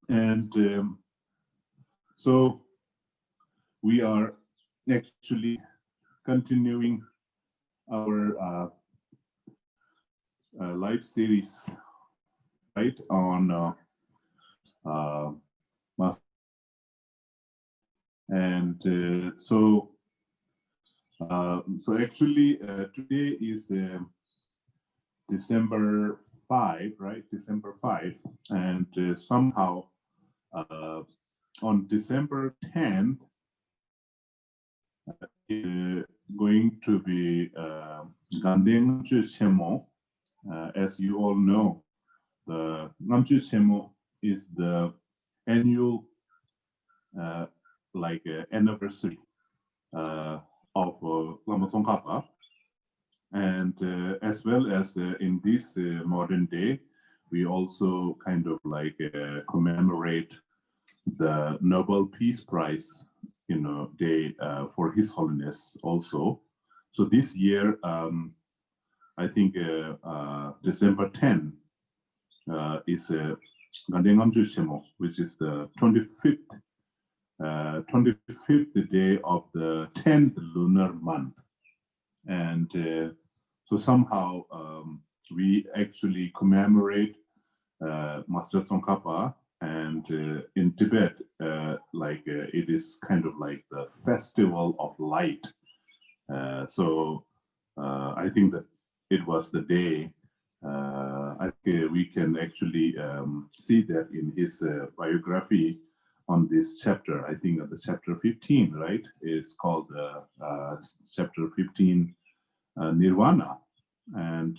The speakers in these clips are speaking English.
And so we are actually continuing our live series, right, on and so actually today is December 5, right? December 5, and somehow on December 10th, going to be Gandeng Chemo. As you all know, the Ngamchu Chemo is the annual anniversary of Lama Tsongkhapa, and as well as in this modern day, we also kind of commemorate the Nobel Peace Prize, day for His Holiness also. So this year, I think December 10 is Gandeng Ngamchu Chemo, which is the 25th day of the 10th lunar month. And so somehow we actually commemorate Master Tsongkhapa, and in Tibet, it is kind of like the festival of light. So I think that it was the day, I think we can actually see that in his biography on this chapter. I think the chapter 15, right? It's called chapter 15, Nirvana. And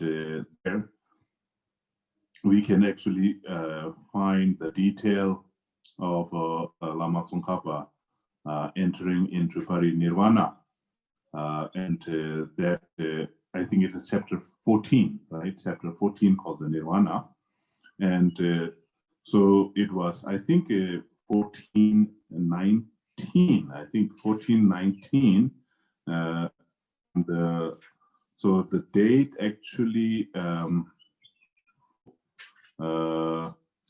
there we can actually find the detail of Lama Tsongkhapa entering into Parinirvana. And that, I think it is chapter 14, right? Chapter 14 called the Nirvana. And so it was, I think, 1419, I think 1419. So the date actually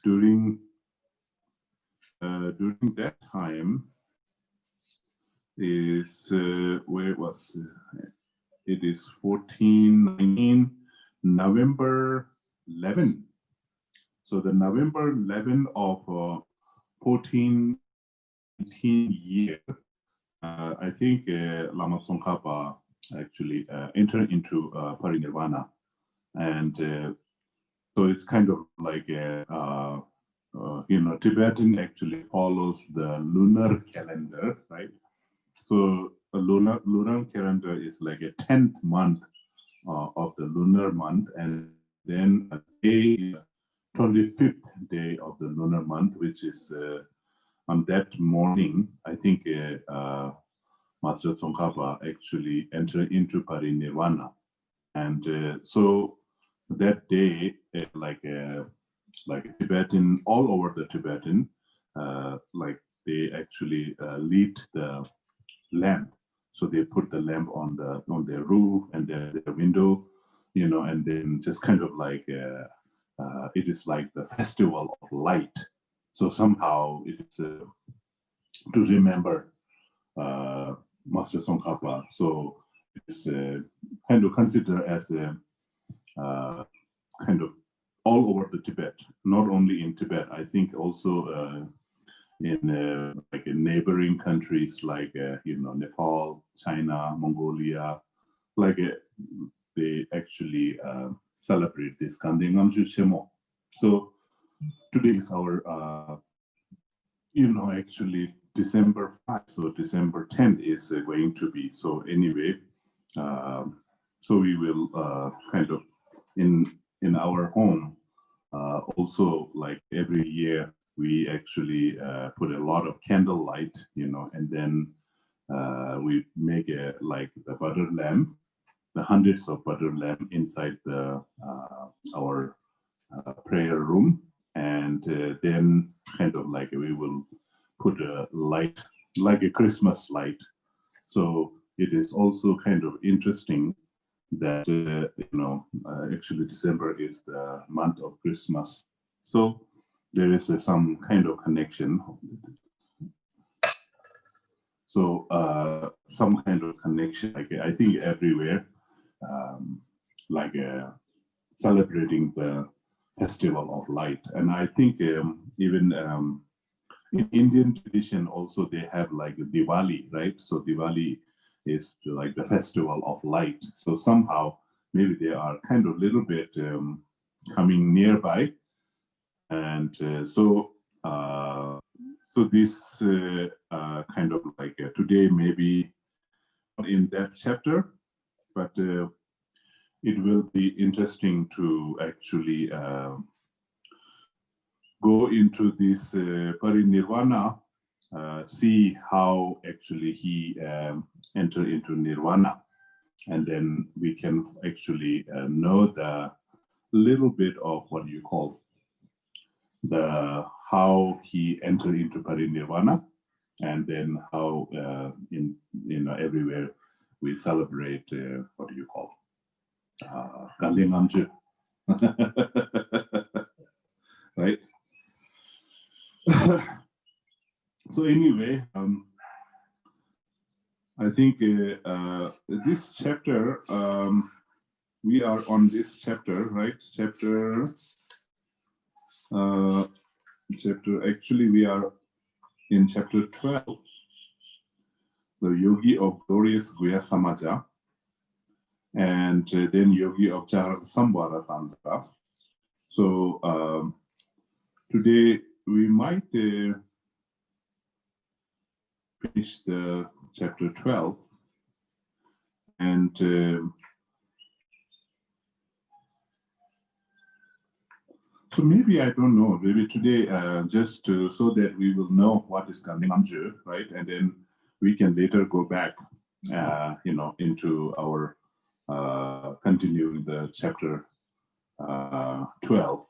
during that time is where it was. It is 1419, November 11. So the November 11 of 1419 year, I think Lama Tsongkhapa actually entered into Parinirvana, and so it's kind of like Tibetan actually follows the lunar calendar, right? So a lunar calendar is like a 10th month of the lunar month, and then a day, 25th day of the lunar month, which is on that morning, I think Master Tsongkhapa actually entered into Parinirvana. And so that day, like Tibetan, all over the Tibetan, they actually lit the lamp. So they put the lamp on their roof and their window, and then just kind of like it is like the festival of light. So somehow it's to remember Master Tsongkhapa. So it's kind of considered as a kind of all over the Tibet, not only in Tibet. I think also in neighboring countries like Nepal, China, Mongolia, they actually celebrate this Gandeng Ngamchu Chemo. So today is our actually December 5, so December 10th is going to be. So anyway, so we will kind of in our home also, like every year, we actually put a lot of candlelight, and then we make the butter lamp, the hundreds of butter lamp inside our prayer room, and then kind of like we will put a light, like a Christmas light. So it is also kind of interesting that actually December is the month of Christmas. So there is some kind of connection. So some kind of connection, like I think everywhere, like celebrating the festival of light. And I think even in Indian tradition also they have like Diwali, right? So Diwali is like the festival of light. So somehow maybe they are kind of a little bit coming nearby. And so this kind of like today maybe not in that chapter, but it will be interesting to actually go into this parinirvana, see how actually he entered into nirvana, and then we can actually know the little bit of what you call the how he entered into parinirvana, and then how in everywhere we celebrate what do you call Gandengamju, right? So anyway, I think this chapter, we are on this chapter, right? Chapter, actually we are in chapter 12, the Yogi of Glorious Guya Samaja, and then Yogi of Sambhara Tantra. So today we might finish the chapter 12, and so maybe, I don't know, maybe today just so that we will know what is Gandengamju, right? And then we can later go back, into our continuing the chapter 12,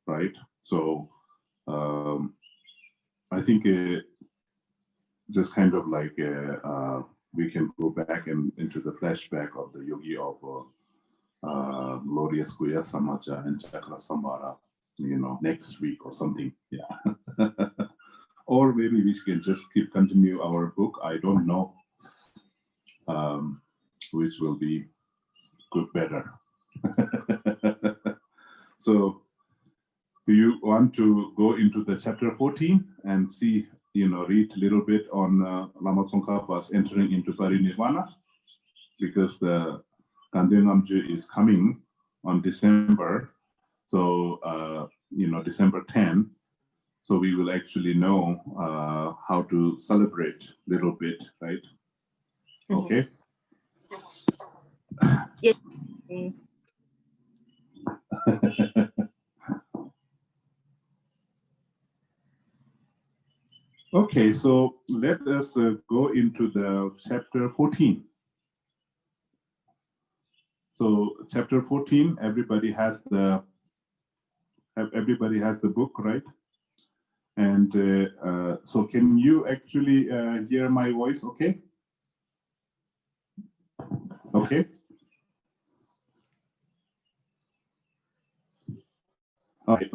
right? So I think just kind of like we can go back and into the flashback of the Yogi of Glorious Guya Samaja and Chakra Sambhara, next week or something, yeah. Or maybe we can just continue our book. I don't know which will be good, better. So do you want to go into the chapter 14 and see, read a little bit on Lama Tsongkhapa's entering into parinirvana? Because the Gandengamju is coming on December. So, December 10. So we will actually know how to celebrate a little bit, right? Okay. Yes. Okay, so let us go into the chapter 14. So chapter 14, everybody has the book, right? And so can you actually hear my voice, okay? Okay. All right.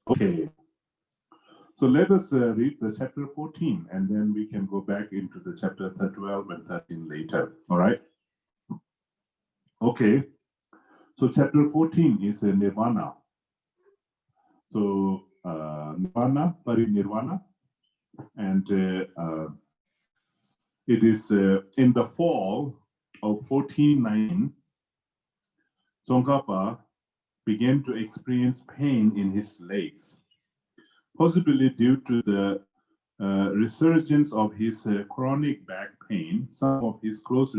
Okay. So let us read the chapter 14, and then we can go back into the chapter 12 and 13 later. All right. Okay. So chapter 14 is Nirvana. So Nirvana, parinirvana, and it is in the fall of 1419, Tsongkhapa began to experience pain in his legs, possibly due to the resurgence of his chronic back pain. Some of his close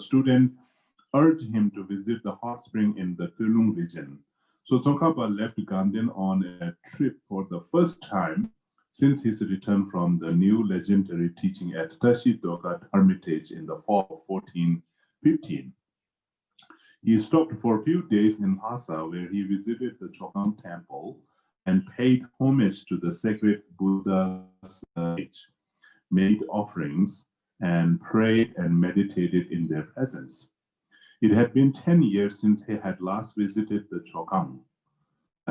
students urged him to visit the hot spring in the Tulung region. So Tsongkhapa left Ganden on a trip for the first time since his return from the new legendary teaching at Tashi Dogat Hermitage in the fall of 1415. He stopped for a few days in Lhasa, where he visited the Chokhang temple and paid homage to the sacred Buddha's image, made offerings, and prayed and meditated in their presence. It had been 10 years since he had last visited the Chokhang.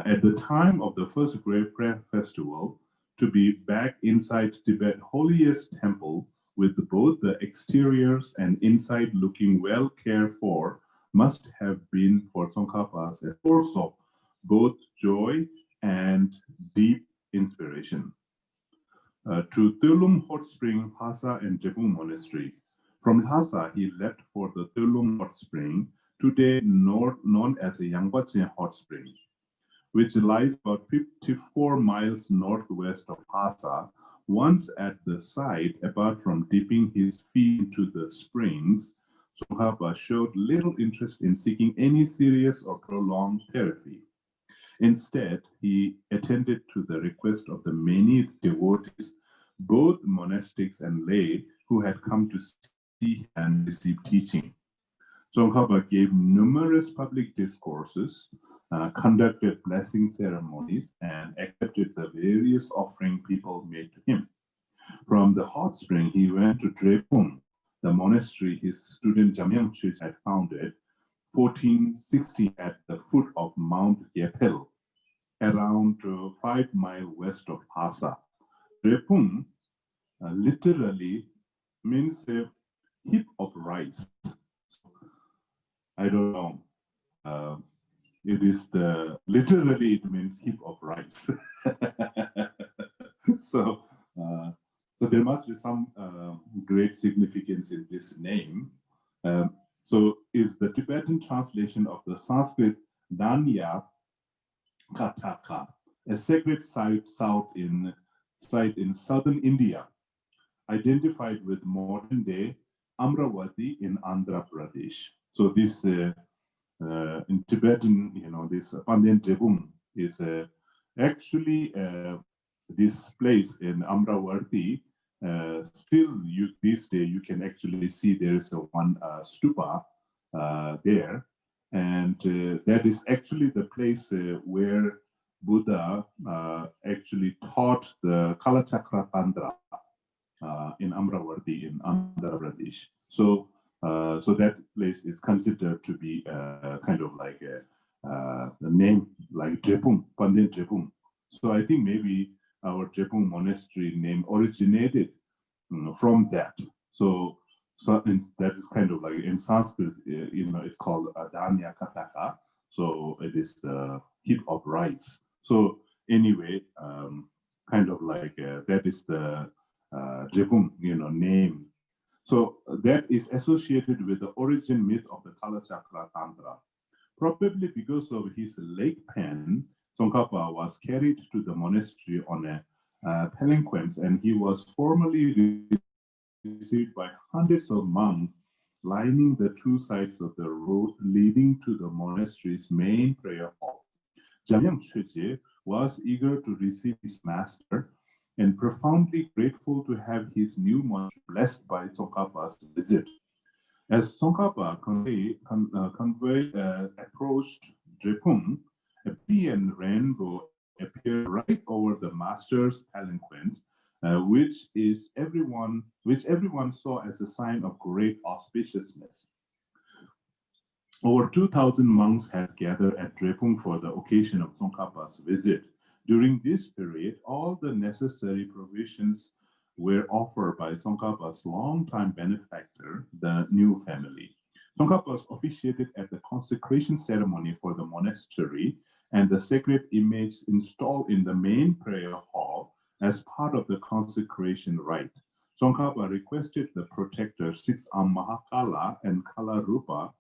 At the time of the first Great Festival, to be back inside Tibet's holiest temple with both the exteriors and inside looking well cared for must have been for Tsongkhapa a source of both joy and deep inspiration. To Tulung Hot Spring, Lhasa, and Jebung Monastery. From Lhasa, he left for the Tulung Hot Spring, today known as the Yangbachen Hot Spring, which lies about 54 miles northwest of Lhasa. Once at the site, apart from dipping his feet into the springs, Tsongkhapa showed little interest in seeking any serious or prolonged therapy. Instead, he attended to the request of the many devotees, both monastics and lay, who had come to see and receive teaching. Tsongkhapa gave numerous public discourses, conducted blessing ceremonies, and accepted the various offering people made to him. From the hot spring, he went to Drepung, the monastery his student Jamyang Chökyi had founded, 1460 at the foot of Mount Yepel, around 5 miles west of Lhasa. Drepung literally means a heap of rice. I don't know. It is literally it means heap of rice. So there must be some great significance in this name. So is the Tibetan translation of the Sanskrit Danya Kataka, a sacred site in southern India, identified with modern-day Amravati in Andhra Pradesh. So this in Tibetan, this Pandyen Jebung is actually this place in Amravati. Still, this day you can actually see there is one stupa there, and that is actually the place where Buddha actually taught the Kalachakra Tantra in Amravati in Andhra Pradesh. So that place is considered to be kind of like the name like Jepung, Pandyen Jepung. So I think maybe our Jepung monastery name originated from that. So that is kind of like in Sanskrit, it's called Adanya Kataka. So it is the heap of rice. So anyway, kind of like that is the Jepung, name. So that is associated with the origin myth of the Kalachakra Tantra. Probably because of his leg pain, Tsongkhapa was carried to the monastery on a palanquin, and he was formally received by hundreds of monks lining the two sides of the road leading to the monastery's main prayer hall. Jamyang Chökyi was eager to receive his master and profoundly grateful to have his new monastery blessed by Tsongkhapa's visit. As Tsongkhapa approached Drepung, a brilliant rainbow appeared right over the master's palanquin, which everyone saw as a sign of great auspiciousness. Over 2,000 monks had gathered at Drepung for the occasion of Tsongkhapa's visit. During this period, all the necessary provisions were offered by Tsongkhapa's longtime benefactor, the new family. Tsongkhapa officiated at the consecration ceremony for the monastery and the sacred image installed in the main prayer hall as part of the consecration rite. Tsongkhapa requested the protector, 6 Mahakala and Kala Rupa,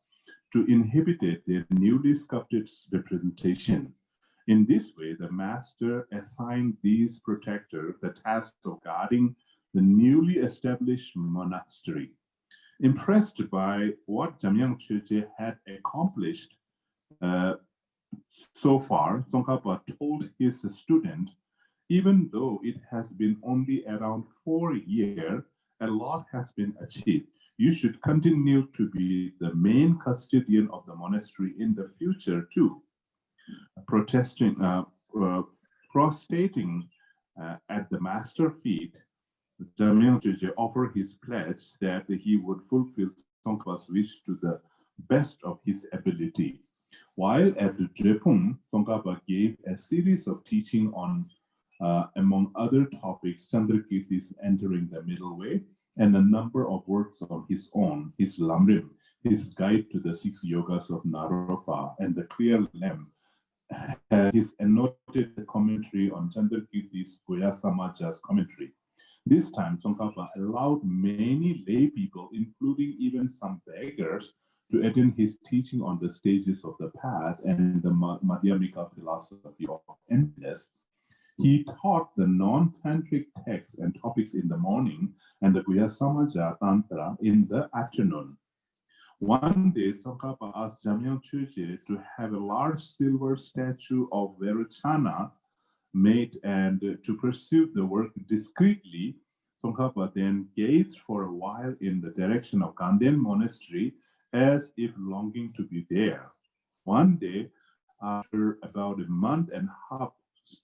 to inhibit their newly sculpted representation. In this way, the master assigned these protectors the task of guarding the newly established monastery. Impressed by what Jamyang Chökyi had accomplished so far, Tsongkhapa told his student, even though it has been only around 4 years, a lot has been achieved. You should continue to be the main custodian of the monastery in the future too. Prostrating at the master feet, Jamgon Chögyé offered his pledge that he would fulfill Tsongkhapa's wish to the best of his ability. While at Drepung, Tsongkhapa gave a series of teaching on, among other topics, Chandrakirti's Entering the Middle Way, and a number of works on his own, his Lamrim, his Guide to the Six Yogas of Naropa, and the Clear Lamp, his annotated commentary on Chandrakirti's Goya Samaja's commentary. This time, Tsongkhapa allowed many lay people, including even some beggars, to attend his teaching on the stages of the path and the Madhyamika philosophy of emptiness. He taught the non-tantric texts and topics in the morning and the Guhya Samaja Tantra in the afternoon. One day, Tsongkhapa asked Jamgon Chögyé to have a large silver statue of Vairocana made and to pursue the work discreetly. Tsongkhapa then gazed for a while in the direction of Ganden Monastery as if longing to be there. One day, after about a month and a half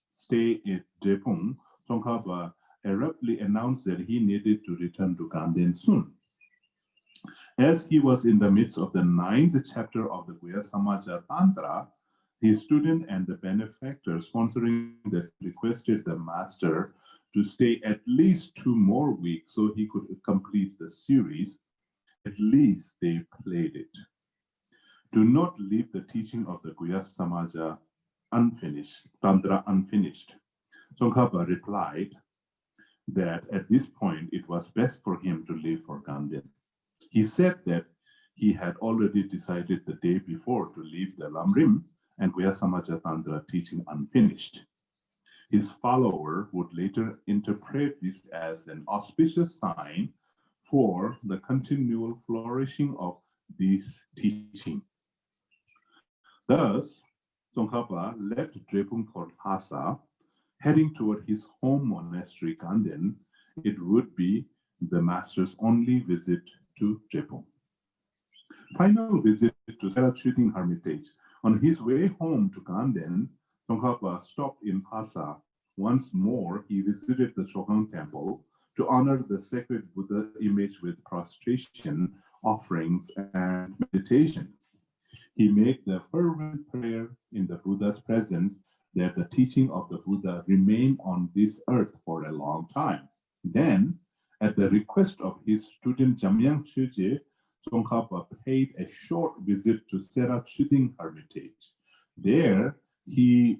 stay in Drepung, Tsongkhapa abruptly announced that he needed to return to Ganden soon. As he was in the midst of the 9th chapter of the Guhya Samaja Tantra, his student and the benefactor sponsoring that requested the master to stay at least 2 more weeks so he could complete the series. At least they played it. Do not leave the teaching of the Guhya Samaja unfinished, Tantra unfinished. Tsongkhapa replied that at this point it was best for him to leave for Ganden. He said that he had already decided the day before to leave the Lamrim and Guhya Samaja Tantra teaching unfinished. His follower would later interpret this as an auspicious sign for the continual flourishing of this teaching. Thus, Tsongkhapa left Drepung for Lhasa, heading toward his home monastery Ganden. It would be the master's only visit to Drepung. Final visit to Serachuting Hermitage. On his way home to Ganden, Tsongkhapa stopped in Lhasa. Once more, he visited the Chokhang temple to honor the sacred Buddha image with prostration, offerings, and meditation. He made the fervent prayer in the Buddha's presence that the teaching of the Buddha remain on this earth for a long time. Then, at the request of his student Jamgon Chögyé, Tsongkhapa paid a short visit to Serachuting Hermitage. There, he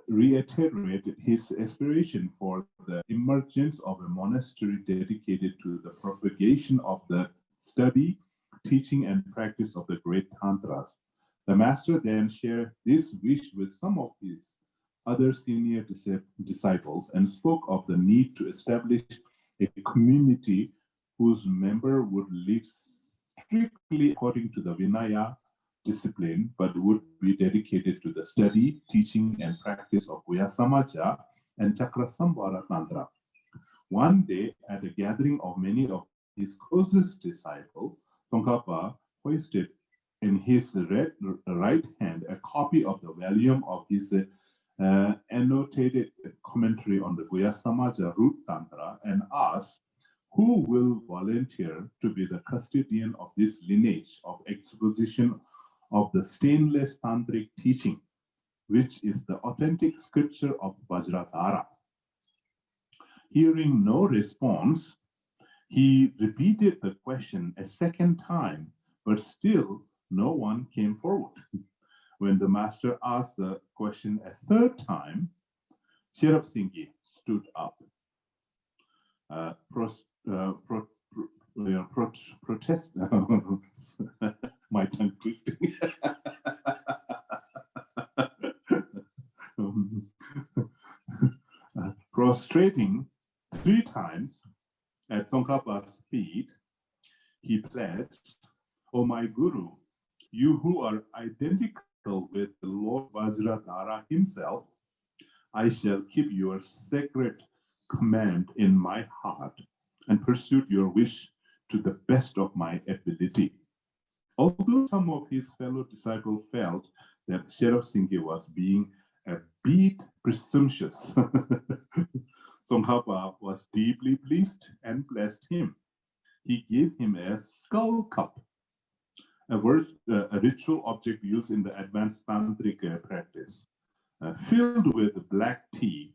reiterated his aspiration for the emergence of a monastery dedicated to the propagation of the study, teaching, and practice of the great tantras. The master then shared this wish with some of his other senior disciples and spoke of the need to establish a community whose member would live strictly according to the Vinaya discipline, but would be dedicated to the study, teaching, and practice of Guhya Samaja and Chakrasambhara Tantra. One day, at a gathering of many of his closest disciples, Tsongkhapa hoisted in his right hand a copy of the volume of his annotated commentary on the Guhya Samaja root Tantra and asked, who will volunteer to be the custodian of this lineage of exposition of the stainless tantric teaching, which is the authentic scripture of Vajradhara? Hearing no response, he repeated the question a second time, but still no one came forward. When the master asked the question a third time, Sherab Singhi stood up, protest. My tongue twisting. Prostrating 3 times at Tsongkhapa's feet, he pledged, "O my Guru, you who are identical with the Lord Vajradhara himself, I shall keep your sacred command in my heart and pursue your wish to the best of my ability. Although some of his fellow disciples felt that Sherab Singye was being a bit presumptuous, Tsongkhapa was deeply pleased and blessed him. He gave him a skull cup, a ritual object used in the advanced tantric practice, filled with black tea,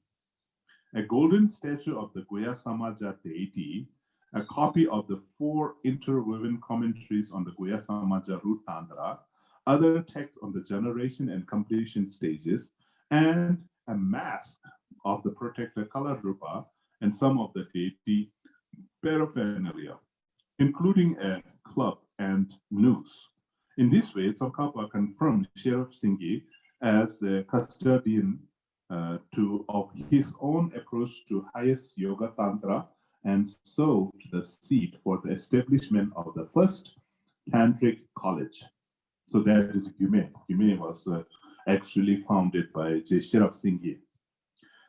a golden statue of the Guya Samaja deity, a copy of the 4 interwoven commentaries on the Guya Samaja root tantra, other texts on the generation and completion stages, and a mask of the protector Kalarupa and some of the deity paraphernalia, including a club and noose. In this way, Tsongkhapa confirmed Sherab Singye as a custodian of his own approach to highest yoga tantra, and sowed the seed for the establishment of the first tantric college. So that is Gyume. Gyume was actually founded by Sherab Singye.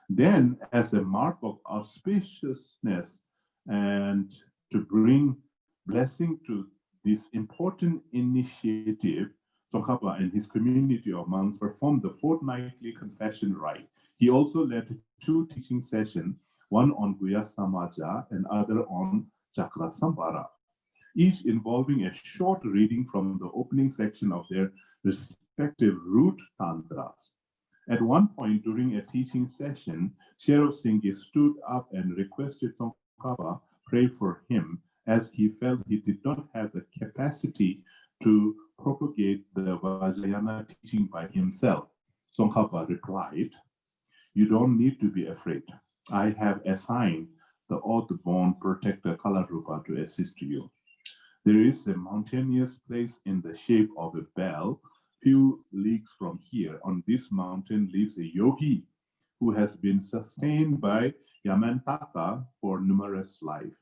Then, as a mark of auspiciousness and to bring blessing to this important initiative, Tsongkhapa and his community of monks performed the fortnightly confession rite. He also led 2 teaching sessions, one on Guya Samaja and other on Chakra Sambhara, each involving a short reading from the opening section of their respective root tantras. At one point during a teaching session, Sherab Singye stood up and requested Tsongkhapa pray for him, as he felt he did not have the capacity to propagate the Vajrayana teaching by himself. Tsongkhapa replied, "You don't need to be afraid. I have assigned the oath-born protector Kalarupa to assist you. There is a mountainous place in the shape of a bell, few leagues from here. On this mountain lives a yogi who has been sustained by Yamantaka for numerous lives.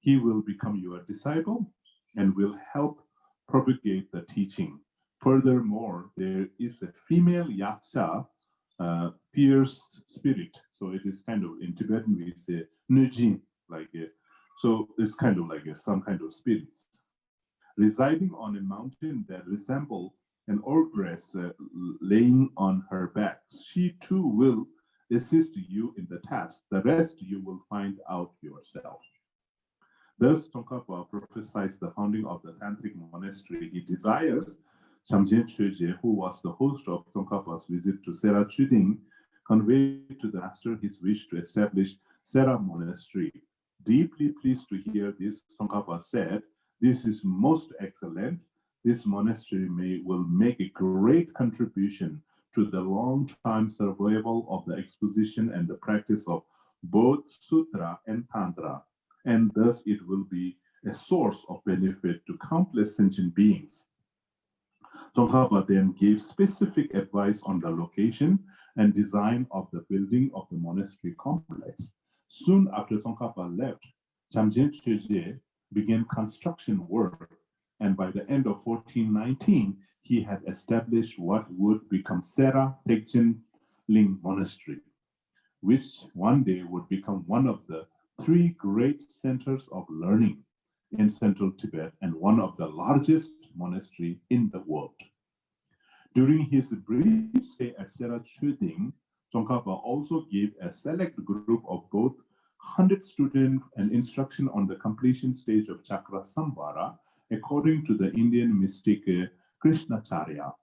He will become your disciple and will help propagate the teaching. Furthermore, there is a female yaksha, fierce spirit. So it is kind of, in Tibetan we say nujin, so it's kind of like some kind of spirits, residing on a mountain that resembles an ogress laying on her back. She too will assist you in the task. The rest you will find out yourself." Thus, Tsongkhapa prophesies the founding of the Tantric monastery. He desires Chamjen Choje, who was the host of Tsongkhapa's visit to Sera Chuding, conveyed to the master his wish to establish Sera Monastery. Deeply pleased to hear this, Tsongkhapa said, "This is most excellent. This monastery will make a great contribution to the long-time survival of the exposition and the practice of both Sutra and Tantra, and thus it will be a source of benefit to countless sentient beings." Tsongkhapa then gave specific advice on the location and design of the building of the monastery complex. Soon after Tsongkhapa left, Chamjen Choje began construction work, and by the end of 1419, he had established what would become Sera Tekjen Ling Monastery, which one day would become one of the 3 great centers of learning in central Tibet and one of the largest monasteries in the world. During his brief stay at Sera Chuding, Tsongkhapa also gave a select group of both 100 students an instruction on the completion stage of Chakra Sambhara, according to the Indian mystic Krishnacharya.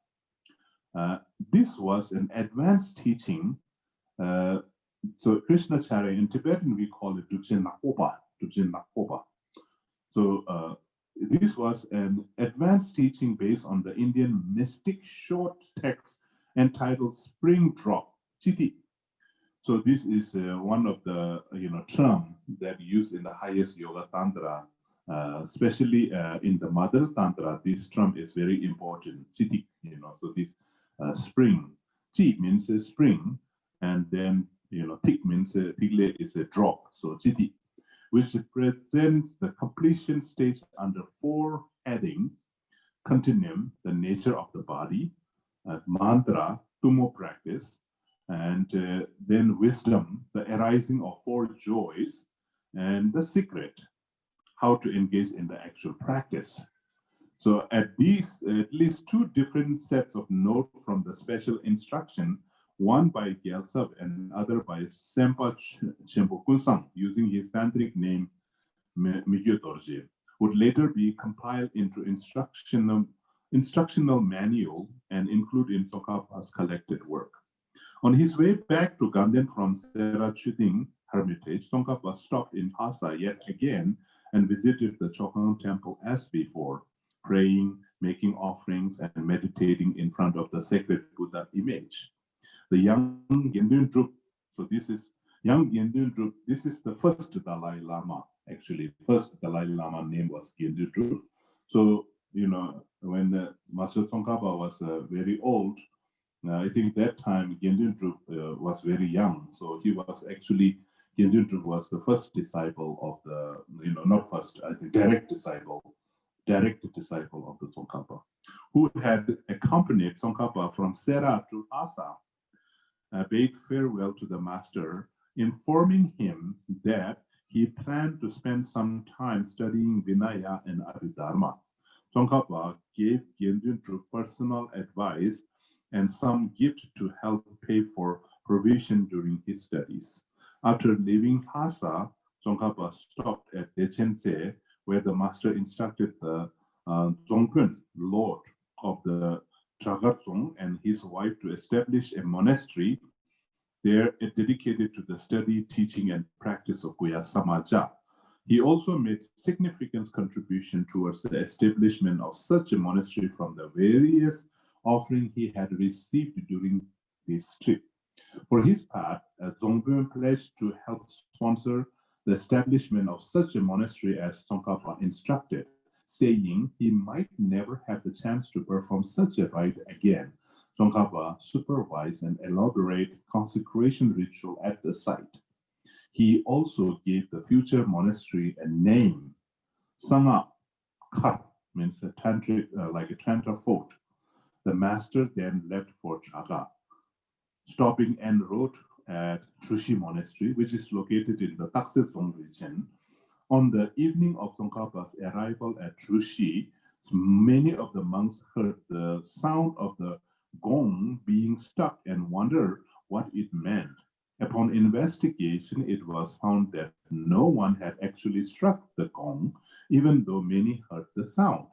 This was an advanced teaching. So Krishnacharya, in Tibetan, we call it Dukchen Nakhopa. So this was an advanced teaching based on the Indian mystic short text entitled Spring Drop, Chiti. So this is one of the term that used in the highest yoga tantra, especially in the mother tantra. This term is very important, Chiti. So this spring, Chi means a spring, and then Tik means Tigle is a drop. So Chiti, which presents the completion stage under 4 headings: continuum, the nature of the body; mantra, Tumo practice; and then wisdom, the arising of 4 joys; and the secret, how to engage in the actual practice. So at least two different sets of notes from the special instruction, one by Gyaltsab and other by Sempa Chenpo Kunsang, using his tantric name Migyo Dorje, would later be compiled into instructional manual and include in Tsongkhapa's collected work. On his way back to Ganden from Sera Chuding Hermitage, Tsongkhapa stopped in Lhasa yet again and visited the Chokhang temple as before, praying, making offerings, and meditating in front of the sacred Buddha image. The young Gyendun Drup, so this is young Gyendun Drup, this is the first Dalai Lama, actually. First Dalai Lama name was Gyendun Drup. So, when Master Tsongkhapa was very old, I think that time Gyendun Drup was very young. So he was actually, Gyendun Drup was the first disciple of the, not first, I think direct disciple of the Tsongkhapa, who had accompanied Tsongkhapa from Sera to Lhasa, bade farewell to the master, informing him that he planned to spend some time studying Vinaya and Abhidharma. Tsongkhapa gave Gyendun Drup personal advice and some gift to help pay for provision during his studies. After leaving Lhasa, Tsongkhapa stopped at Dechense, where the master instructed the Dzongkun, lord of the Tragarzong, and his wife to establish a monastery there dedicated to the study, teaching, and practice of Guya Samaja. He also made significant contribution towards the establishment of such a monastery from the various offerings he had received during this trip. For his part, Dzongkun pledged to help sponsor the establishment of such a monastery as Tsongkhapa instructed, saying he might never have the chance to perform such a rite again. Tsongkhapa supervised and elaborate consecration ritual at the site. He also gave the future monastery a name. Sangha Khat means a tantric, like a tantra fort. The master then left for Chaga, stopping en route at Trushi Monastery, which is located in the Taksetsong region. On the evening of Tsongkhapa's arrival at Trushi, many of the monks heard the sound of the gong being struck and wondered what it meant. Upon investigation, it was found that no one had actually struck the gong, even though many heard the sound.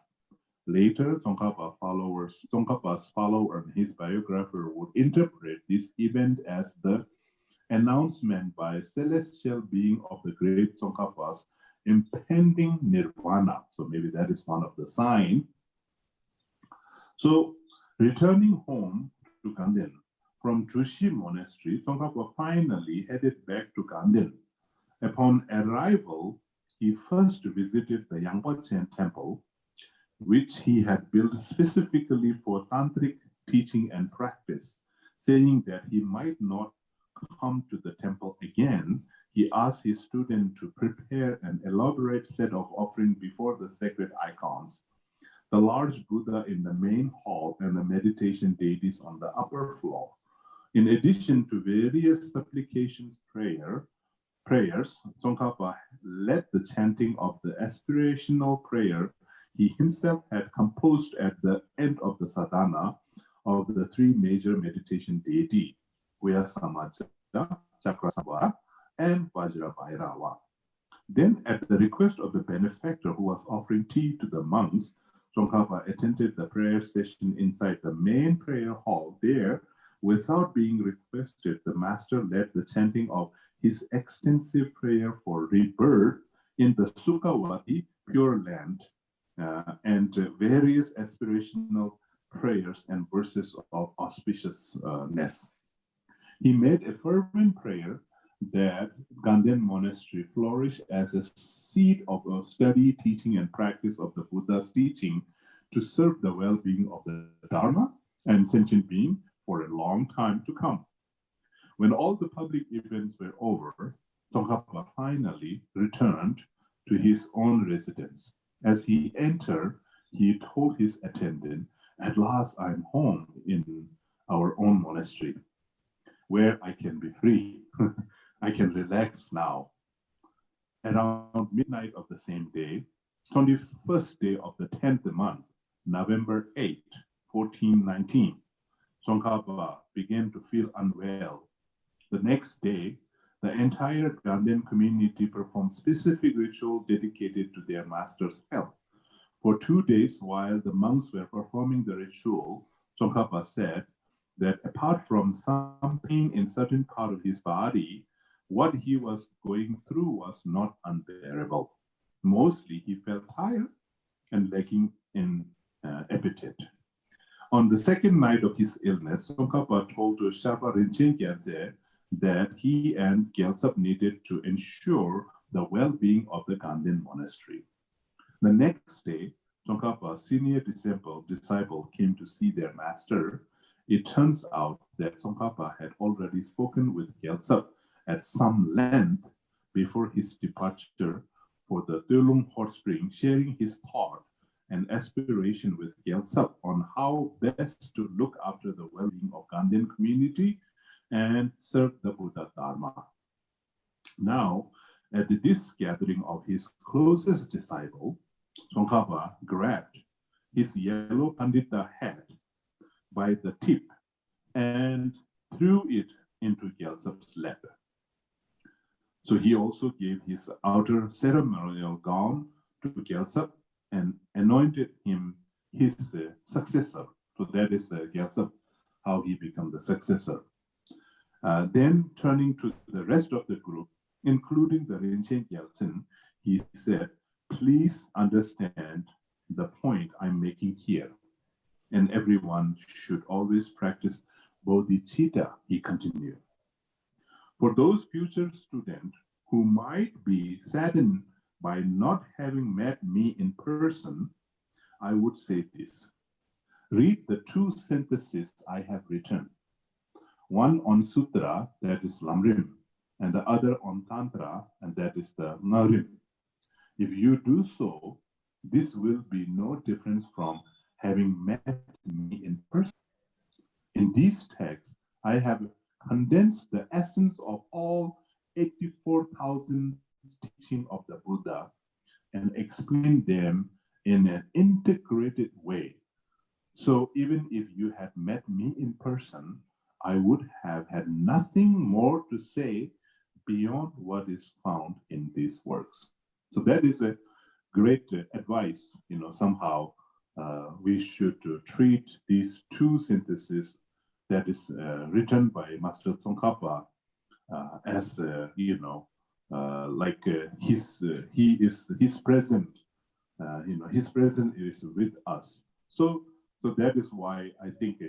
Later, Tsongkhapa's follower and his biographer would interpret this event as the announcement by a celestial being of the great Tsongkhapa's impending nirvana. So maybe that is one of the signs. So returning home to Ganden from Trushi Monastery, Tsongkhapa finally headed back to Ganden. Upon arrival, he first visited the Yangpa temple, which he had built specifically for tantric teaching and practice. Saying that he might not come to the temple again, he asked his student to prepare an elaborate set of offerings before the sacred icons, the large Buddha in the main hall and the meditation deities on the upper floor. In addition to various supplications prayers, Tsongkhapa led the chanting of the aspirational prayer he himself had composed at the end of the sadhana of the three major meditation deity, Vyasamaja, Chakrasambhara, and Vajrabhairava. Then, at the request of the benefactor who was offering tea to the monks, Tsongkhapa attended the prayer session inside the main prayer hall. There, without being requested, the master led the chanting of his extensive prayer for rebirth in the Sukhavati Pure Land, and various aspirational prayers and verses of auspiciousness. He made a fervent prayer that Ganden Monastery flourish as a seat of study, teaching, and practice of the Buddha's teaching to serve the well-being of the Dharma and sentient being for a long time to come. When all the public events were over, Tsongkhapa finally returned to his own residence. As he entered, he told his attendant, "At last I'm home in our own monastery, where I can be free. I can relax now." Around midnight of the same day, 21st day of the 10th month, November 8, 1419, Tsongkhapa began to feel unwell. The next day, the entire Ganden community performed specific ritual dedicated to their master's health. For 2 days, while the monks were performing the ritual, Tsongkhapa said that apart from some pain in certain part of his body, what he was going through was not unbearable. Mostly, he felt tired and lacking in appetite. On the second night of his illness, Tsongkhapa told to Sherpa Rinchen Gyaltse that he and Gyaltsab needed to ensure the well-being of the Ganden monastery. The next day, Tsongkhapa's senior disciple came to see their master. It turns out that Tsongkhapa had already spoken with Gyaltsab at some length before his departure for the Tulung hot spring, sharing his thought and aspiration with Gyaltsab on how best to look after the well-being of Ganden community and serve the Buddha Dharma. Now, at this gathering of his closest disciple, Tsongkhapa grabbed his yellow Pandita hat by the tip and threw it into Gyaltsab's lap. So he also gave his outer ceremonial gown to Gyaltsab and anointed him his successor. So that is Gyaltsab, how he became the successor. Then turning to the rest of the group, including the Rinchen Gyaltsen, he said, please understand the point I'm making here. And everyone should always practice bodhicitta, he continued. For those future students who might be saddened by not having met me in person, I would say this. Read the two syntheses I have written. One on Sutra, that is Lamrim, and the other on Tantra, and that is the Narim. If you do so, this will be no difference from having met me in person. In these texts, I have condensed the essence of all 84,000 teachings of the Buddha and explained them in an integrated way. So even if you had met me in person, I would have had nothing more to say beyond what is found in these works. So that is a great advice. Somehow we should treat these two syntheses that is written by Master Tsongkhapa as he's present. His presence is with us. So that is why I think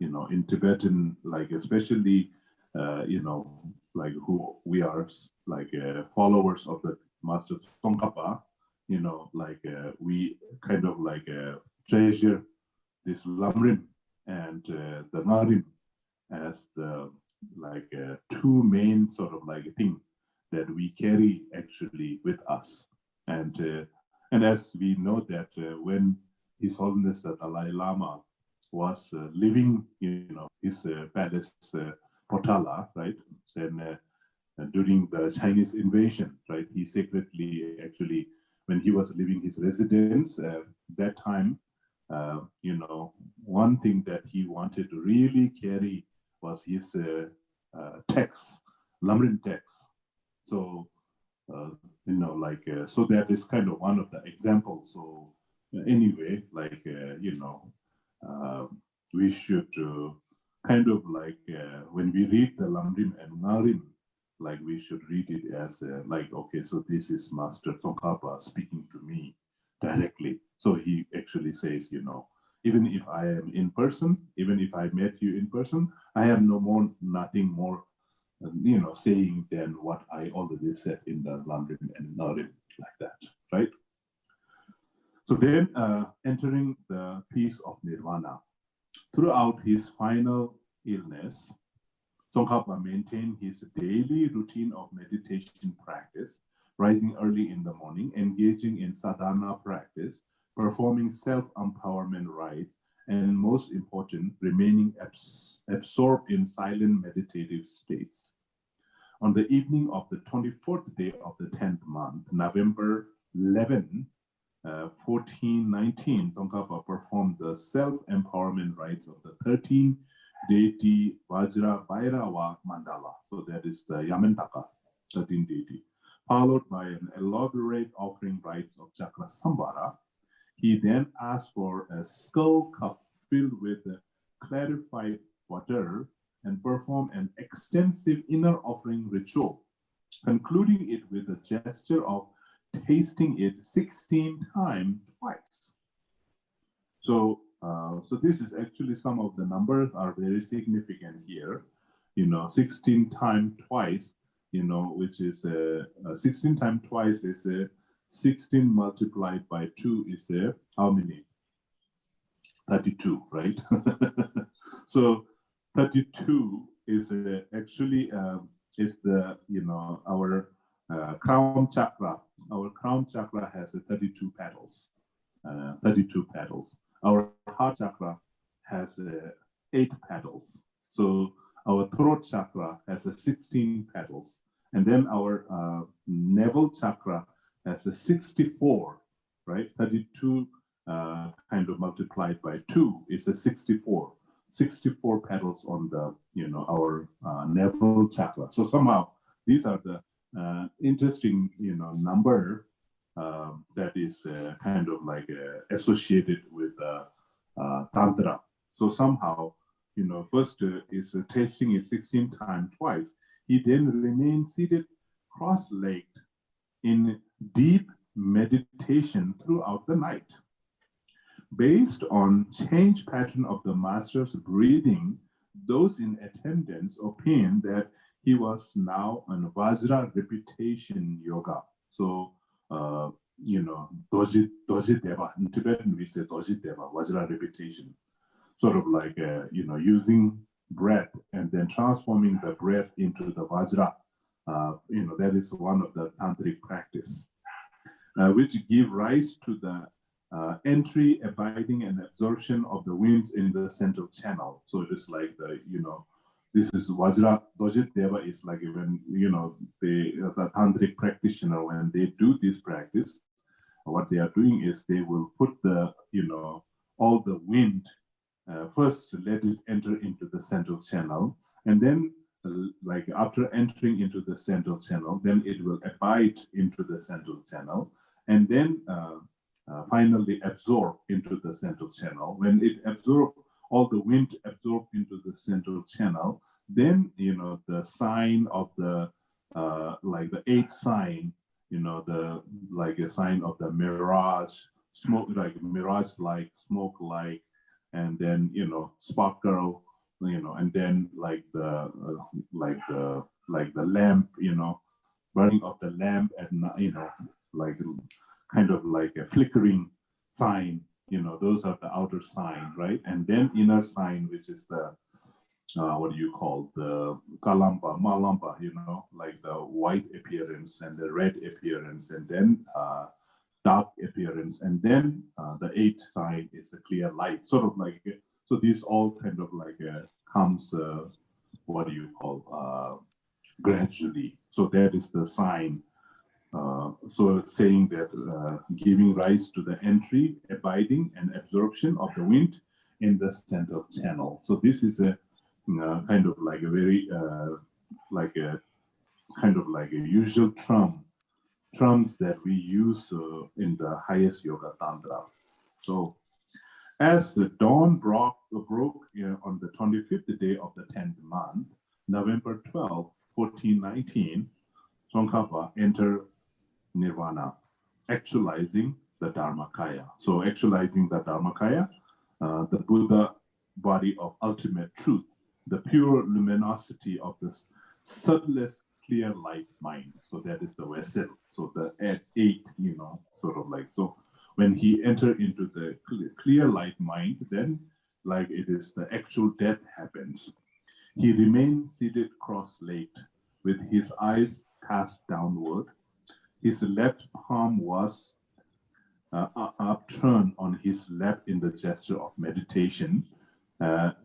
in Tibetan, like especially who we are followers of the Master Tsongkhapa, we kind of treasure this Lamrim and the Narim as the two main sort of thing that we carry actually with us. And as we know that when His Holiness the Dalai Lama was living, his palace Potala, right? Then during the Chinese invasion, right? He secretly actually, when he was leaving his residence, that time, one thing that he wanted to really carry was his text, Lamrim text. So, so that is kind of one of the examples. So anyway, we should kind of when we read the Lamrim and Narim, we should read it as okay, so this is Master Tsongkhapa speaking to me directly. So he actually says, even if I am in person, even if I met you in person, I have nothing more, saying than what I already said in the Lamrim and Narim, like that, right? So then entering the peace of Nirvana. Throughout his final illness, Tsongkhapa maintained his daily routine of meditation practice, rising early in the morning, engaging in sadhana practice, performing self-empowerment rites, and most important, remaining absorbed in silent meditative states. On the evening of the 24th day of the 10th month, November 11, 1419, Tsongkhapa performed the self-empowerment rites of the 13 deity Vajra Bhairava Mandala. So that is the Yamantaka, 13 deity, followed by an elaborate offering rites of Chakra Sambhara. He then asked for a skull cup filled with clarified water and performed an extensive inner offering ritual, concluding it with a gesture of tasting it 16 times twice. So this is actually, some of the numbers are very significant here. 16 times twice, which is 16 times twice is 16 multiplied by 2 is how many? 32, right? So 32 is actually is the our crown chakra. Our crown chakra has 32 petals. 32 petals. Our heart chakra has 8 petals. So our throat chakra has 16 petals, and then our navel chakra has 64, right? 32 kind of multiplied by 2 is 64. 64 petals on the our navel chakra. So somehow these are the interesting number that is kind of like associated with tantra. So somehow first is tasting it 16 times twice. He then remained seated cross-legged in deep meditation throughout the night. Based on change pattern of the master's breathing, those in attendance opined that he was now on Vajra repetition yoga. So, Doji Deva, in Tibetan we say Doji Deva, Vajra repetition. Sort of like, using breath and then transforming the breath into the Vajra. That is one of the tantric practice, which give rise to the entry, abiding, and absorption of the winds in the central channel. So it is like the, this is Vajra, Dojit Deva is like when, the tantric practitioner, when they do this practice, what they are doing is they will put the, all the wind, first let it enter into the central channel, and then like after entering into the central channel, then it will abide into the central channel, and then finally absorb into the central channel. When it absorbs, all the wind absorbed into the central channel, then the sign of the like the 8th sign, the like a sign of the mirage, smoke, like mirage like, smoke and then sparkle, and then like the lamp, burning of the lamp at like kind of like a flickering sign, those are the outer sign, right? And then inner sign, which is the what do you call, the kalampa, malampa, like the white appearance and the red appearance, and then dark appearance, and then the 8th sign is a clear light, sort of like, so these all kind of like comes what do you call, gradually. So that is the sign. So saying that giving rise to the entry, abiding, and absorption of the wind in the central channel. So this is a kind of like a very like a kind of like a usual terms that we use in the highest yoga tantra. So as the dawn broke on the 25th day of the 10th month, November 12, 1419, Tsongkhapa entered Nirvana, actualizing the Dharmakaya. So actualizing the Dharmakaya, the Buddha body of ultimate truth, the pure luminosity of this subtlest clear light mind. So that is the vessel. So the at 8, sort of like, so when he entered into the clear light mind, then like it is the actual death happens. He remained seated cross-legged with his eyes cast downward. His left palm was upturned on his lap in the gesture of meditation. While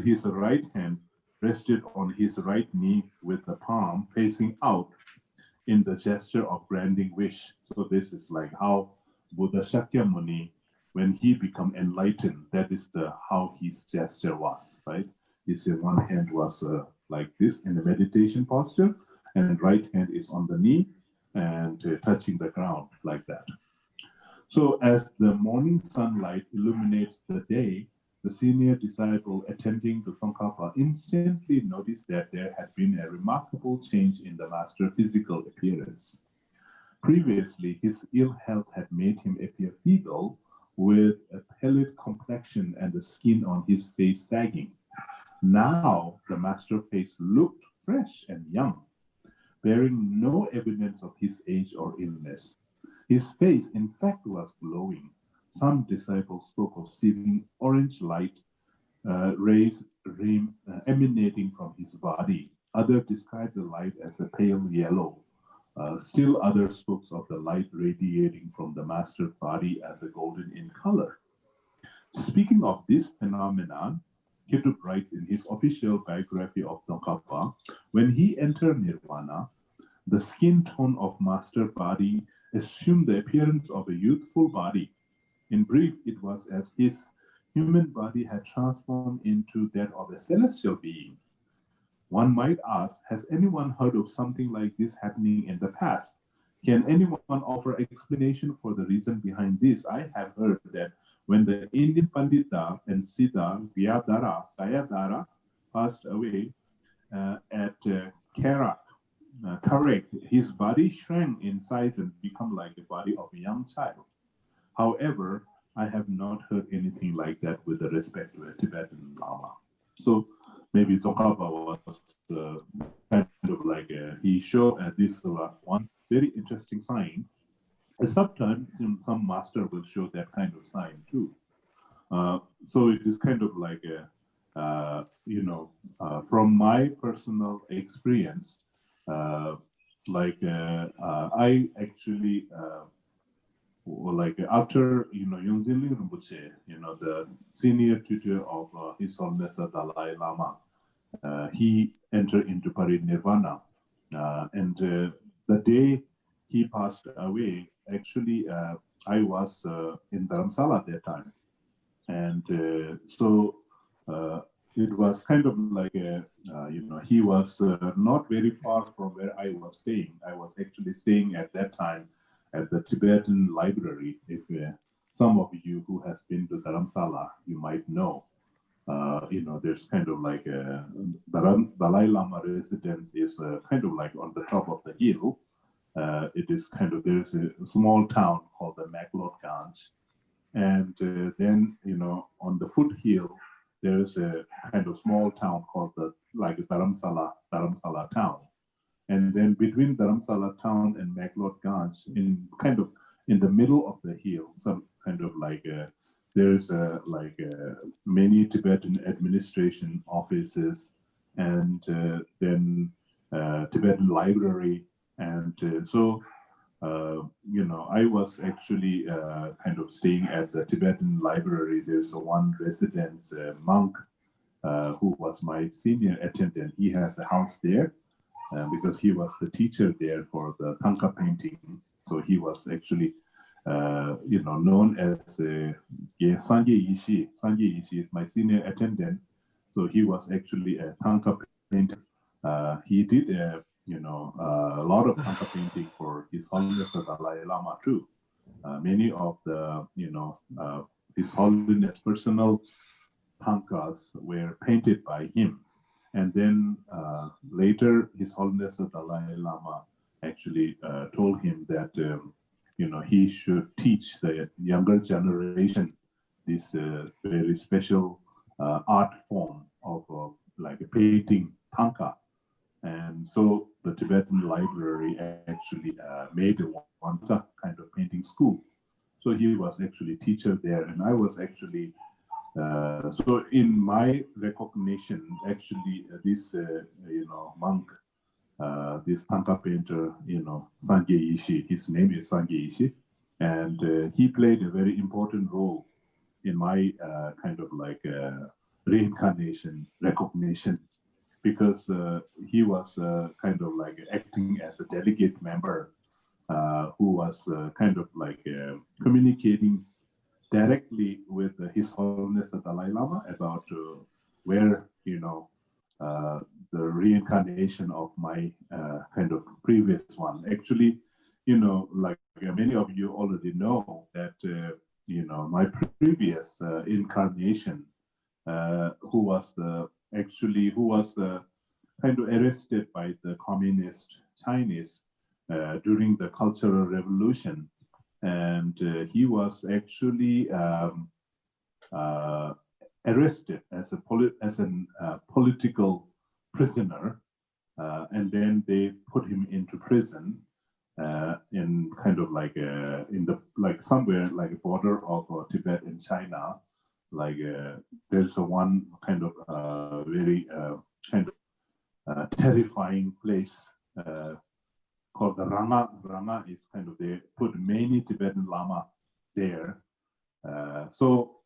his right hand rested on his right knee with the palm facing out in the gesture of granting wish. So this is like how Buddha Shakyamuni, when he become enlightened, that is how his gesture was, right? His one hand was like this in the meditation posture, and right hand is on the knee and touching the ground like that. So as the morning sunlight illuminates the day, the senior disciple attending to Tsongkhapa instantly noticed that there had been a remarkable change in the master's physical appearance. Previously, his ill health had made him appear feeble, with a pallid complexion and the skin on his face sagging. Now, the master's face looked fresh and young, bearing no evidence of his age or illness. His face, in fact, was glowing. Some disciples spoke of seeing orange light rays emanating from his body. Others described the light as a pale yellow. Still others spoke of the light radiating from the master's body as a golden in color. Speaking of this phenomenon, Ketub writes in his official biography of Tsongkhapa, when he entered Nirvana, the skin tone of master's body assumed the appearance of a youthful body. In brief, it was as his human body had transformed into that of a celestial being. One might ask, has anyone heard of something like this happening in the past? Can anyone offer explanation for the reason behind this? I have heard that when the Indian Pandita and Siddha Gayadhara passed away at Karak, his body shrank in size and became like the body of a young child. However, I have not heard anything like that with respect to a Tibetan Lama. So maybe Tsongkhapa was kind of like he showed this one very interesting sign. Sometimes some master will show that kind of sign too. So it is kind of like from my personal experience, I actually after Yunzin Rinpoche, the senior tutor of His Holiness Dalai Lama, he entered into Parinirvana, and the day he passed away, actually, I was in Dharamsala at that time, and so it was kind of like he was not very far from where I was staying. I was actually staying at that time at the Tibetan library. If some of you who has been to Dharamsala, you might know. There's kind of like a Dalai Lama residence is kind of like on the top of the hill. It is kind of, there's a small town called the Maklotganj. And then, on the foothill, there's a kind of small town called Dharamsala town. And then between Dharamsala town and Maklotganj, in the middle of the hill, some kind of like there's many Tibetan administration offices, and then Tibetan library, and I was actually kind of staying at the Tibetan library. There's one residence monk who was my senior attendant. He has a house there because he was the teacher there for the Thangka painting. So he was actually, known as Sangye Yishi. Sangye Yishi is my senior attendant. So he was actually a Thangka painter. He did a lot of Thangka painting for His Holiness the Dalai Lama too. Many of the, His Holiness personal Thangkas were painted by him. And then later, His Holiness the Dalai Lama actually told him that, he should teach the younger generation this very special art form of like a painting Thangka. And so the Tibetan library actually made one kind of painting school. So he was actually teacher there, and I was actually, so in my recognition, actually this, monk, this Thangka painter, Sangye Yishi, his name is Sangye Yishi, and he played a very important role in my kind of like reincarnation recognition. because he was kind of like acting as a delegate member who was kind of like communicating directly with His Holiness the Dalai Lama about where, the reincarnation of my kind of previous one. Actually, like many of you already know that, my previous incarnation, who was kind of arrested by the communist Chinese during the Cultural Revolution. And he was actually arrested as a political prisoner, and then they put him into prison in kind of like somewhere like a border of Tibet and China. Like there's one kind of very kind of terrifying place called the Ranga. Ranga is kind of, they put many Tibetan Lama there. So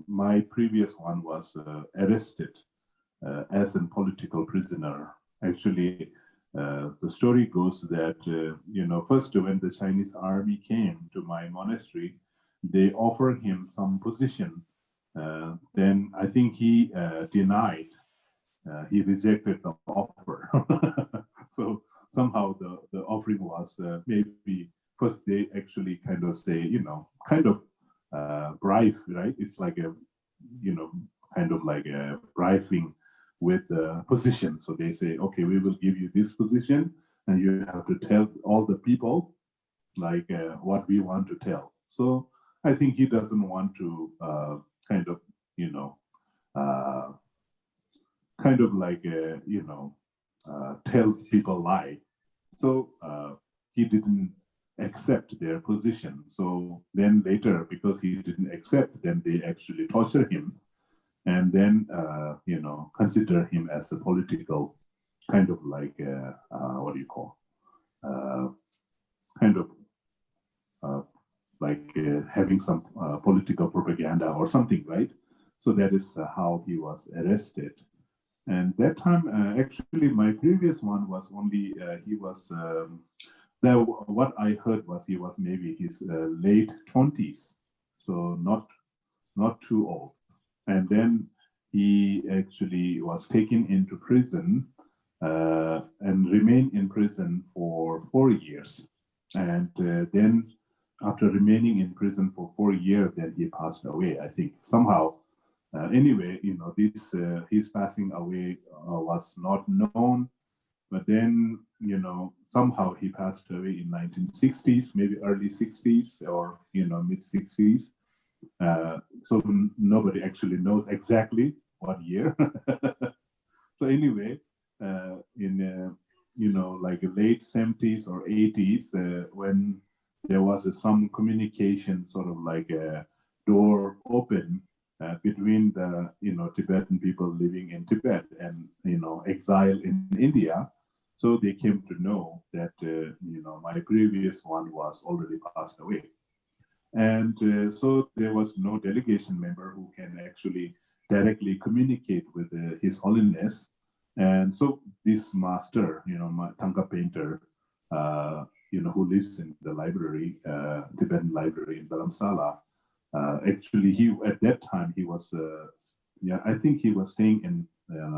my previous one was arrested as a political prisoner. Actually, the story goes that, first when the Chinese army came to my monastery, they offered him some position. Then I think he denied, he rejected the offer. So somehow the offering was maybe first they actually kind of say, kind of bribe, right? It's like a, kind of like a bribing with the position. So they say, okay, we will give you this position and you have to tell all the people like what we want to tell. So I think he doesn't want to kind of, kind of like, tell people lie. So he didn't accept their position. So then later, because he didn't accept, then they actually torture him and then, consider him as a political kind of like, what do you call, kind of like having some political propaganda or something, right? So that is how he was arrested. And that time, actually, my previous one was only, he was, what I heard was he was maybe his late 20s, so not too old. And then he actually was taken into prison and remained in prison for 4 years. And then after remaining in prison for 4 years, then he passed away, I think, somehow. Anyway, this his passing away was not known, but then, somehow he passed away in 1960s, maybe early 60s or, mid 60s. So nobody actually knows exactly what year. So anyway, in, like late 70s or 80s, when there was some communication sort of like a door open between the, Tibetan people living in Tibet and, exile in India. So they came to know that, my previous one was already passed away. And so there was no delegation member who can actually directly communicate with His Holiness. And so this master, my Thangka painter, who lives in the library, Tibetan library in Dharamsala, actually, at that time, he was, I think he was staying in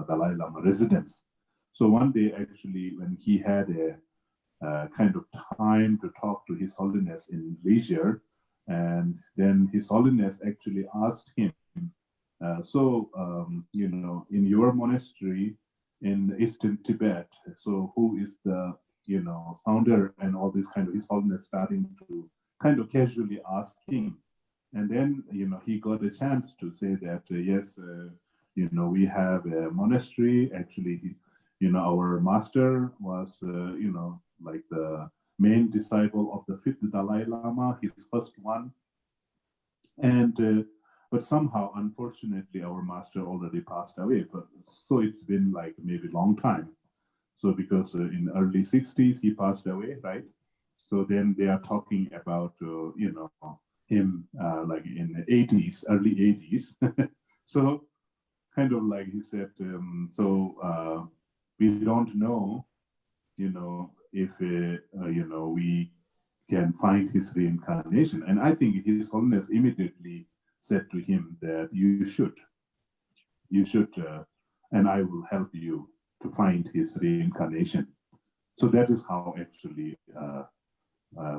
Dalai Lama residence. So one day, actually, when he had a kind of time to talk to His Holiness in leisure, and then His Holiness actually asked him, in your monastery in Eastern Tibet, so who is the, founder and all this kind of, His Holiness starting to kind of casually ask him. And then, he got a chance to say that, yes, we have a monastery. Actually, our master was, like the main disciple of the fifth Dalai Lama, his first one. And, but somehow, unfortunately, our master already passed away. But so it's been like maybe long time. So because in early 60s, he passed away, right? So then they are talking about, him like in the 80s, early 80s. So kind of like he said, we don't know, if we can find his reincarnation. And I think His Holiness immediately said to him that you should, and I will help you to find his reincarnation. So that is how actually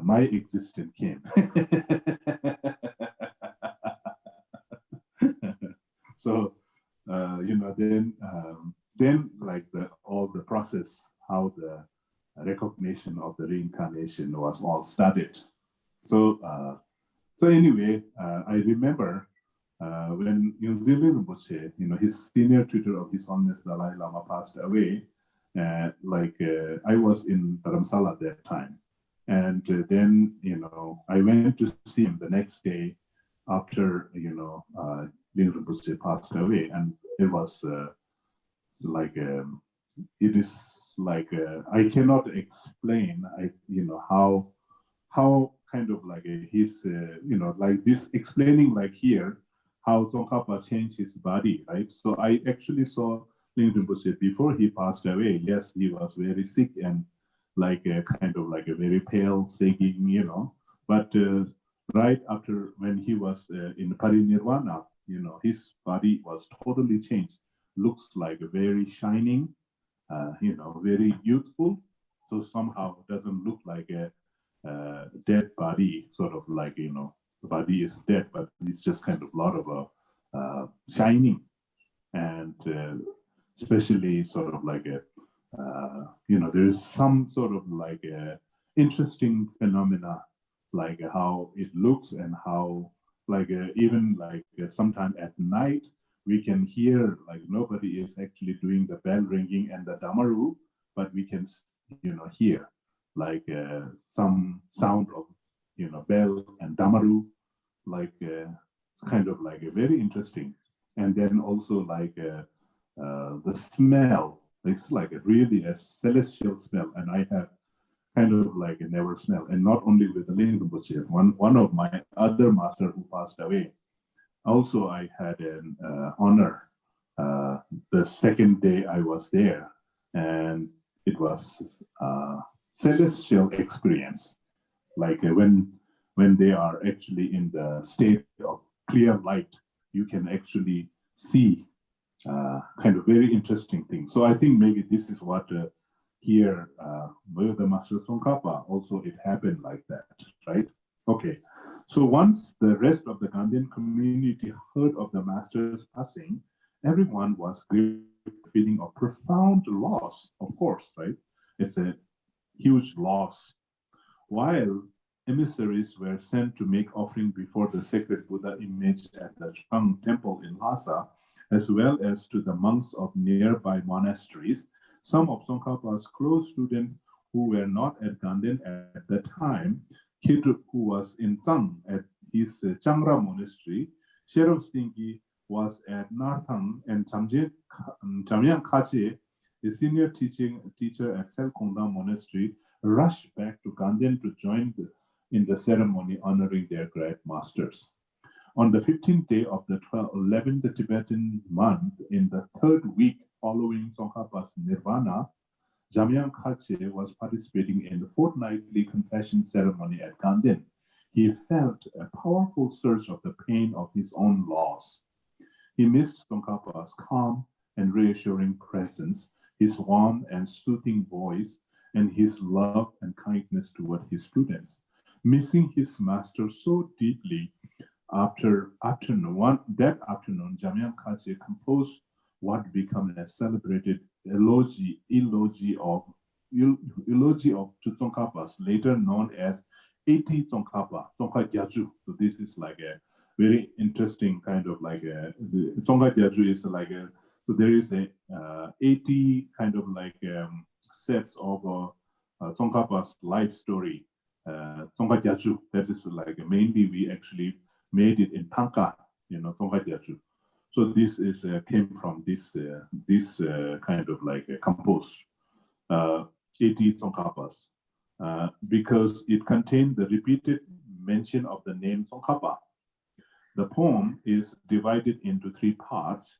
my existence came. So, then like all the process, how the recognition of the reincarnation was all started. So, anyway, I remember when Rinpoche, his senior tutor of His Holiness Dalai Lama passed away. I was in Dharamsala at that time, and then I went to see him the next day after Rinpoche passed away, and it was it is like I cannot explain how kind of like his like this explaining like here how Tsongkhapa changed his body, right? So I actually saw Rinpoche before he passed away. Yes, he was very sick and like kind of like a very pale, shaking, but right after when he was in Parinirvana, his body was totally changed. Looks like a very shining, very youthful. So somehow doesn't look like a dead body, sort of like, the body is dead, but it's just kind of a lot of shining. And especially sort of like a, there's some sort of like a interesting phenomena, like how it looks and how like even like sometime at night, we can hear like nobody is actually doing the bell ringing and the damaru, but we can, hear like some sound of, bell and damaru, like kind of like a very interesting. And then also like the smell, it's like really a celestial smell. And I have kind of like a never smell. And not only with the Rinpoche, one of my other master who passed away, also I had an honor the second day I was there, and it was celestial experience, like when they are actually in the state of clear light, you can actually see kind of very interesting things. So I think maybe this is what here with the Master Tsongkhapa also it happened like that, right? Okay, so once the rest of the Gandhian community heard of the Master's passing, everyone was gripped with a feeling of profound loss, of course, right? It's a huge loss. While emissaries were sent to make offering before the sacred Buddha image at the Chang temple in Lhasa, as well as to the monks of nearby monasteries, some of Tsongkhapa's close students who were not at Ganden at the time, Khitu, who was in Tsang at his Changra monastery, Sherov Singhi was at Narthang, and Chamyang Khache, a senior teacher at Selkongda monastery, rushed back to Ganden to join in the ceremony honoring their great masters. On the 15th day of the 11th Tibetan month, in the third week following Tsongkhapa's Nirvana, Jamyang Khache was participating in the fortnightly confession ceremony at Ganden. He felt a powerful surge of the pain of his own loss. He missed Tsongkhapa's calm and reassuring presence, his warm and soothing voice, and his love and kindness toward his students. Missing his master so deeply, that afternoon, Jamyang Khache composed what became a celebrated eulogy of Tsongkhapa's, later known as 80 Tsongkhapa, Tsongkha Gyaju. So this is like a very interesting kind of like Tsongkha Gyaju is like a, so there is a 80 kind of like sets of Tsongkhapa's life story. Tsongkha Gyaju, that is like mainly we actually made it in Thangka, Tsongkha Gyaju. So this is came from this kind of like composed 80 Tsongkhapas because it contained the repeated mention of the name Tsongkhapa. The poem is divided into three parts.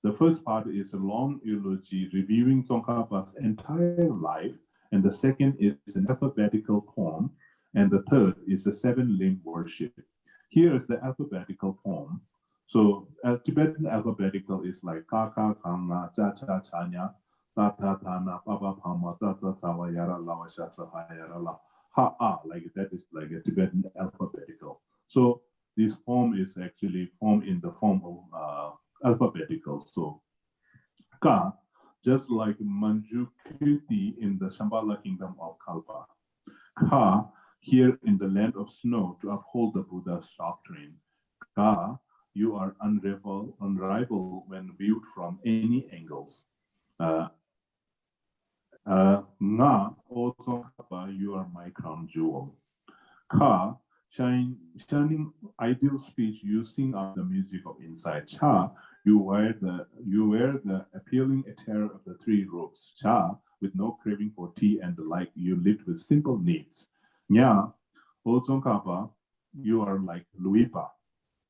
The first part is a long eulogy reviewing Tsongkhapa's entire life, and the second is an alphabetical poem, and the third is a seven-limb worship. Here is the alphabetical poem. So Tibetan alphabetical is like ka ka kanga cha cha chanya ta ta ta na pa pa pa ma ta ta ta wa yara la wa sha sa ha yara la ha a, like that is like a Tibetan alphabetical. So this poem is actually formed in the form of alphabetical. So ka, just like Manju Kirti in the Shambhala kingdom of Kalpa. Ka, here in the land of snow to uphold the Buddha's doctrine. Ka, you are unrivaled when viewed from any angles. Nga, O Tsongkhapa, you are my crown jewel. Ka, shining ideal speech, you sing out the music of insight. Cha, you wear the appealing attire of the three robes. Cha, with no craving for tea and the like, you lived with simple needs. Nya, O Tsongkhapa, you are like Luipa,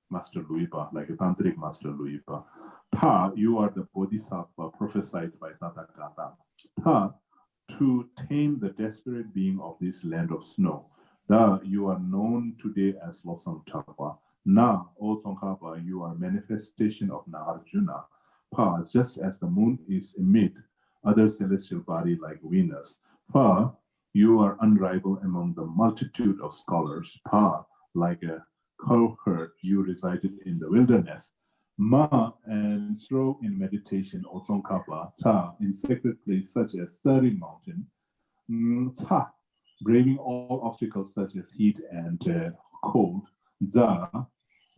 Master Luipa, like a tantric Master Luipa. Ta, you are the Bodhisattva prophesied by Tathagata. Ta, to tame the desperate being of this land of snow. Da, you are known today as Losang Chakwa. Na, O Tsongkhapa, you are manifestation of Nagarjuna. Pa, just as the moon is amid other celestial body like Venus. Pa, you are unrivaled among the multitude of scholars. Pa, like a cowherd, you resided in the wilderness. Ma, and slow in meditation, O Tsongkhapa. Tsa, in sacred place such as Sari Mountain. Tsa, braving all obstacles such as heat and cold. Za,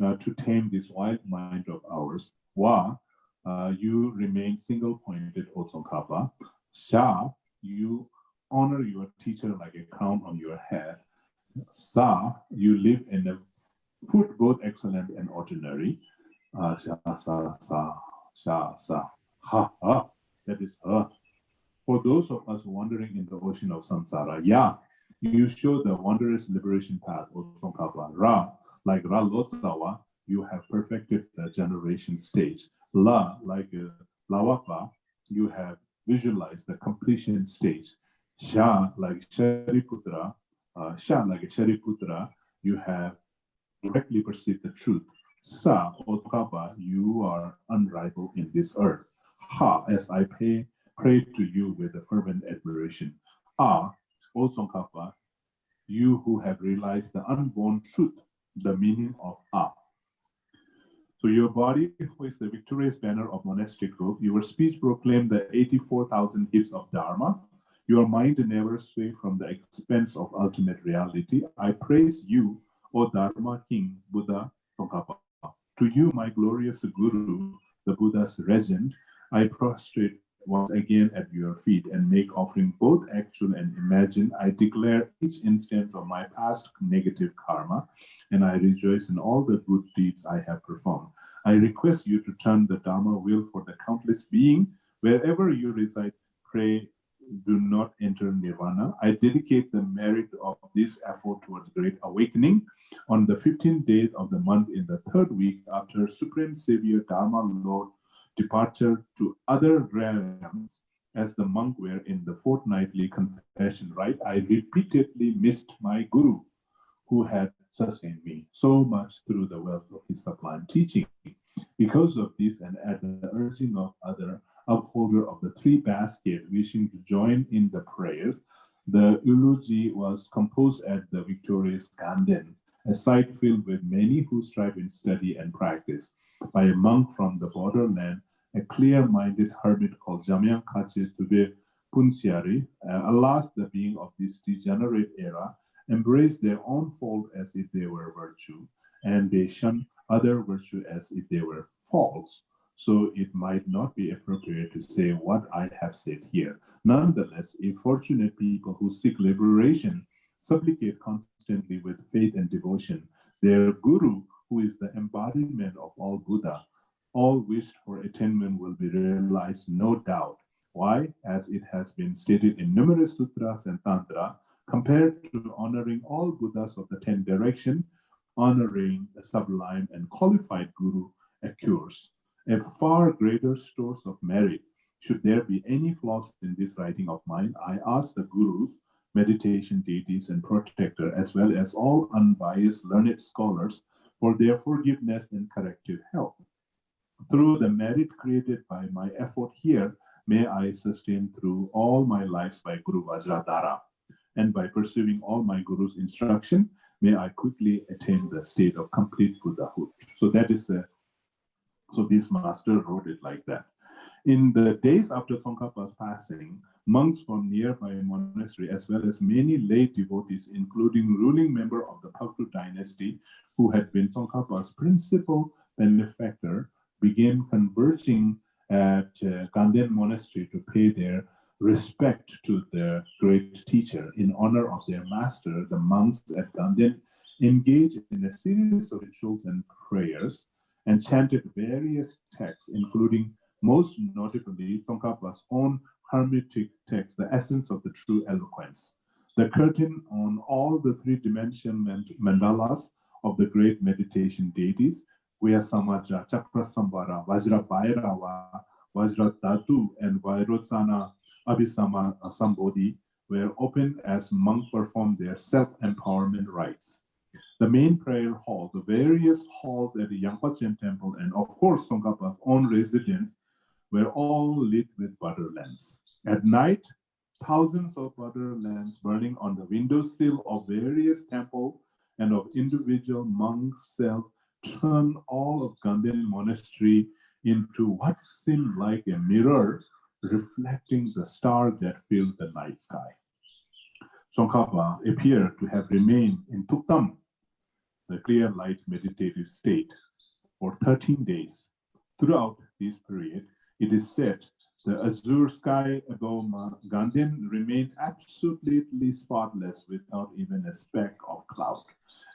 to tame this wild mind of ours. Wa, you remain single-pointed, O Tsongkhapa. Sha, you honor your teacher like a crown on your head. Sa, you live in a food both excellent and ordinary. Sha, sa, sa, sha, sa, ha, ha, that is ha. For those of us wandering in the ocean of samsara, ya, you show the wondrous liberation path, O Tsongkhapa. Ra, like Ra Lotsawa, you have perfected the generation stage. La, like Lawapa, you have visualized the completion stage. Sha, like Shariputra, you have directly perceived the truth. Sa, O Tsongkhapa, you are unrivaled in this earth. Ha, as I pray to you with a fervent admiration. Ah, O Tsongkhapa, you who have realized the unborn truth, the meaning of Ah. So your body hoists the victorious banner of monastic growth. Your speech proclaimed the 84,000 gifts of Dharma. Your mind never swayed from the expense of ultimate reality. I praise you, O Dharma King, Buddha Tsongkhapa. To you, my glorious Guru, the Buddha's regent, I prostrate once again at your feet and make offering both actual and imagined. I declare each instance of my past negative karma, and I rejoice in all the good deeds I have performed. I request you to turn the Dharma wheel for the countless being. Wherever you reside, pray, do not enter Nirvana. I dedicate the merit of this effort towards great awakening on the 15th day of the month in the third week after Supreme Savior Dharma Lord departure to other realms. As the monk were in the fortnightly confession rite, I repeatedly missed my Guru, who had sustained me so much through the wealth of his sublime teaching. Because of this, and at the urging of other upholder of the three baskets wishing to join in the prayers, the eulogy was composed at the victorious Ganden, a site filled with many who strive in study and practice, by a monk from the borderland, a clear-minded hermit called Jamyang Kache Tube Punsiari. Alas, the being of this degenerate era embrace their own fault as if they were virtue, and they shun other virtue as if they were false. So it might not be appropriate to say what I have said here. Nonetheless, if fortunate people who seek liberation supplicate constantly with faith and devotion, their Guru, who is the embodiment of all Buddha, all wished for attainment will be realized, no doubt. Why? As it has been stated in numerous sutras and tantra, compared to honoring all Buddhas of the 10 directions, honoring a sublime and qualified Guru occurs. a far greater source of merit. Should there be any flaws in this writing of mine, I ask the gurus, meditation deities, and protector, as well as all unbiased learned scholars, for their forgiveness and corrective help. Through the merit created by my effort here, may I sustain through all my lives by Guru Vajradhara. And by pursuing all my Guru's instruction, may I quickly attain the state of complete Buddhahood. So that is so this master wrote it like that. In the days after Tsongkhapa's passing, monks from nearby monastery, as well as many lay devotees, including ruling member of the Phakru dynasty, who had been Tsongkhapa's principal benefactor, began converging at Ganden Monastery to pay their respect to the great teacher. In honor of their master, the monks at Ganden engaged in a series of rituals and prayers and chanted various texts, including most notably Tsongkhapa's own hermetic text, The Essence of the True Eloquence. The curtain on all the three-dimensional mandalas of the great meditation deities, Guya Samaja, Chakrasambhara, Vajra Bhairava, Vajra Dhatu, and Vairotsana Abhisama Sambodhi, were opened as monks performed their self-empowerment rites. The main prayer hall, the various halls at the Yangpa temple, and of course Tsongkhapa's own residence were all lit with butter lamps. At night, thousands of butter lamps burning on the windowsill of various temples and of individual monks' cells turned all of Ganden Monastery into what seemed like a mirror reflecting the stars that filled the night sky. Tsongkhapa appeared to have remained in Thupten, the clear light meditative state, for 13 days. Throughout this period, it is said the azure sky above Ganden remained absolutely spotless without even a speck of cloud.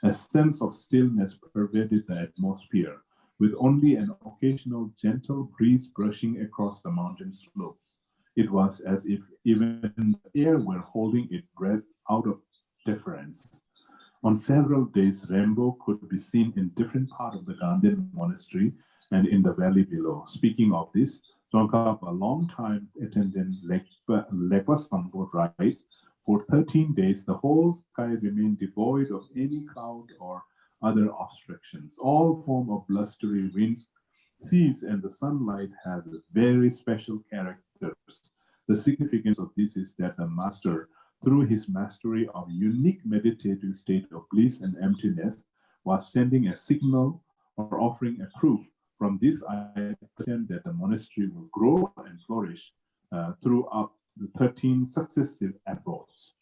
A sense of stillness pervaded the atmosphere, with only an occasional gentle breeze brushing across the mountain slopes. It was as if even the air were holding its breath out of deference. On several days, rainbow could be seen in different parts of the Ganden monastery and in the valley below. Speaking of this, Tsongkhapa, a long-time attendant Legpa Sangpo, writes, for 13 days, the whole sky remained devoid of any cloud or other obstructions. All form of blustery winds ceased, and the sunlight had very special characters. The significance of this is that the master, through his mastery of unique meditative state of bliss and emptiness, was sending a signal or offering a proof. From this, I understand that the monastery will grow and flourish throughout the 13 successive abodes.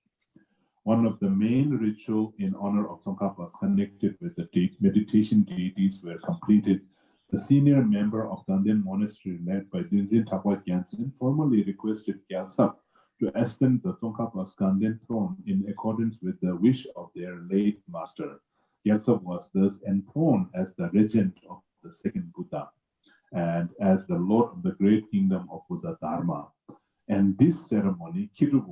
One of the main rituals in honor of Tsongkhapas connected with the meditation deities were completed. The senior member of Ganden Monastery, led by Dinzin Thapa Gyaltsen, formally requested Gyaltsab to ascend the Tsongkhapa's Ganden throne in accordance with the wish of their late master. Gyaltsab was thus enthroned as the regent of the second Buddha and as the Lord of the great kingdom of Buddha Dharma. And this ceremony, Kituk,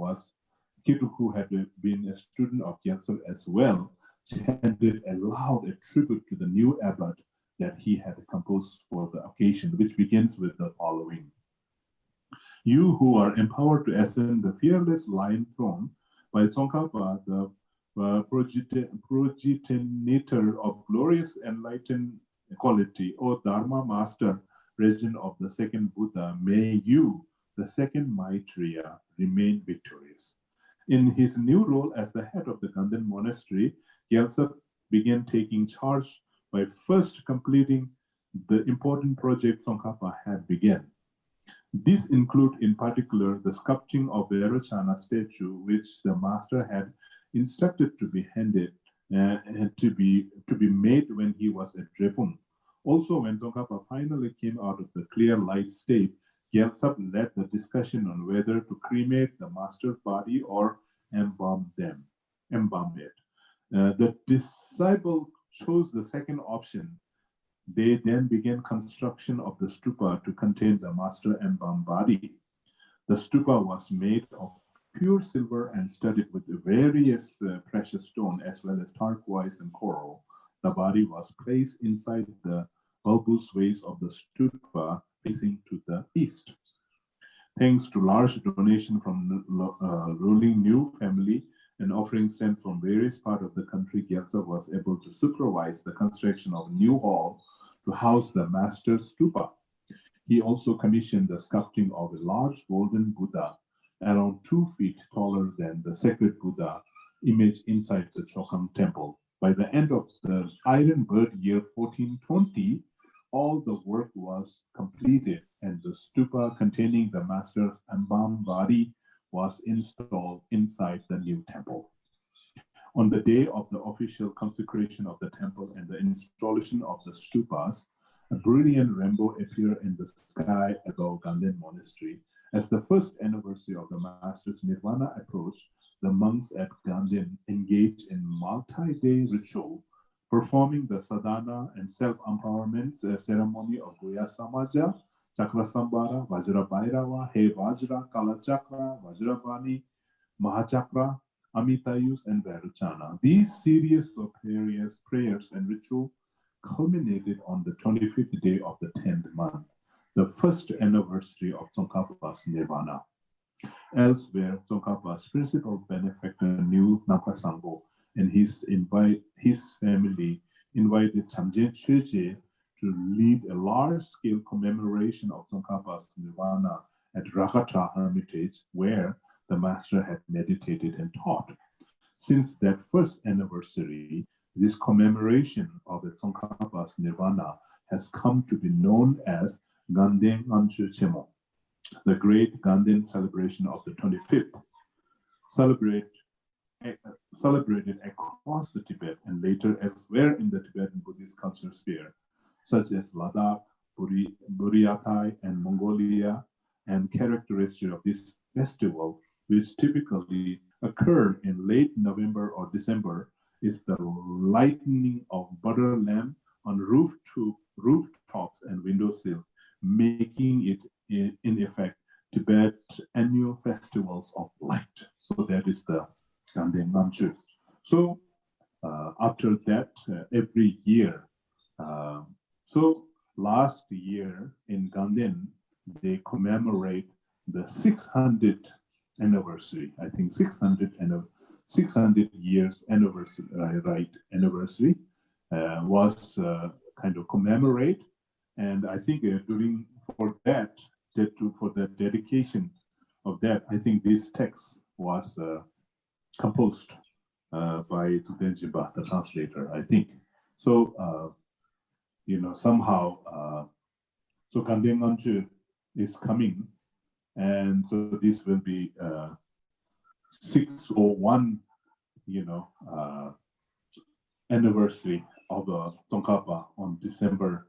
who had been a student of Gyaltsab as well, chanted aloud a tribute to the new abbot that he had composed for the occasion, which begins with the following. You who are empowered to ascend the fearless lion throne by Tsongkhapa, the progenitor of glorious enlightened quality, O Dharma Master, regent of the second Buddha, may you, the second Maitreya, remain victorious. In his new role as the head of the Ganden Monastery, Gyaltsab began taking charge by first completing the important project Tsongkhapa had begun. These include, in particular, the sculpting of the Vairotsana statue, which the master had instructed to be handed and to be made when he was at Drepung. Also, when Tsongkhapa finally came out of the clear light state, Gyaltsab led the discussion on whether to cremate the master's body or embalm it. The disciple chose the second option. They then began construction of the stupa to contain the master embalmed body. The stupa was made of pure silver and studded with various precious stones as well as turquoise and coral. The body was placed inside the bulbous ways of the stupa facing to the east. Thanks to large donation from ruling new family and offerings sent from various parts of the country, Gyaltsen was able to supervise the construction of a new hall to house the master's stupa. He also commissioned the sculpting of a large golden Buddha around 2 feet taller than the sacred Buddha image inside the Chokham temple. By the end of the Iron Bird year 1420, all the work was completed and the stupa containing the master's embalmed body was installed inside the new temple. On the day of the official consecration of the temple and the installation of the stupas, a brilliant rainbow appeared in the sky above Ganden Monastery. As the first anniversary of the master's Nirvana approached, the monks at Ganden engaged in multi-day ritual, performing the sadhana and self-empowerment ceremony of Guya Samaja, Chakra Sambara, Vajra Bhairava, He Vajra, Kala Chakra, Vajravani, Mahachakra, Amitayus, and Varuchana. These series of prayers and ritual culminated on the 25th day of the 10th month, the first anniversary of Tsongkhapa's Nirvana. Elsewhere, Tsongkhapa's principal benefactor, New Nampa Sangpo, and his family invited Chamjen Chöje to lead a large-scale commemoration of Tsongkhapa's Nirvana at Rakata Hermitage, where the master had meditated and taught. Since that first anniversary, this commemoration of the Tsongkhapa's Nirvana has come to be known as Ganden Manchu Chemo, the Great Ganden celebration of the 25th, celebrated across the Tibet and later elsewhere in the Tibetan Buddhist culture sphere, such as Ladakh, Buryatai, and Mongolia, and characteristic of this festival, which typically occur in late November or December, is the lighting of butter lamp on rooftops and windowsills, making it in effect Tibet's annual festivals of light. So that is the Ganden Manchu. So after that, every year, so last year in Ganden, they commemorate the 600th anniversary. I think 600 years anniversary was kind of commemorate, and I think for the dedication of that, I think this text was composed by Thupten Jinpa, the translator, I think. So somehow, so Ganden Manchu is coming, and so this will be 601, anniversary of Tsongkhapa on December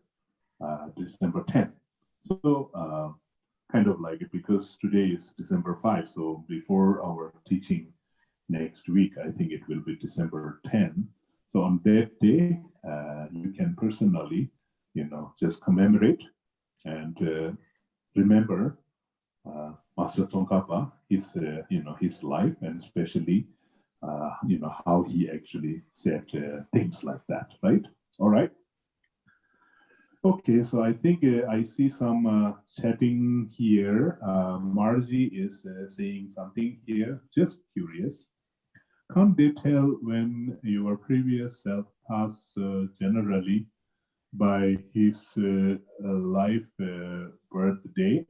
10th. So kind of like it, because today is December 5, so before our teaching next week, I think it will be December 10. So on that day, you can personally, just commemorate and remember Master Tsongkhapa, his life, and especially, how he actually said things like that, right? All right. Okay, so I think I see some chatting here. Margie is saying something here. Just curious. Can't they tell when your previous self passed generally by his life birthday?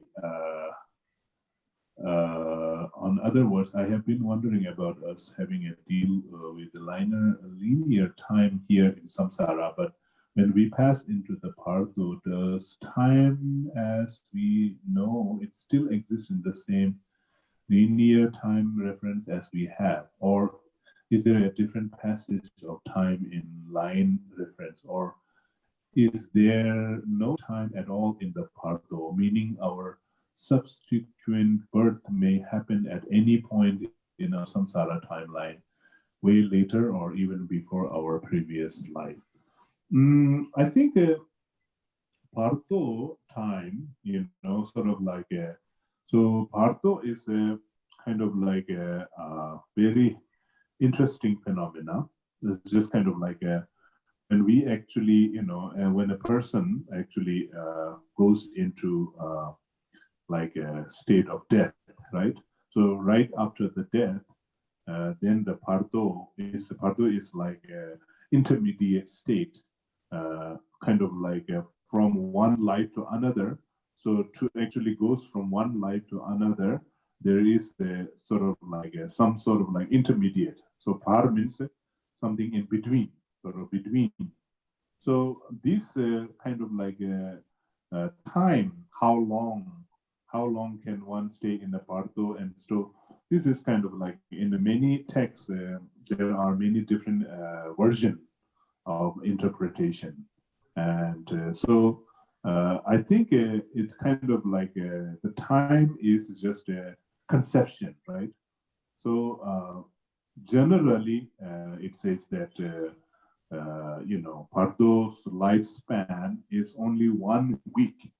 On other words, I have been wondering about us having a deal with the linear time here in samsara, but when we pass into the partho, does time as we know it still exists in the same linear time reference as we have? Or is there a different passage of time in line reference? Or is there no time at all in the partho, meaning our subsequent birth may happen at any point in a samsara timeline, way later or even before our previous life? I think partho time, sort of like so partho is a kind of like a very interesting phenomena. It's just kind of like when we actually, when a person actually goes into like a state of death, right? So right after the death, then the pardo is like an intermediate state, kind of like from one life to another. So to actually goes from one life to another, there is the sort of like some sort of like intermediate. So par means something in between, sort of between. So this kind of like time, how long can one stay in the pardo? And so this is kind of like in the many texts, there are many different versions of interpretation. And I think it's kind of like the time is just a conception, right? So generally, it says that Pardo's lifespan is only 1 week.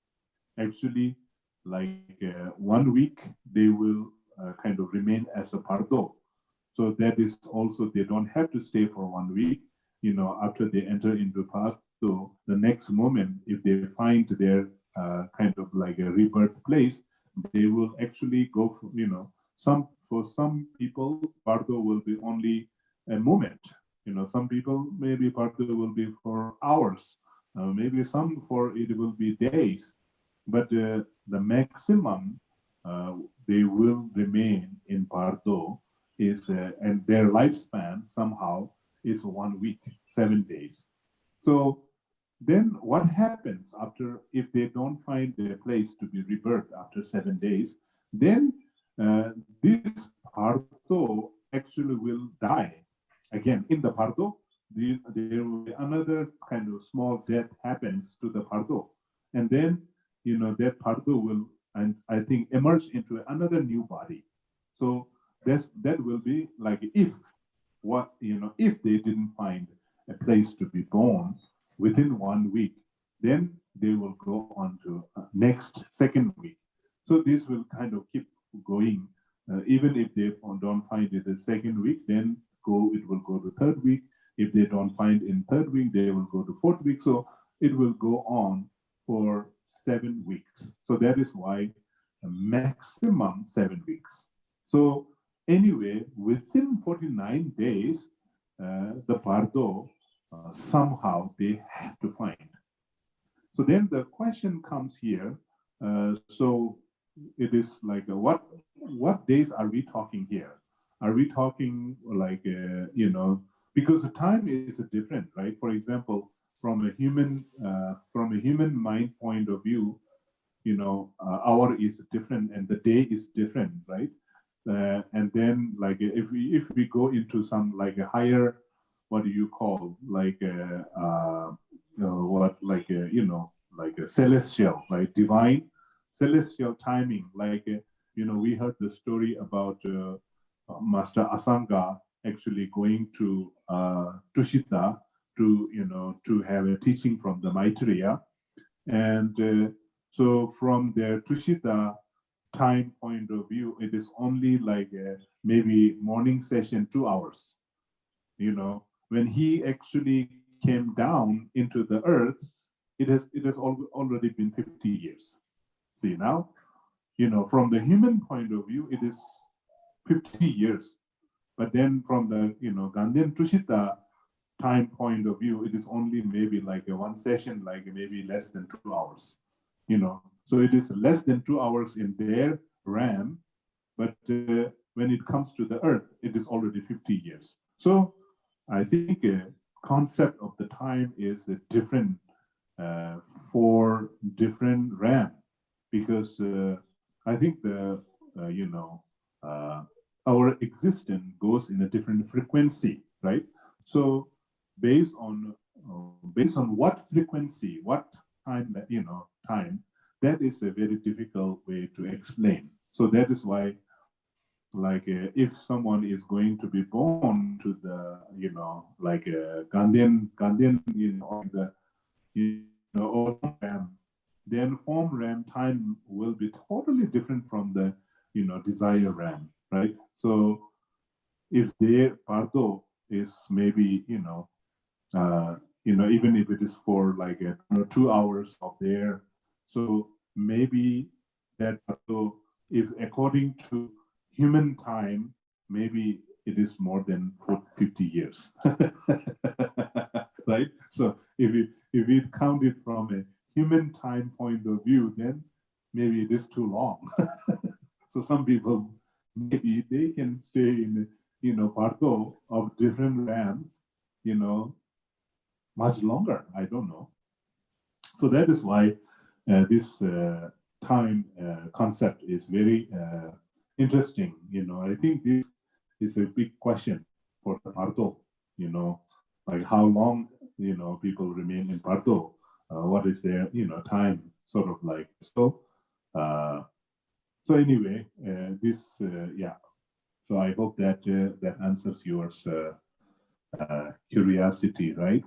Actually, like 1 week, they will kind of remain as a Pardo. So that is also, they don't have to stay for 1 week. After they enter into Pardo, the next moment, if they find their kind of like a rebirth place, they will actually go for, for some people, Pardo will be only a moment. Some people, maybe Pardo will be for hours, maybe some for it will be days, but the maximum they will remain in Pardo is, and their lifespan somehow is 1 week, 7 days. So then what happens after, if they don't find a place to be rebirthed after 7 days, then this Pardo actually will die. Again, in the Pardo, there will be another kind of small death happens to the Pardo. And then, that Pardo will, and I think, emerge into another new body. So that will be like if they didn't find a place to be born within 1 week, then they will go on to next second week. So this will kind of keep going. Even if they don't find it the second week, then it will go to third week. If they don't find in third week, they will go to fourth week. So it will go on for 7 weeks. So that is why a maximum 7 weeks. So anyway, within 49 days, the Pardo somehow they have to find. So then the question comes here. So it is like what days are we talking here? Are we talking like because the time is different, right? For example, from a human mind point of view, hour is different and the day is different, right? And then like if we go into some like a higher, what do you call, like like a celestial, right? Divine celestial timing, like we heard the story about Master Asanga actually going to Tushita to have a teaching from the Maitreya. And so from their Tushita time point of view, it is only like maybe morning session 2 hours. When he actually came down into the earth, it has already been 50 years. See now, from the human point of view, it is 50 years. But then from the Gandhian Tushita time point of view, it is only maybe like one session, like maybe less than 2 hours. So it is less than 2 hours in their RAM, but when it comes to the earth, it is already 50 years. So I think concept of the time is different for different RAM, because I think our existence goes in a different frequency, right? So based on what frequency, what time, that is a very difficult way to explain. So that is why, like, if someone is going to be born to the, like Gandhian, or RAM, then form RAM time will be totally different from the, desire RAM, right? So if their Pardo is maybe, even if it is for like 2 hours of there. So maybe that, so if according to human time, maybe it is more than 50 years, right? So if we count it from a human time point of view, then maybe it is too long. So some people, maybe they can stay in, Parto of different realms, much longer. I don't know. So that is why this time concept is very interesting. I think this is a big question for the Parto. Like how long people remain in Parto. What is their time sort of like so. So anyway, this yeah. So I hope that that answers yours. Curiosity, right?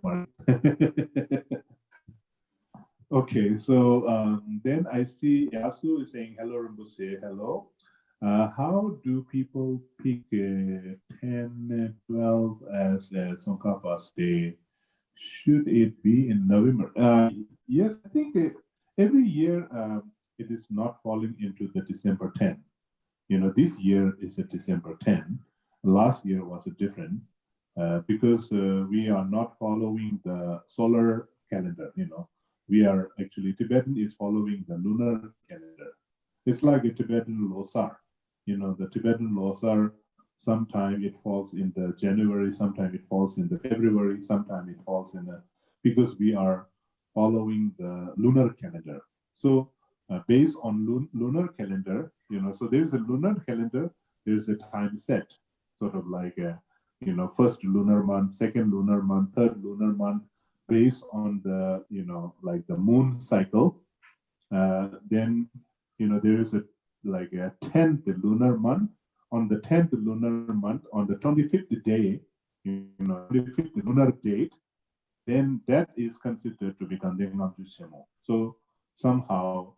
Okay, so then I see Yasu is saying hello, Rinpoche, hello. How do people pick 10, 12 as Tsongkhapa's day? Should it be in November? Yes, I think every year it is not falling into the December 10. This year is a December 10. Last year was a different. Because we are not following the solar calendar, we are actually, Tibetan is following the lunar calendar. It's like a Tibetan Losar. The Tibetan Losar, sometime it falls in the January, sometime it falls in the February, sometime it falls in the, because we are following the lunar calendar. So based on lunar calendar, so there's a lunar calendar, there's a time set, sort of like a, first lunar month, second lunar month, third lunar month, based on the, like the moon cycle. Then, there is a 10th lunar month. On the 10th lunar month, on the 25th day, 25th lunar date, then that is considered to be Ganden Namju Shemo. So somehow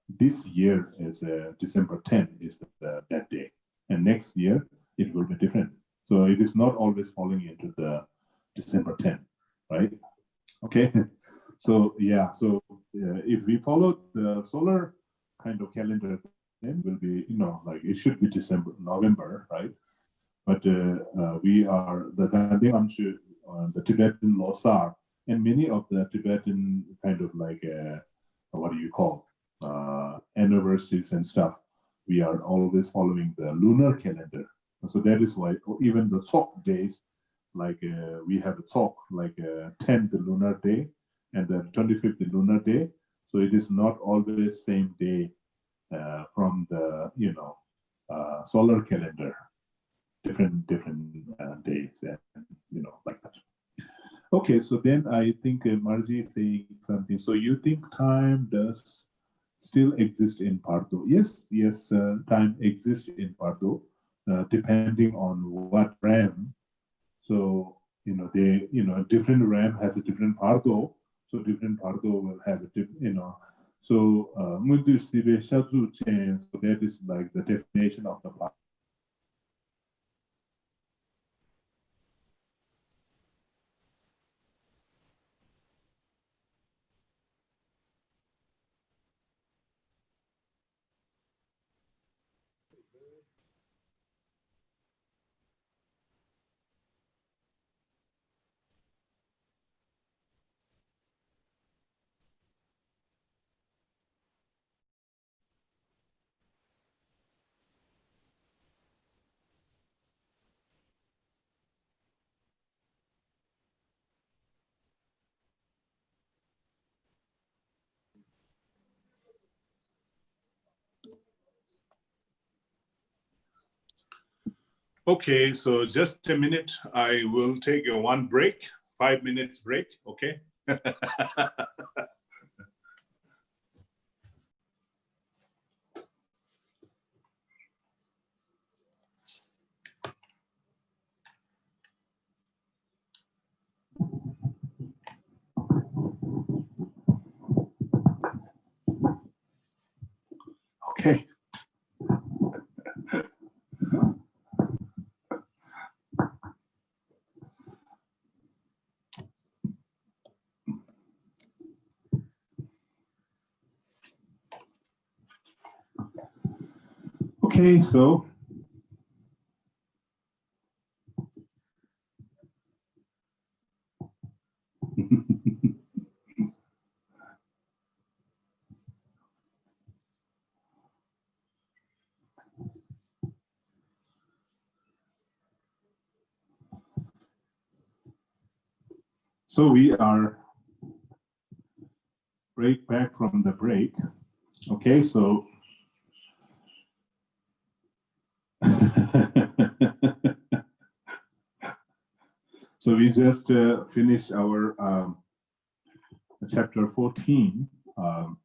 this year is December 10 is that day. And next year, it will be different. So it is not always falling into the December 10, right? Okay. So yeah, so if we follow the solar kind of calendar, then it will be, like it should be December, November, right? But we are the Ganden Amshu, the Tibetan Losar, and many of the Tibetan kind of like, what do you call, anniversaries and stuff, we are always following the lunar calendar. So that is why even the Tsok days, like we have a Tsok, like 10th lunar day and the 25th lunar day. So it is not always same day from the, solar calendar, different days, and, like that. Okay, so then I think Margie is saying something. So you think time does still exist in Pardo? Yes, time exists in Pardo. Depending on what RAM. So, different RAM has a different Pardo. So different Pardo will have a different, So, Mundu Sibe Shazu Chen, so that is like the definition of the Pardo. Okay, so just a minute. I will take a one break, 5 minutes break, okay? Okay. Okay, so so we are back from the break. Okay, so so we just finished our chapter 14 on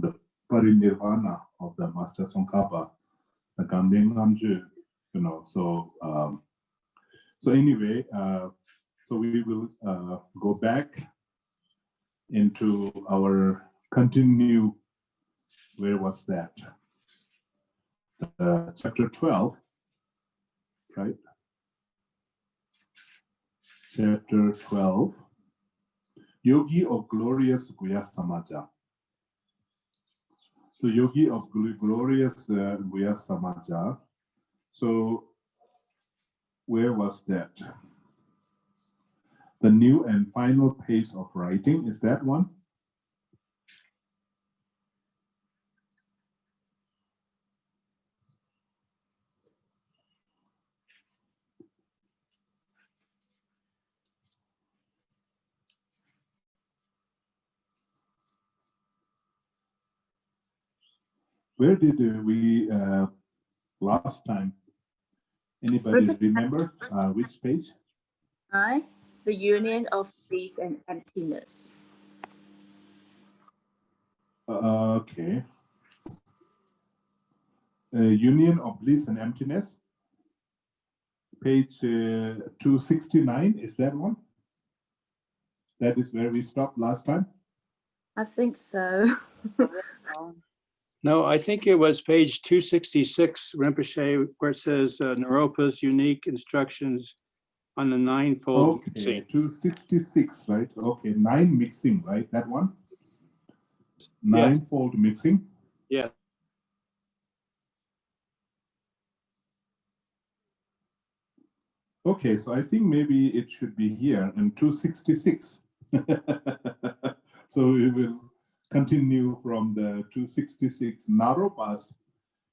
the Nirvana of the Master Tsongkhapa, the Ganden Namju, you know. So so anyway, so we will go back into our continue. Where was that? Chapter 12, right? Chapter 12, Yogi of Glorious Guhyasamaja. So Yogi of Glorious Guhyasamaja. So where was that? The new and final pace of writing, is that one? Where did we last time? Anybody remember which page? The union of bliss and emptiness. Okay. Union of bliss and emptiness. Page 269, is that one? That is where we stopped last time? I think so. No, I think it was page 266, Rinpoche, where it says Naropa's unique instructions on the ninefold okay, mixing. 266, right? Okay, 9 mixing, right? That one? Ninefold mixing? Yeah. Okay, so I think maybe it should be here in 266. So we will continue from the 266 Naropa's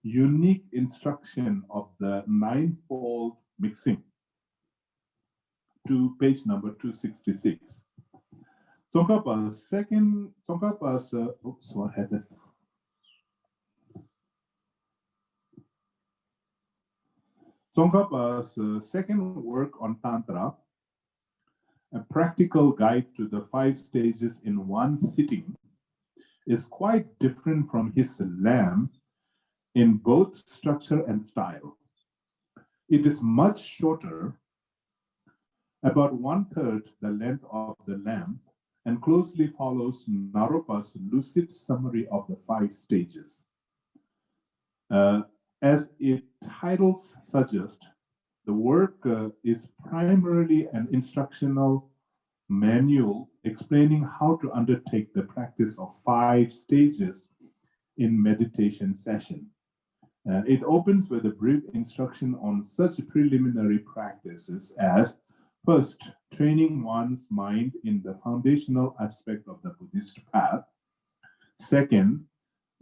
unique instruction of the ninefold mixing to page number 266. Tsongkhapa's oops, what happened? Tsongkhapa's second work on Tantra, a practical guide to the 5 stages in one sitting, is quite different from his Lamb in both structure and style. It is much shorter, about 1/3 the length of the Lamb, and closely follows Naropa's lucid summary of the 5 stages. As its titles suggest, the work is primarily an instructional manual explaining how to undertake the practice of 5 stages in meditation session. It opens with a brief instruction on such preliminary practices as, first, training one's mind in the foundational aspect of the Buddhist path. Second,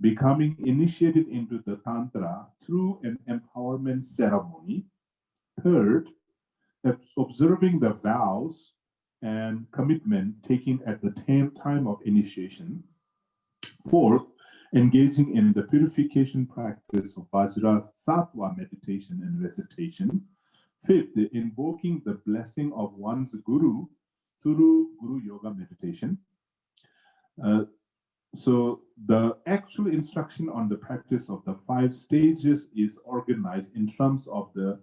becoming initiated into the Tantra through an empowerment ceremony. Third, observing the vows and commitment taken at the time of initiation. Fourth, engaging in the purification practice of Vajra Sattva meditation and recitation. Fifth, invoking the blessing of one's Guru through Guru Yoga meditation. So the actual instruction on the practice of the 5 stages is organized in terms of the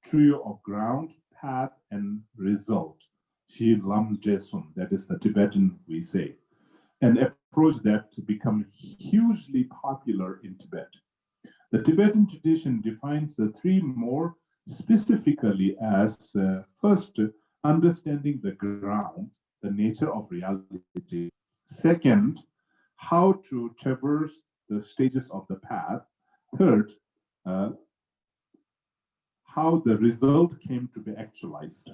trio of ground, path, and result. Shi Lam Jesum, that is the Tibetan we say, an approach that become hugely popular in Tibet. The Tibetan tradition defines the 3 more specifically as first, understanding the ground, the nature of reality. Second, how to traverse the stages of the path. Third, how the result came to be actualized.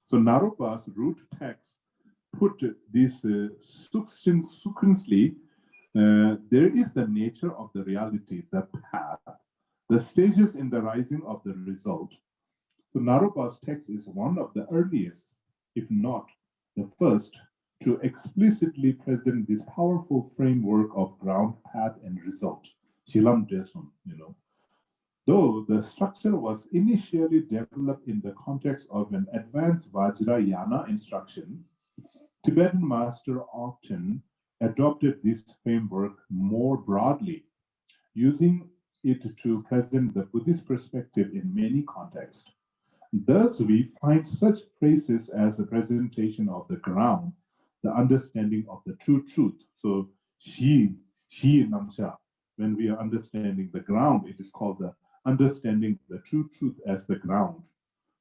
So Naropa's root text put this succinctly. There is the nature of the reality, the path, the stages in the rising of the result. So Naropa's text is one of the earliest, if not the first, to explicitly present this powerful framework of ground, path, and result. Shilam Desun, Though the structure was initially developed in the context of an advanced Vajrayana instruction, Tibetan master often adopted this framework more broadly, using it to present the Buddhist perspective in many contexts. Thus, we find such phrases as the presentation of the ground, the understanding of the true truth. So, shi namsha, when we are understanding the ground, it is called the understanding the true truth as the ground.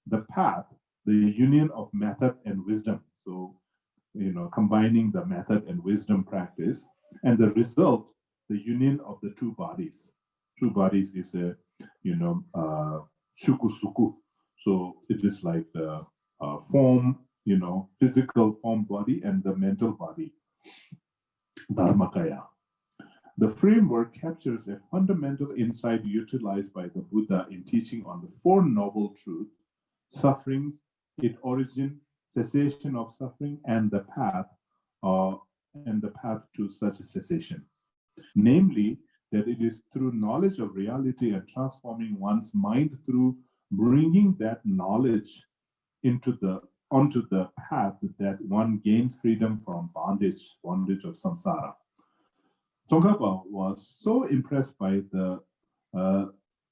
The path, the union of method and wisdom. So, combining the method and wisdom practice. And the result, the union of the two bodies. Two bodies is a, shuku suku. So it is like the form, physical form body and the mental body, dharmakaya. The framework captures a fundamental insight utilized by the Buddha in teaching on the Four Noble Truths, sufferings, its origin, cessation of suffering, and the path to such a cessation. Namely, that it is through knowledge of reality and transforming one's mind through bringing that knowledge onto the path that one gains freedom from bondage of samsara. Tsongkhapa was so impressed by the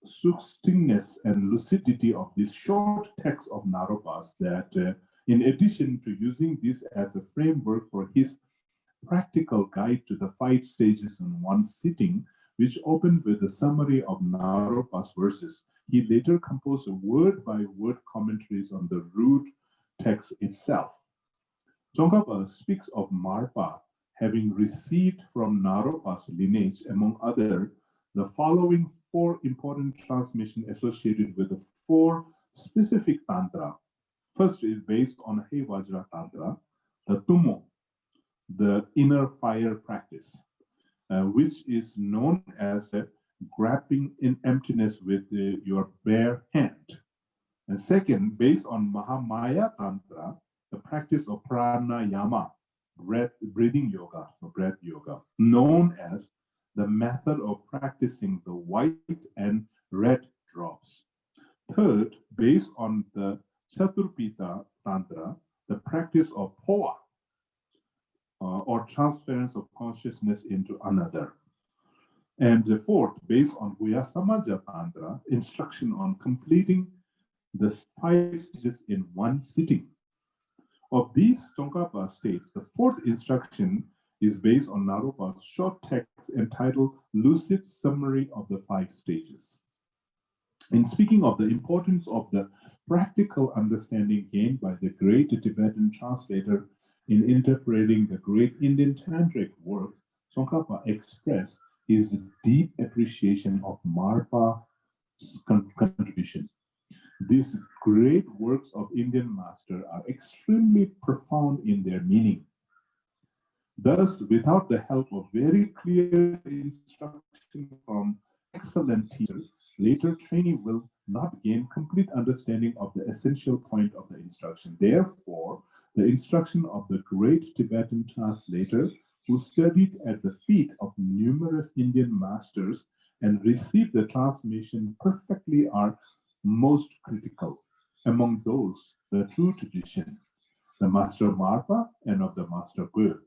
succinctness and lucidity of this short text of Naropa's that in addition to using this as a framework for his practical guide to the 5 stages in one sitting, which opened with a summary of Naropa's verses, he later composed word-by-word commentaries on the root text itself. Tsongkhapa speaks of Marpa having received from Naropa's lineage, among others, the following 4 important transmissions associated with the 4 specific tantra. First is based on He Vajra Tantra, the Tummo, the inner fire practice, which is known as grabbing in emptiness with your bare hand. And second, based on Mahamaya Tantra, the practice of pranayama, breathing yoga, or breath yoga, known as the method of practicing the white and red drops. Third, based on the Chaturpita Tantra, the practice of poa, or transference of consciousness into another. And the fourth, based on Vyasamaja Tantra, instruction on completing the 5 stages in one sitting. Of these, Tsongkhapa states the 4th instruction is based on Naropa's short text entitled Lucid Summary of the 5 Stages. In speaking of the importance of the practical understanding gained by the great Tibetan translator in interpreting the great Indian tantric work, Tsongkhapa expressed his deep appreciation of Marpa's contribution. These great works of Indian master are extremely profound in their meaning. Thus, without the help of very clear instruction from excellent teachers, later training will not gain complete understanding of the essential point of the instruction. Therefore, the instruction of the great Tibetan translator who studied at the feet of numerous Indian masters and received the transmission perfectly are most critical. Among those, the true tradition, the Master Marpa and of the Master Gu,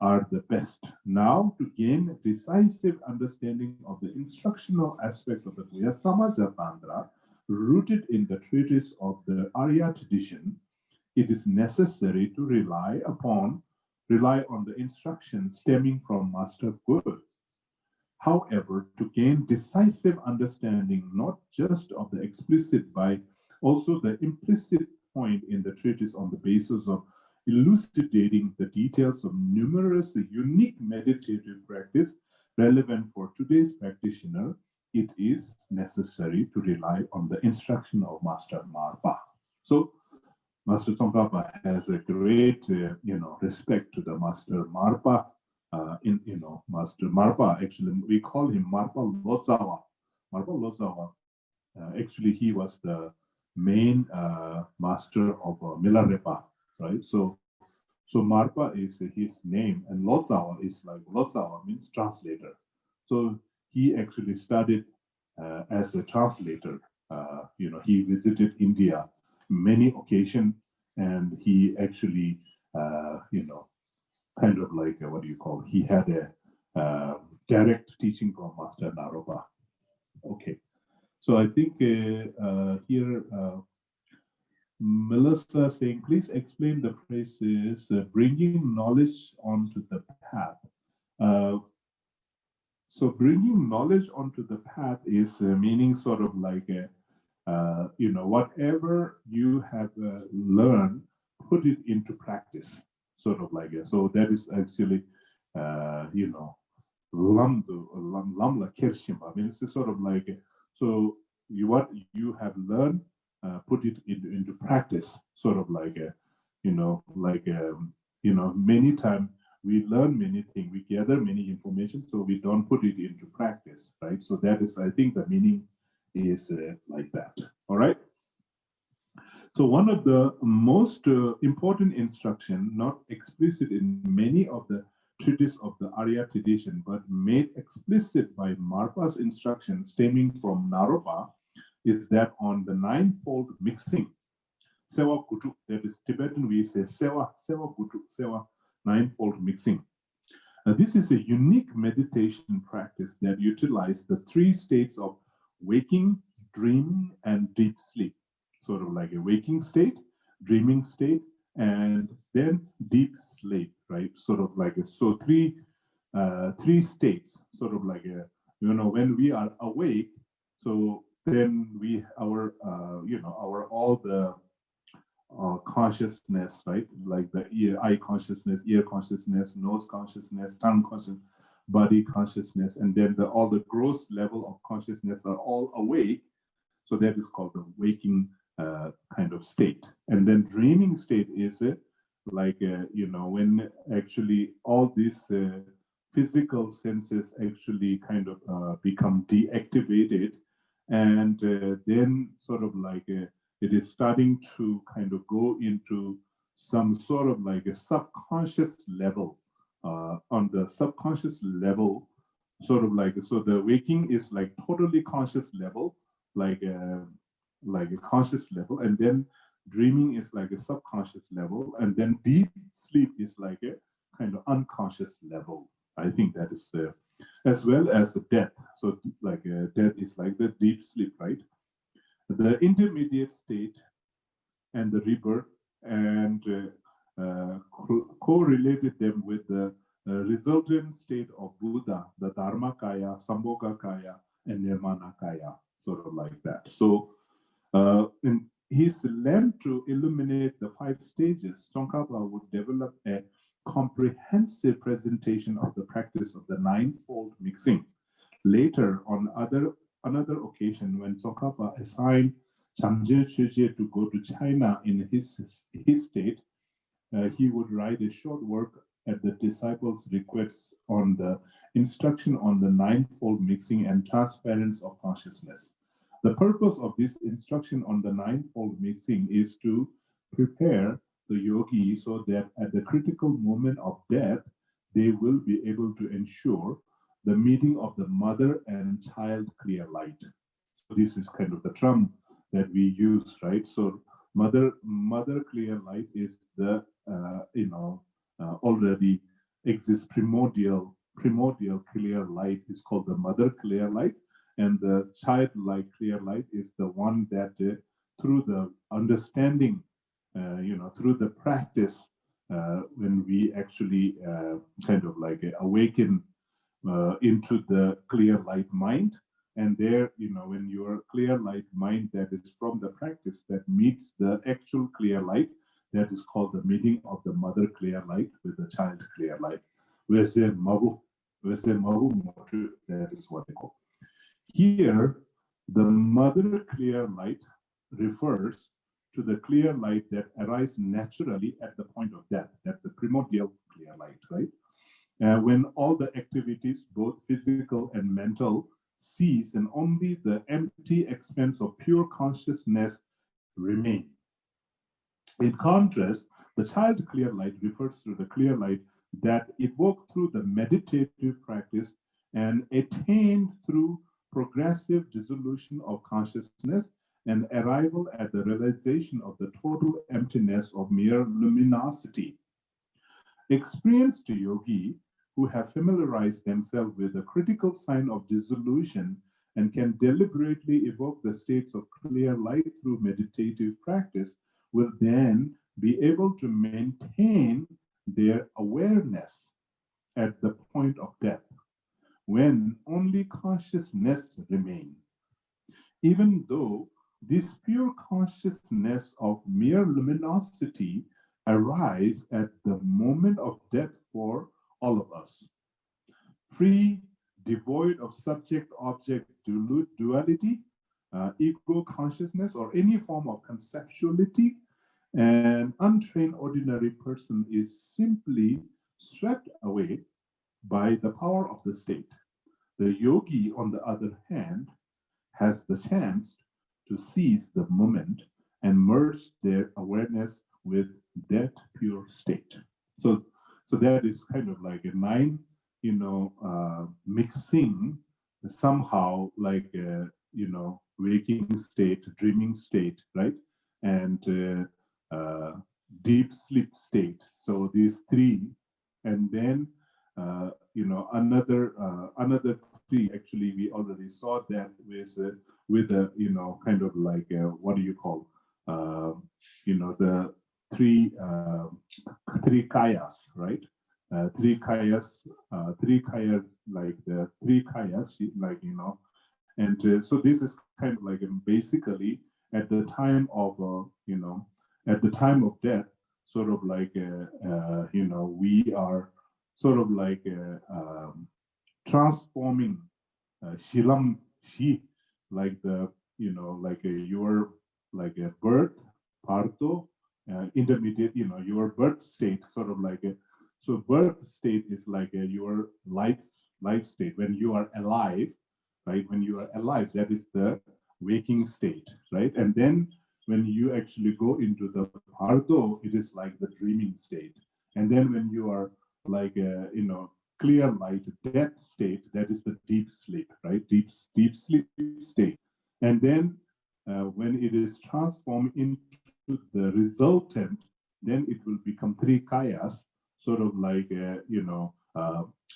are the best. Now, to gain decisive understanding of the instructional aspect of the Vyasamaja Tantra, rooted in the treatise of the Arya tradition, it is necessary to rely on the instructions stemming from Master Gu. However, to gain decisive understanding not just of the explicit but also the implicit point in the treatise on the basis of elucidating the details of numerous unique meditative practice relevant for today's practitioner, it is necessary to rely on the instruction of Master Marpa. So Master Tsongkhapa has a great, respect to the Master Marpa. Master Marpa, actually, we call him Marpa Lotsawa. Marpa Lotsawa, actually, he was the main master of Milarepa, right? So Marpa is his name, and Lotsawa is like, Lotsawa means translator. So he actually studied as a translator. He visited India many occasions, and he actually, kind of like, he had a direct teaching from Master Naropa. Okay, so I think here, Melissa saying, please explain the phrases bringing knowledge onto the path. So bringing knowledge onto the path is meaning sort of like whatever you have learned, put it into practice, sort of like so that is actually lamla kershima. I mean, it's sort of like so what you have learned, put it into practice, sort of like many times we learn many things, we gather many information, so we don't put it into practice, right? So that is, I think, the meaning is like that. All right. So one of the most important instruction, not explicit in many of the treatises of the Arya tradition, but made explicit by Marpa's instruction stemming from Naropa, is that on the ninefold mixing, sewa kutu, that is Tibetan, we say sewa kutu, sewa, ninefold mixing. This is a unique meditation practice that utilizes the three states of waking, dreaming, and deep sleep. Sort of like a waking state, dreaming state, and then deep sleep, right? Sort of like so three states, sort of like when we are awake, so then our all the consciousness, right? Like the eye consciousness, ear consciousness, nose consciousness, tongue consciousness, body consciousness, and then all the gross level of consciousness are all awake. So that is called the waking kind of state. And then dreaming state is when actually all these physical senses actually kind of become deactivated, and then sort of like it is starting to kind of go into some sort of like a subconscious level. On the subconscious level, sort of like, so the waking is like totally conscious level, like a conscious level, and then dreaming is like a subconscious level, and then deep sleep is like a kind of unconscious level. I think that is as well as the death. So like death is like the deep sleep, right? The intermediate state and the rebirth, and correlated them with the resultant state of Buddha, the Dharmakaya, Sambhogakaya, and Nirvana-kaya, sort of like that. So in his attempt to illuminate the 5 stages, Tsongkhapa would develop a comprehensive presentation of the practice of the ninefold mixing. Later, on another occasion, when Tsongkhapa assigned Chamje Chöje to go to China in his state, he would write a short work at the disciples' request on the instruction on the ninefold mixing and transference of consciousness. The purpose of this instruction on the ninefold mixing is to prepare the yogi so that at the critical moment of death, they will be able to ensure the meeting of the mother and child clear light. So this is kind of the term that we use, right? So mother clear light is the already exists primordial clear light is called the mother clear light, and the child light clear light is the one that through the understanding, through the practice, when we actually kind of like awaken into the clear light mind. And there, when your clear light mind that is from the practice that meets the actual clear light, that is called the meeting of the mother clear light with the child clear light. That is what they call. Here, the mother clear light refers to the clear light that arises naturally at the point of death. That's the primordial clear light, right? When all the activities, both physical and mental, cease and only the empty expanse of pure consciousness remain. In contrast, the child clear light refers to the clear light that evoked through the meditative practice and attained through progressive dissolution of consciousness and arrival at the realization of the total emptiness of mere luminosity. Experienced yogi who have familiarized themselves with the critical sign of dissolution and can deliberately evoke the states of clear light through meditative practice will then be able to maintain their awareness at the point of death, when only consciousness remains. Even though this pure consciousness of mere luminosity arises at the moment of death for all of us, free, devoid of subject-object duality, ego consciousness, or any form of conceptuality, an untrained ordinary person is simply swept away by the power of the state. The yogi, on the other hand, has the chance to seize the moment and merge their awareness with that pure state. So that is kind of like a nine, mixing somehow like a, waking state, dreaming state, right? And deep sleep state. So these three, and then another three. Actually, we already saw that with a kind of like what do you call the three kayas, right? Three kayas, like the three kayas, like and so this is kind of like basically at the time of at the time of death, sort of like we are sort of like transforming shilam shi, like the like your like a birth, parto, intermediate, your birth state, sort of like a, so birth state is like your life state when you are alive, right? When you are alive, that is the waking state, right? And then when you actually go into the parto, it is like the dreaming state. And then when you are like clear light death state, that is the deep sleep, right? Deep sleep state. And then when it is transformed into the resultant, then it will become three kayas, sort of like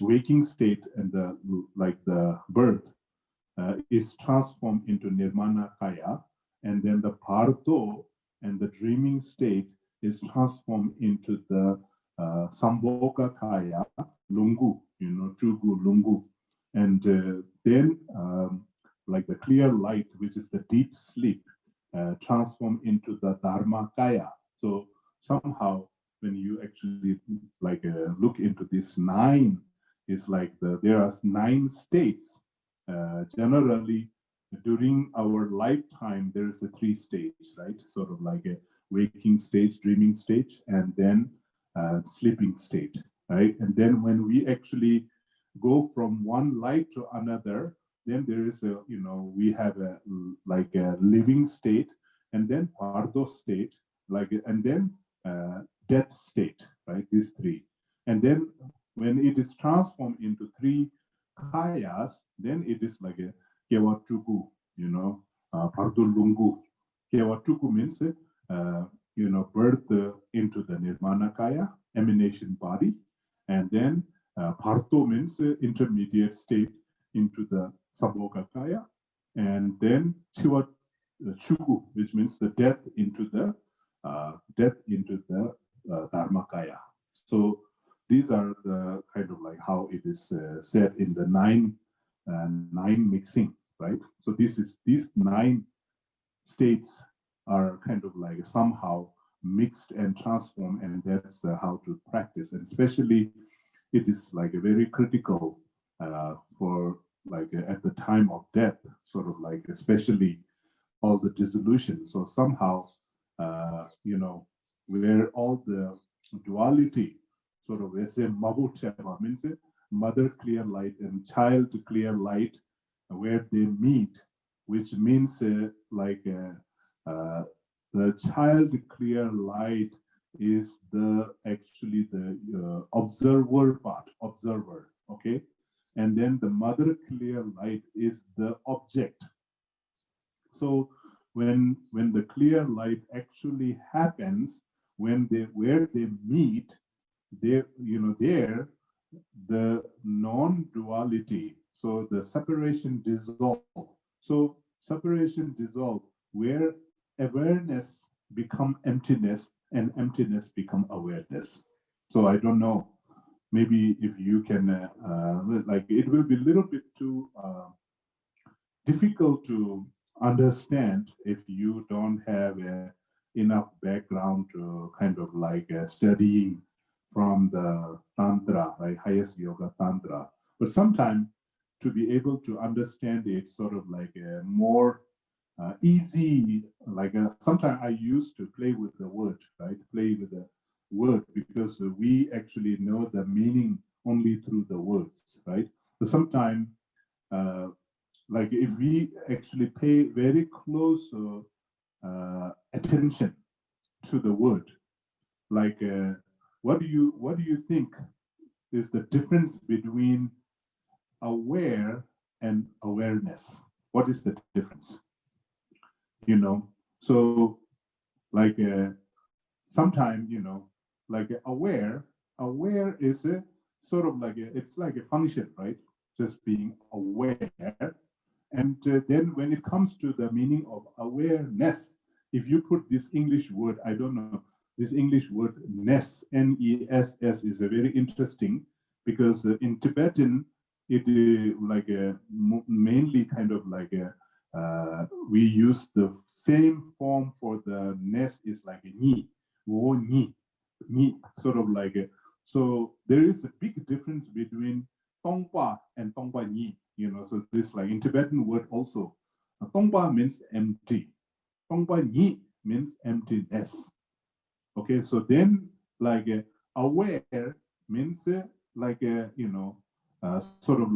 waking state, and the like the birth is transformed into nirvana kaya, and then the parto and the dreaming state is transformed into the Samboka Kaya, Lungu, Chugu, Lungu. And then like the clear light, which is the deep sleep, transform into the Dharmakaya. So somehow when you actually like look into this nine, it's like there are 9 states. Generally, during our lifetime, there is a 3 stages, right? Sort of like a waking stage, dreaming stage, and then sleeping state, right? And then when we actually go from one life to another, then there is a, we have a like a living state, and then pardo state, like, and then death state, right? These 3. And then when it is transformed into 3 kayas, then it is like a kewachuku, pardo lungu. Kewachuku means birth into the nirvana kaya, emanation body, and then parto means intermediate state into the sabhoga kaya, and then chiwa chuku, which means the death into the dharmakaya. So these are the kind of like how it is said in the nine mixing, right? So these 9 states are kind of like somehow mixed and transformed, and that's how to practice. And especially, it is like a very critical for at the time of death, sort of like especially all the dissolution. So somehow, where all the duality, sort of, they say Mabuteva means mother clear light and child clear light, where they meet, which means the child clear light is actually the observer part, observer, okay? And then the mother clear light is the object. So when the clear light actually happens, where they meet, there the non-duality, so the separation dissolve. So separation dissolve, where awareness become emptiness and emptiness become awareness. So I don't know, maybe if you can, it will be a little bit too difficult to understand if you don't have enough background to kind of studying from the Tantra, right? Highest Yoga Tantra. But sometimes to be able to understand it sort of like a more easy, sometimes I used to play with the word, right? Play with the word, because we actually know the meaning only through the words, right? So sometimes, if we actually pay very close attention to the word, what do you think is the difference between aware and awareness? What is the difference? So sometimes, aware is a sort of it's like a function, right? Just being aware. And then when it comes to the meaning of awareness, if you put this English word, I don't know, this English word ness, N-E-S-S, is a very interesting, because in Tibetan, it is mainly kind of we use the same form for the ness is like a ni, wo ni, sort of so there is a big difference between tongpa and tongpa ni, so this in Tibetan word also, tongpa means empty, tongpa ni means emptiness. Okay, so then aware means sort of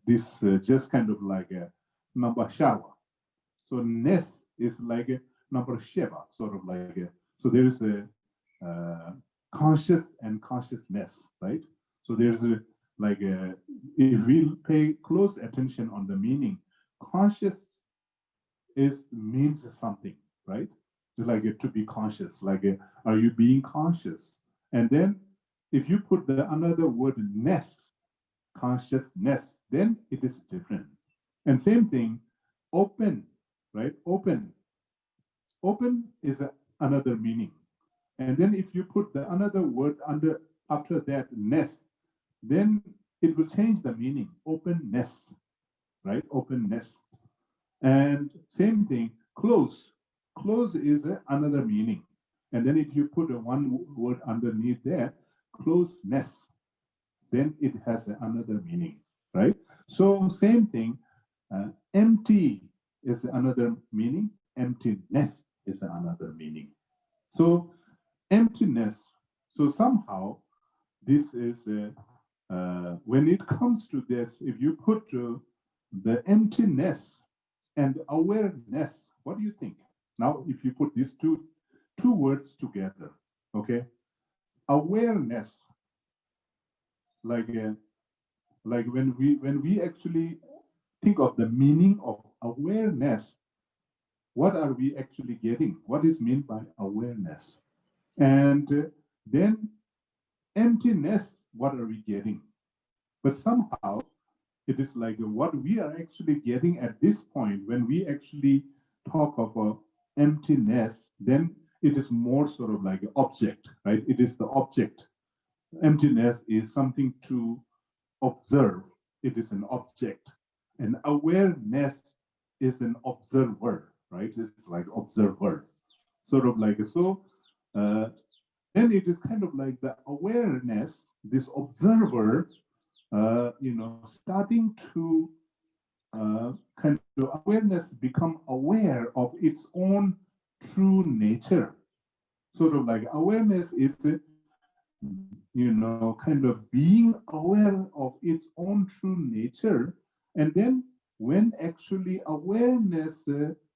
this just kind of number shava. So ness is like a number sheva, sort of so there is a conscious and consciousness, right? So there's if we pay close attention on the meaning, conscious means something, right? To be conscious, are you being conscious? And then if you put the another word ness, consciousness, then it is different. And same thing, open, right? Open is another meaning. And then if you put the another word after that, ness, then it will change the meaning, openness, right? Openness. And same thing, close is another meaning. And then if you put one word underneath there, closeness, then it has another meaning, right? So same thing, empty is another meaning, emptiness is another meaning. So emptiness, so somehow this is, when it comes to this, if you put the emptiness and awareness, what do you think? Now, if you put these two words together, okay? Awareness, when we actually think of the meaning of awareness, what are we actually getting? What is meant by awareness? And then emptiness, what are we getting? But somehow it is what we are actually getting at this point when we actually talk of emptiness, then it is more sort of like an object, right? It is the object. Emptiness is something to observe. It is an object. And awareness is an observer, right? It's like observer. Sort of so then it is kind of like the awareness, this observer, starting to kind of awareness become aware of its own true nature. Sort of like awareness is, kind of being aware of its own true nature. And then when actually awareness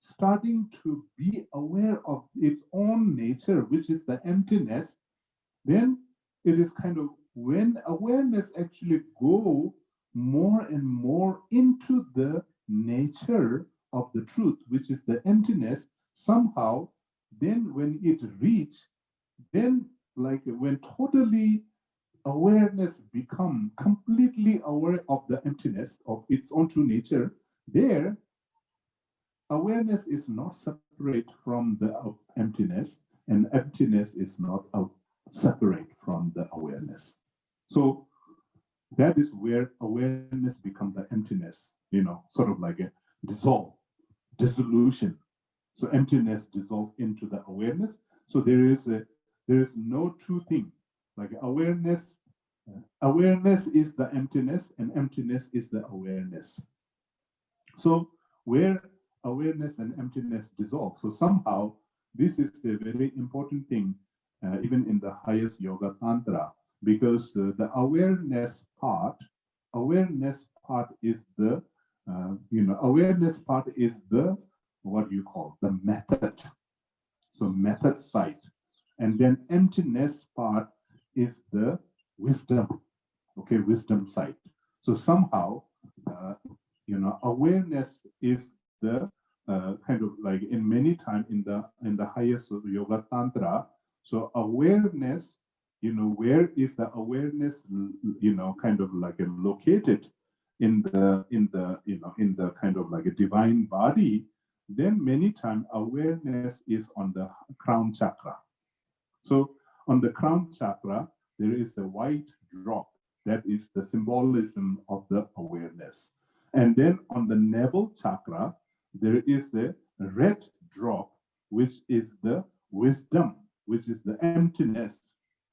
starting to be aware of its own nature, which is the emptiness, then it is kind of when awareness actually go more and more into the nature of the truth, which is the emptiness, somehow, then when it reach, then like when totally awareness become completely aware of the emptiness of its own true nature, there awareness is not separate from the emptiness, and emptiness is not separate from the awareness. So that is where awareness becomes the emptiness, sort of like a dissolution. So emptiness dissolves into the awareness. So there is no true thing. Like awareness is the emptiness, and emptiness is the awareness. So where awareness and emptiness dissolve. So somehow this is a very important thing, even in the highest yoga tantra, because the awareness part is the awareness part is the what you call the method. So method side, and then emptiness part is the wisdom. Okay, wisdom side. So somehow awareness is the kind of like in many times in the highest yoga tantra. So awareness, where is the awareness, kind of like located in the kind of like a divine body, then many times awareness is on the crown chakra. So on the crown chakra, there is a white drop that is the symbolism of the awareness. And then on the navel chakra, there is a red drop, which is the wisdom, which is the emptiness.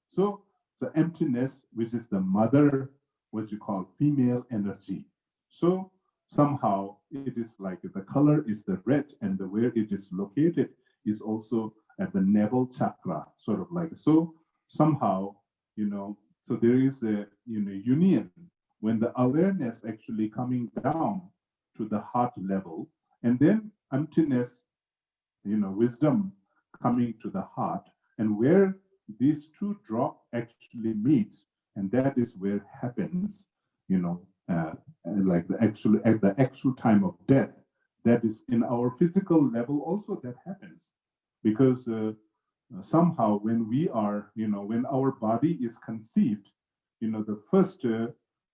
So the emptiness, which is the mother, what you call female energy. So somehow it is like the color is the red, and the where it is located is also at the navel chakra, sort of like. So somehow, so there is a union when the awareness actually coming down to the heart level, and then emptiness, wisdom coming to the heart, and where these two drop actually meets, and that is where happens, like at the actual time of death. That is in our physical level also that happens, because somehow when we are, when our body is conceived, the first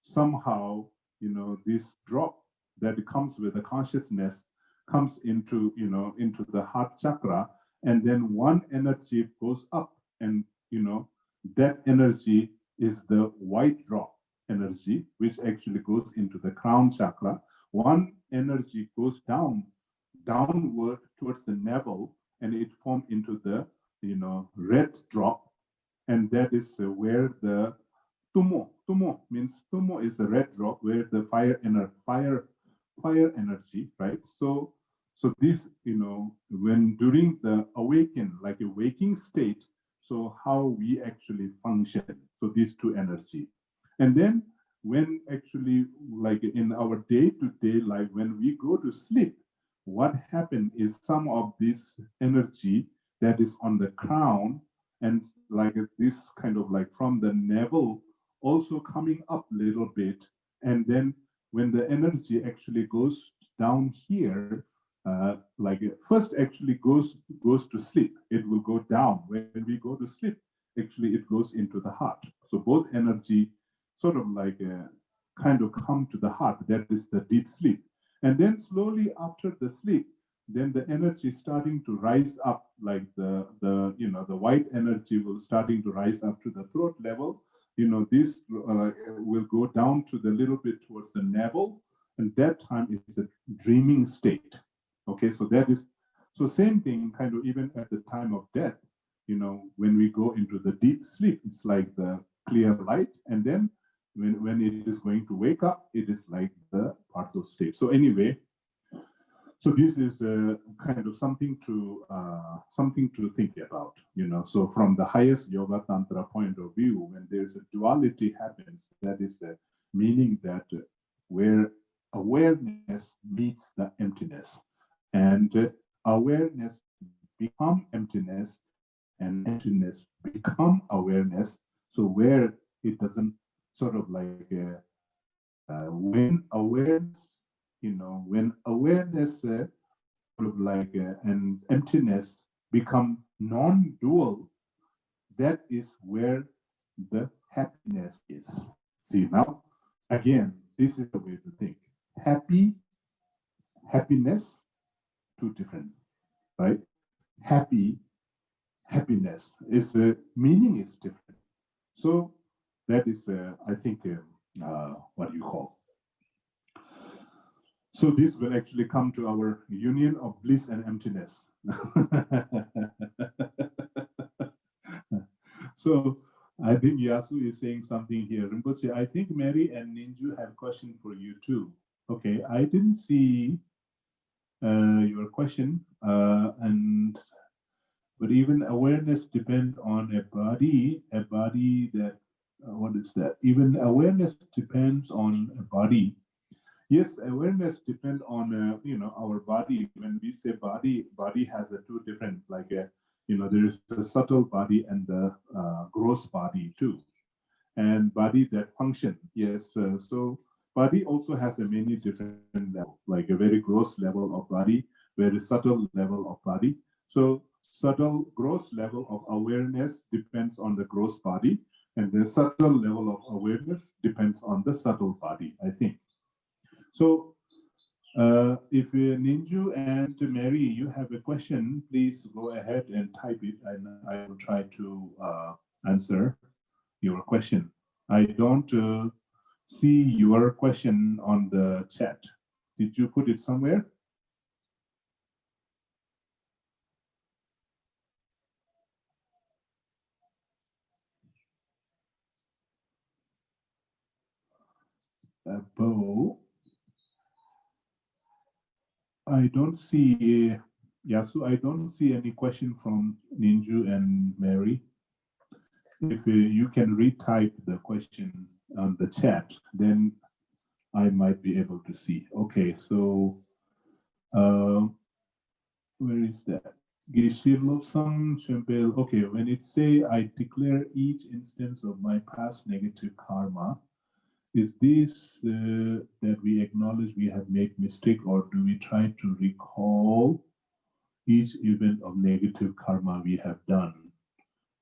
somehow, this drop that comes with the consciousness comes into, into the heart chakra, and then one energy goes up, and, that energy is the white drop energy, which actually goes into the crown chakra. One energy goes downward towards the navel, and it forms into the, red drop, and that is where the tumo means tumo is the red drop, where the fire energy, right? So this, when during the like a waking state, so how we actually function. So these two energy, and then when actually like in our day-to-day life, when we go to sleep, what happened is some of this energy that is on the crown, and like this kind of like from the navel also coming up a little bit, and then when the energy actually goes down here, like first actually goes to sleep, it will go down. When we go to sleep, actually it goes into the heart. So both energy sort of like kind of come to the heart. That is the deep sleep. And then slowly after the sleep, then the energy starting to rise up, like the white energy will starting to rise up to the throat level. This will go down to the little bit towards the navel, and that time is a dreaming state. Okay, so that is, so same thing kind of even at the time of death, when we go into the deep sleep, it's like the clear light, and then when it is going to wake up, it is like the Partho state. So anyway, so this is kind of something to think about, you know. So from the highest yoga tantra point of view, when there's a duality happens, that is the meaning that where awareness meets the emptiness, and awareness become emptiness, and emptiness become awareness. So where it doesn't sort of like when awareness, you know, when awareness sort of like and emptiness become non-dual, that is where the happiness is. See, now again, this is the way to think. Happiness, two different, right? Happiness is the meaning is different. So that is, I think, what you call. So this will actually come to our union of bliss and emptiness. So I think Yasu is saying something here. Rinpoche, I think Mary and Ninju have a question for you too. Okay, I didn't see your question, but even awareness depends on a body that, what is that? Even awareness depends on a body. Yes, awareness depends on you know, our body. When we say body has a two different, like you know, there is the subtle body and the gross body too, and body that function. Yes, so body also has a many different level, like a very gross level of body, very subtle level of body. So subtle gross level of awareness depends on the gross body, and the subtle level of awareness depends on the subtle body, I think. So if Ninju and Mary, you have a question, please go ahead and type it, and I will try to answer your question. I don't see your question on the chat. Did you put it somewhere? Bo, I don't see, Yasu, I don't see any question from Ninju and Mary. If you can retype the question on the chat, then I might be able to see. Okay, so where is that? Geshe-lobsang Shempel. Okay, when it say I declare each instance of my past negative karma, is this that we acknowledge we have made mistake, or do we try to recall each event of negative karma we have done?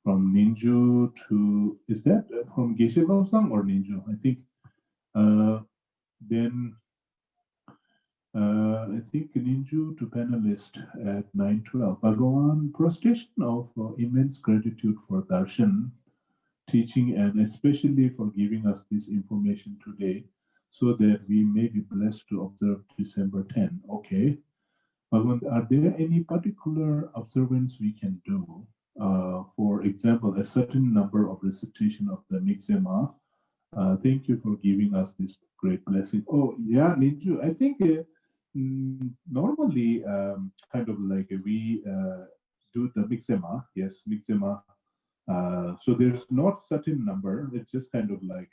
From Ninju to, is that from Geshe-lobsang or Ninju? I think then I think Ninju to panelist at 9:12. Bhagawan, prostration of immense gratitude for darshan teaching, and especially for giving us this information today, so that we may be blessed to observe December 10. Okay. Bhagawan, are there any particular observance we can do? For example, a certain number of recitation of the Mixema. Thank you for giving us this great blessing. Oh, yeah, Ninju, I think normally kind of like we do the Mixema. Yes, Mixema. So there's not certain number. It's just kind of like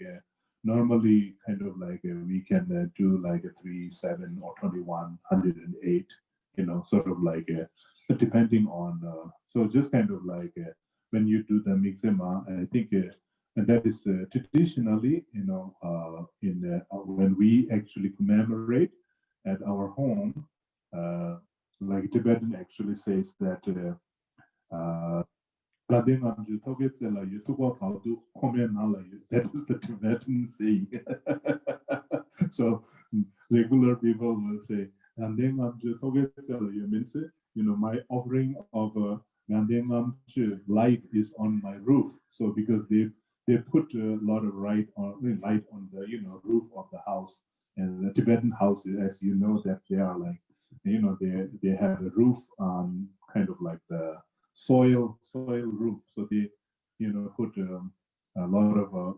normally kind of like we can do like a 3, 7, or 21, 108. You know, sort of like depending on. So just kind of like when you do the Mixema, I think. And that is traditionally, you know, when we actually commemorate at our home, like Tibetan actually says that that is the Tibetan saying. So regular people will say, means, you know, my offering of light is on my roof. So because they put a lot of light on the, you know, roof of the house. And the Tibetan houses, as you know, that they are like, you know, they have a roof kind of like the soil roof. So they, you know, put a lot of,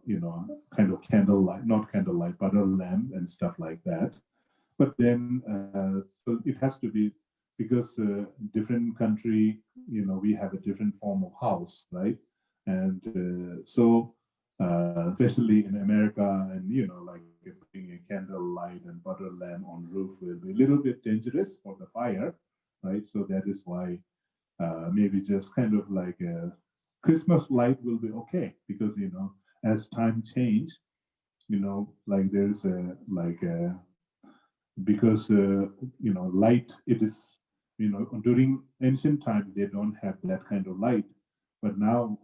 kind of candlelight, not candlelight, butter lamp and stuff like that. But then, so it has to be, because different country, we have a different form of house, right? And so, especially in America, and like putting a candle light and butter lamp on roof will be a little bit dangerous for the fire, right? So that is why maybe just kind of like a Christmas light will be okay, because as time change, like there's a because light, it is during ancient time they don't have that kind of light, but now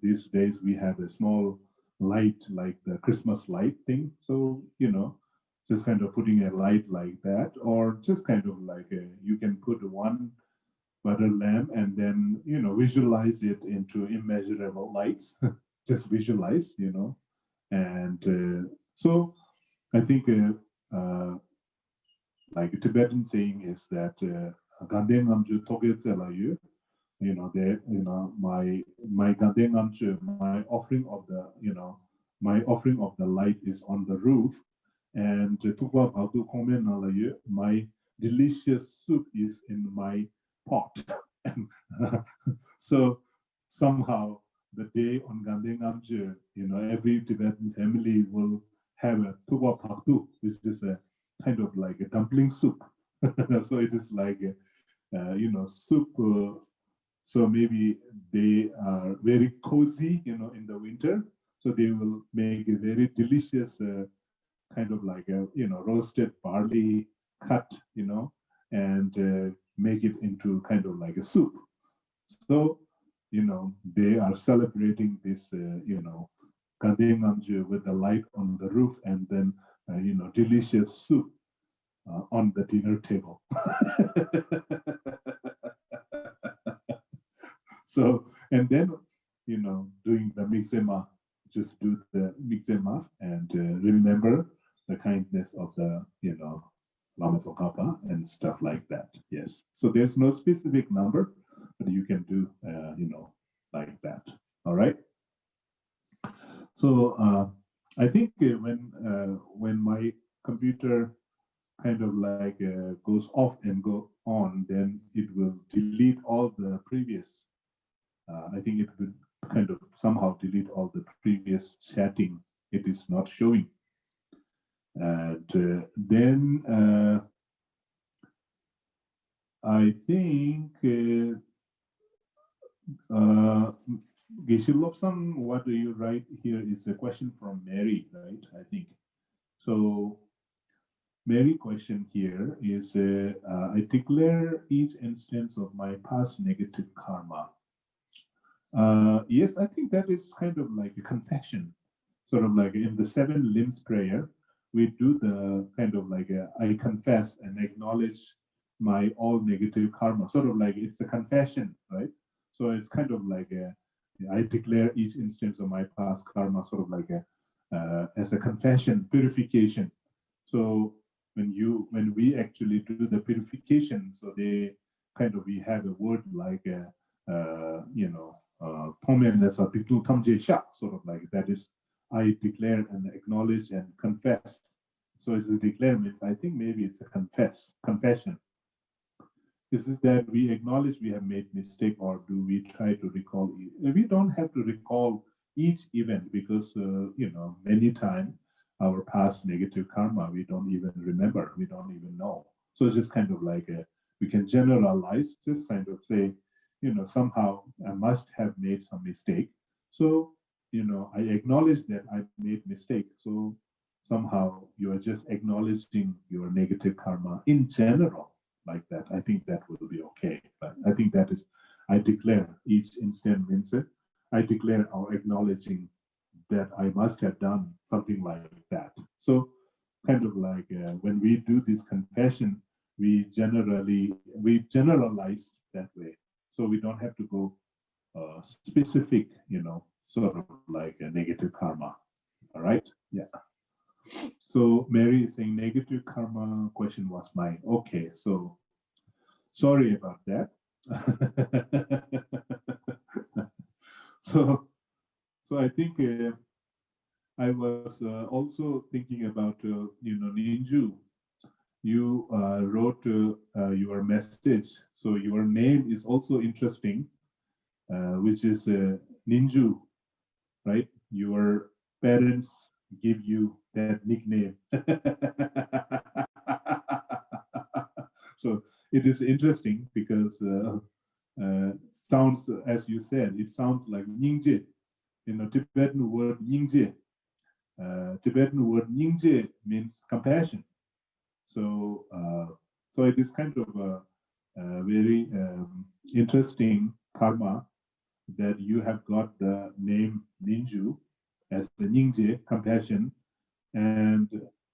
these days we have a small light like the Christmas light thing. So just kind of putting a light like that, or just kind of like you can put one butter lamp and then visualize it into immeasurable lights. Just visualize, and so I think like a Tibetan saying is that Ganden Namju Toge Tselayu, my Ganden Namju, my offering of the light is on the roof, and Tukwa Bhagdu Komen Nalayu, my delicious soup is in my pot. So somehow the day on Ganden Namju, every Tibetan family will have a Tukwa Bhagdu, which is a kind of like a dumpling soup. So it is like soup. So maybe they are very cozy, in the winter. So they will make a very delicious kind of like a roasted barley cut, and make it into kind of like a soup. So they are celebrating this Ganden Namju with the light on the roof, and then delicious soup on the dinner table. So, and then doing the mixema, just do the mixema and remember the kindness of the Lama Tsongkhapa and stuff like that. Yes. So there's no specific number, but you can do like that. All right. So I think when my computer kind of like goes off and go on, then it will delete all the previous. I think it will kind of somehow delete all the previous chatting. It is not showing. And then I think Geshe-Lobsang, what do you write here is a question from Mary, right? I think. So Mary question here is, I declare each instance of my past negative karma. Yes, I think that is kind of like a confession, sort of like in the 7 limbs prayer, we do the kind of like I confess and acknowledge my all negative karma, sort of like it's a confession, right? So it's kind of like I declare each instance of my past karma, sort of like as a confession, purification. So when we actually do the purification, so they kind of, we have a word like sort of like that is I declare and acknowledge and confess. So it's a declare means, I think maybe it's a confession. Is it that we acknowledge we have made mistake, or do we try to recall? We don't have to recall each event, because many times our past negative karma we don't even remember, we don't even know. So it's just kind of like we can generalize, just kind of say, somehow I must have made some mistake. So I acknowledge that I made mistake. So somehow you are just acknowledging your negative karma in general, like that. I think that will be okay. But I think that is, I declare each instant means it. I declare or acknowledging that I must have done something like that. So kind of like when we do this confession, we generalize that way. So we don't have to go specific, sort of like a negative karma. All right. Yeah. So Mary is saying negative karma question was mine. Okay. So sorry about that. So I think I was also thinking about, Ninju. You wrote your message. So your name is also interesting, which is Ninju, right? Your parents give you that nickname. So it is interesting because sounds, as you said, it sounds like Nyingje. Tibetan word Nyingje. Tibetan word Nyingje means compassion. So, so it is kind of a very interesting karma that you have got the name Ninju as the Nyingje, compassion, and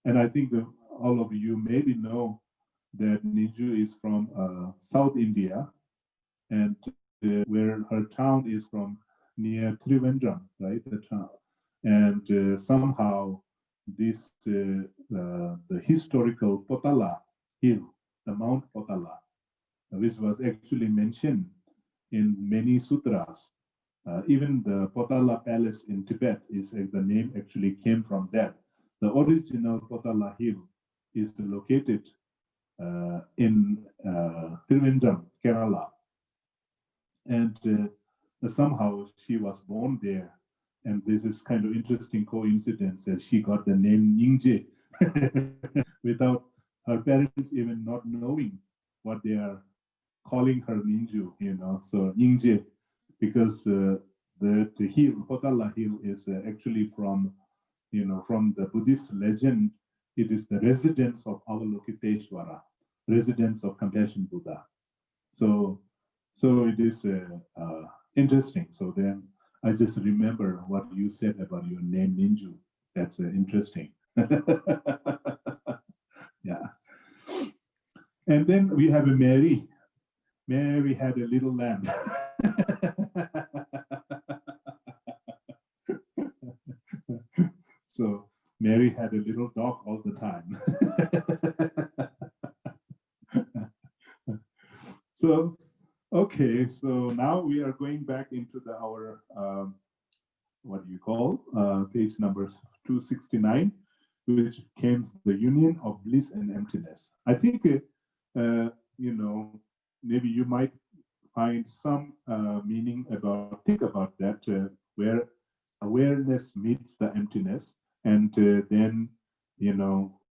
I think all of you maybe know that Ninju is from South India, and where her town is from near Trivandrum, right? The town, and somehow this the historical Potala hill, the Mount Potala, which was actually mentioned in many sutras. Even the Potala Palace in Tibet is the name actually came from that. The original Potala hill is located in Trivandrum, Kerala, and somehow she was born there. And this is kind of interesting coincidence that she got the name Nyingje without her parents even not knowing what they are calling her Ninju, So Nyingje, because the hill, Potala hill, is actually from, from the Buddhist legend. It is the residence of Avalokiteshvara, residence of Compassion Buddha. So it is interesting. So then I just remember what you said about your name Ninju. That's interesting. Yeah. And then we have a Mary. Mary had a little lamb. So Mary had a little dog all the time. So, okay, so now we are going back into our, what do you call, page number 269, which came the union of bliss and emptiness. I think, maybe you might find some meaning think about that, where awareness meets the emptiness, and then,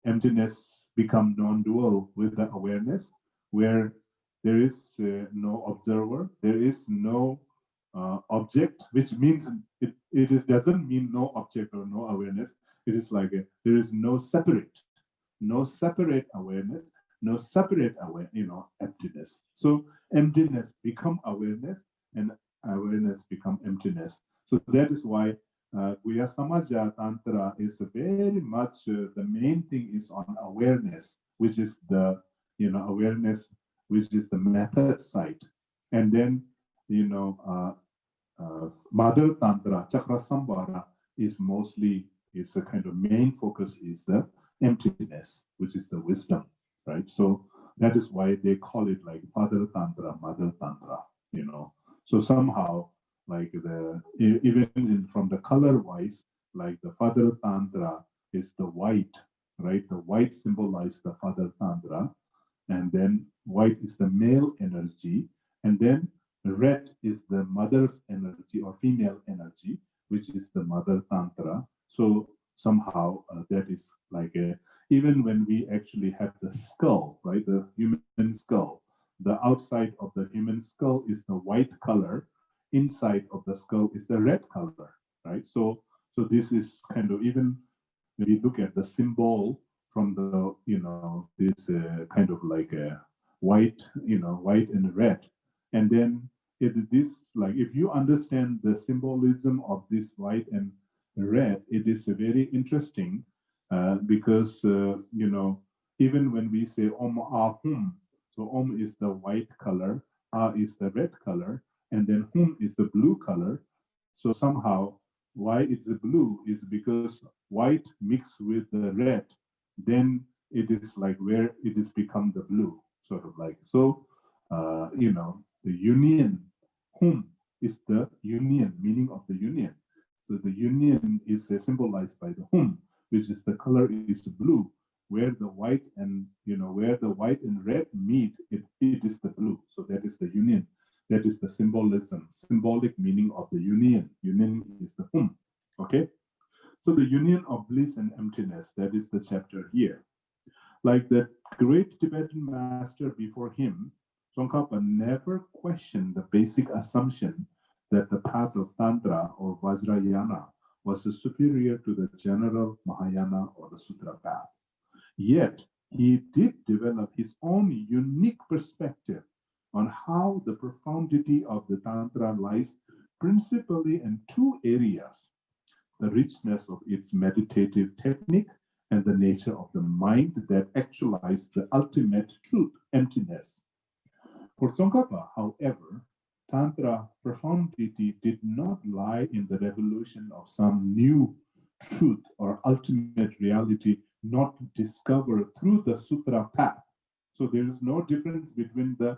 emptiness become non-dual with the awareness, where there is no observer, there is no object, which means doesn't mean no object or no awareness. It is like there is no separate awareness, no separate emptiness. So emptiness become awareness, and awareness become emptiness. So that is why Guya Samaja Tantra is very much the main thing is on awareness, which is the awareness, which is the method side, and then Mother Tantra Chakra Sambhara is mostly a kind of main focus is the emptiness, which is the wisdom, right? So that is why they call it like Father Tantra, Mother Tantra, So somehow, like even from the color wise, like the Father Tantra is the white, right? The white symbolizes the Father Tantra, and then white is the male energy, and then red is the mother's energy or female energy, which is the Mother Tantra. So somehow that is like even when we actually have the skull, right? The human skull, the outside of the human skull is the white color, inside of the skull is the red color, right? So this is kind of, even when we look at the symbol from the, this kind of like a white, white and red. And then this, like, if you understand the symbolism of this white and red, it is very interesting because, even when we say Om Ahum, so Om is the white color, Ah is the red color, and then Hum is the blue color. So somehow, why it's the blue is because white mixed with the red, then it is like where it is become the blue, sort of like. So, the union, Hum is the union, meaning of the union. the union is symbolized by the hum, which is the color is blue, where the white and where the white and red meet, it is the blue. So that is the union. That is the symbolism, symbolic meaning of the union. Union is the hum. Okay. So the union of bliss and emptiness, that is the chapter here. Like the great Tibetan master before him, Tsongkhapa never questioned the basic assumption that the path of Tantra or Vajrayana was superior to the general Mahayana or the Sutra path. Yet, he did develop his own unique perspective on how the profundity of the Tantra lies principally in two areas: the richness of its meditative technique and the nature of the mind that actualized the ultimate truth, emptiness. For Tsongkhapa, however, Tantra profundity did not lie in the revelation of some new truth or ultimate reality not discovered through the sutra path. So there is no difference between the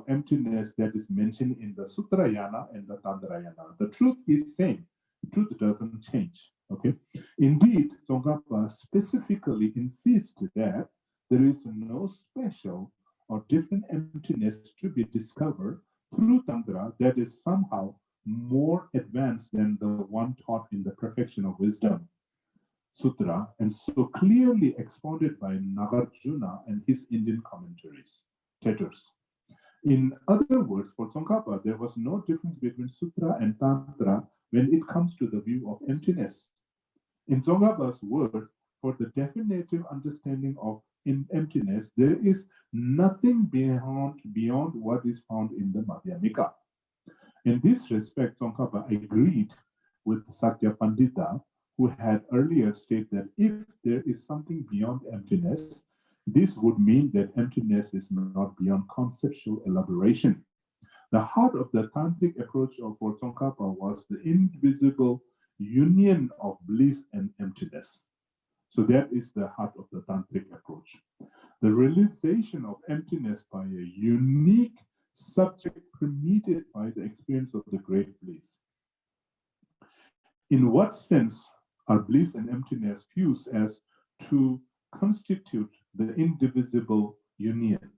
emptiness that is mentioned in the Sutrayana and the Tantrayana. The truth is same. Truth doesn't change. Okay. Indeed, Tsongkhapa specifically insists that there is no special or different emptiness to be discovered through Tantra that is somehow more advanced than the one taught in the Perfection of Wisdom Sutra, and so clearly expounded by Nagarjuna and his Indian commentaries, Tetters. In other words, for Tsongkhapa, there was no difference between Sutra and Tantra when it comes to the view of emptiness. In Tsongkhapa's word, for the definitive understanding of emptiness, there is nothing beyond what is found in the Madhyamika. In this respect, Tsongkhapa agreed with Sakya Pandita, who had earlier stated that if there is something beyond emptiness, this would mean that emptiness is not beyond conceptual elaboration. The heart of the Tantric approach for Tsongkhapa was the invisible union of bliss and emptiness. So that is the heart of the Tantric approach. The realization of emptiness by a unique subject permitted by the experience of the great bliss. In what sense are bliss and emptiness fused as to constitute the indivisible union?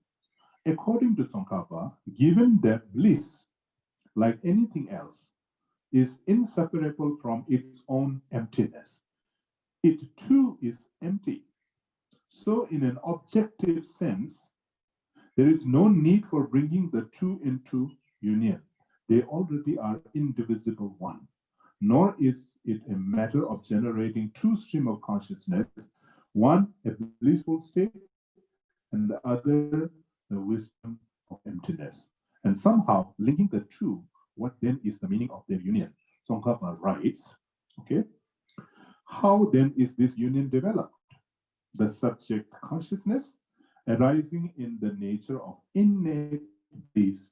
According to Tsongkhapa, given that bliss, like anything else, is inseparable from its own emptiness, it too is empty. So in an objective sense, there is no need for bringing the two into union. They already are indivisible one. Nor is it a matter of generating two streams of consciousness, one a blissful state and the other the wisdom of emptiness. And somehow linking the two, what then is the meaning of their union? Tsongkhapa writes, okay, how then is this union developed? The subject consciousness arising in the nature of innate bliss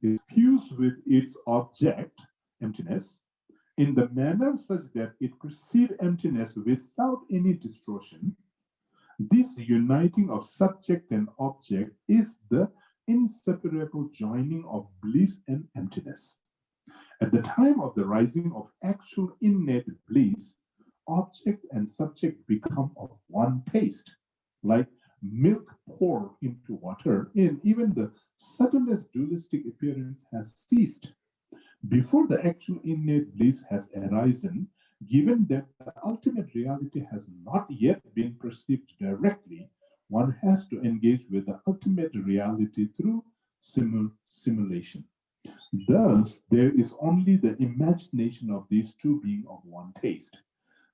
is fused with its object, emptiness, in the manner such that it perceives emptiness without any distortion. This uniting of subject and object is the inseparable joining of bliss and emptiness. At the time of the rising of actual innate bliss, object and subject become of one taste, like milk poured into water, and even the subtlest dualistic appearance has ceased. Before the actual innate bliss has arisen, given that the ultimate reality has not yet been perceived directly, one has to engage with the ultimate reality through simulation. Thus, there is only the imagination of these two being of one taste.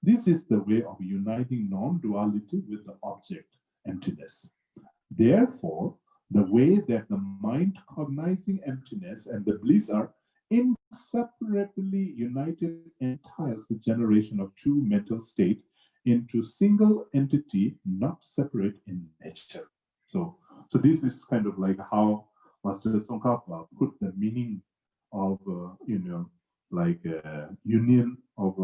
This is the way of uniting non-duality with the object, emptiness. Therefore, the way that the mind cognizing emptiness and the bliss are inseparably united entails the generation of two mental states into single entity, not separate in nature. So this is kind of like how Master Tsongkhapa put the meaning of union of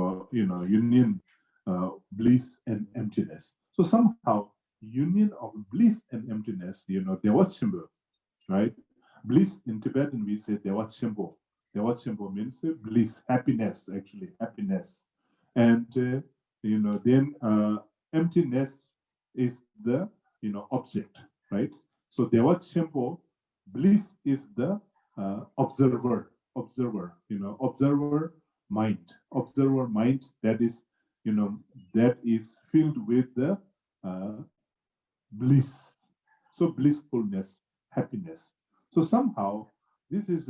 bliss and emptiness. So somehow union of bliss and emptiness, Dewachimbo, right? Bliss in Tibetan we say Dewachimbo. Dewa Chenpo means bliss, happiness, actually, happiness. And, then emptiness is the, object, right? So Dewa Chenpo, bliss is the observer, observer mind that is, that is filled with the bliss. So blissfulness, happiness. So somehow this is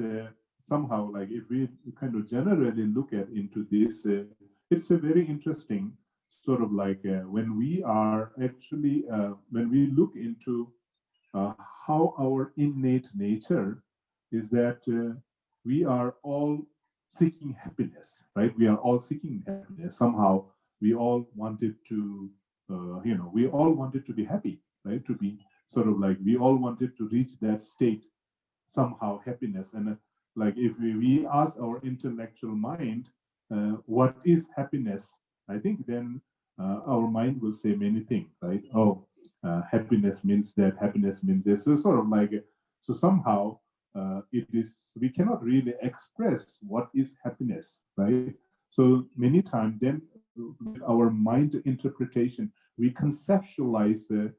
somehow like if we kind of generally look at into this, it's a very interesting sort of like when we are actually when we look into how our innate nature is that we are all seeking happiness, right? We are all seeking happiness. Somehow we all wanted to, we all wanted to be happy, right? To be sort of like, we all wanted to reach that state, somehow happiness. And like if we ask our intellectual mind, what is happiness? I think then our mind will say many things, right? Oh, happiness means that, happiness means this. So sort of like, so somehow it is, we cannot really express what is happiness, right? So many times then with our mind interpretation, we conceptualize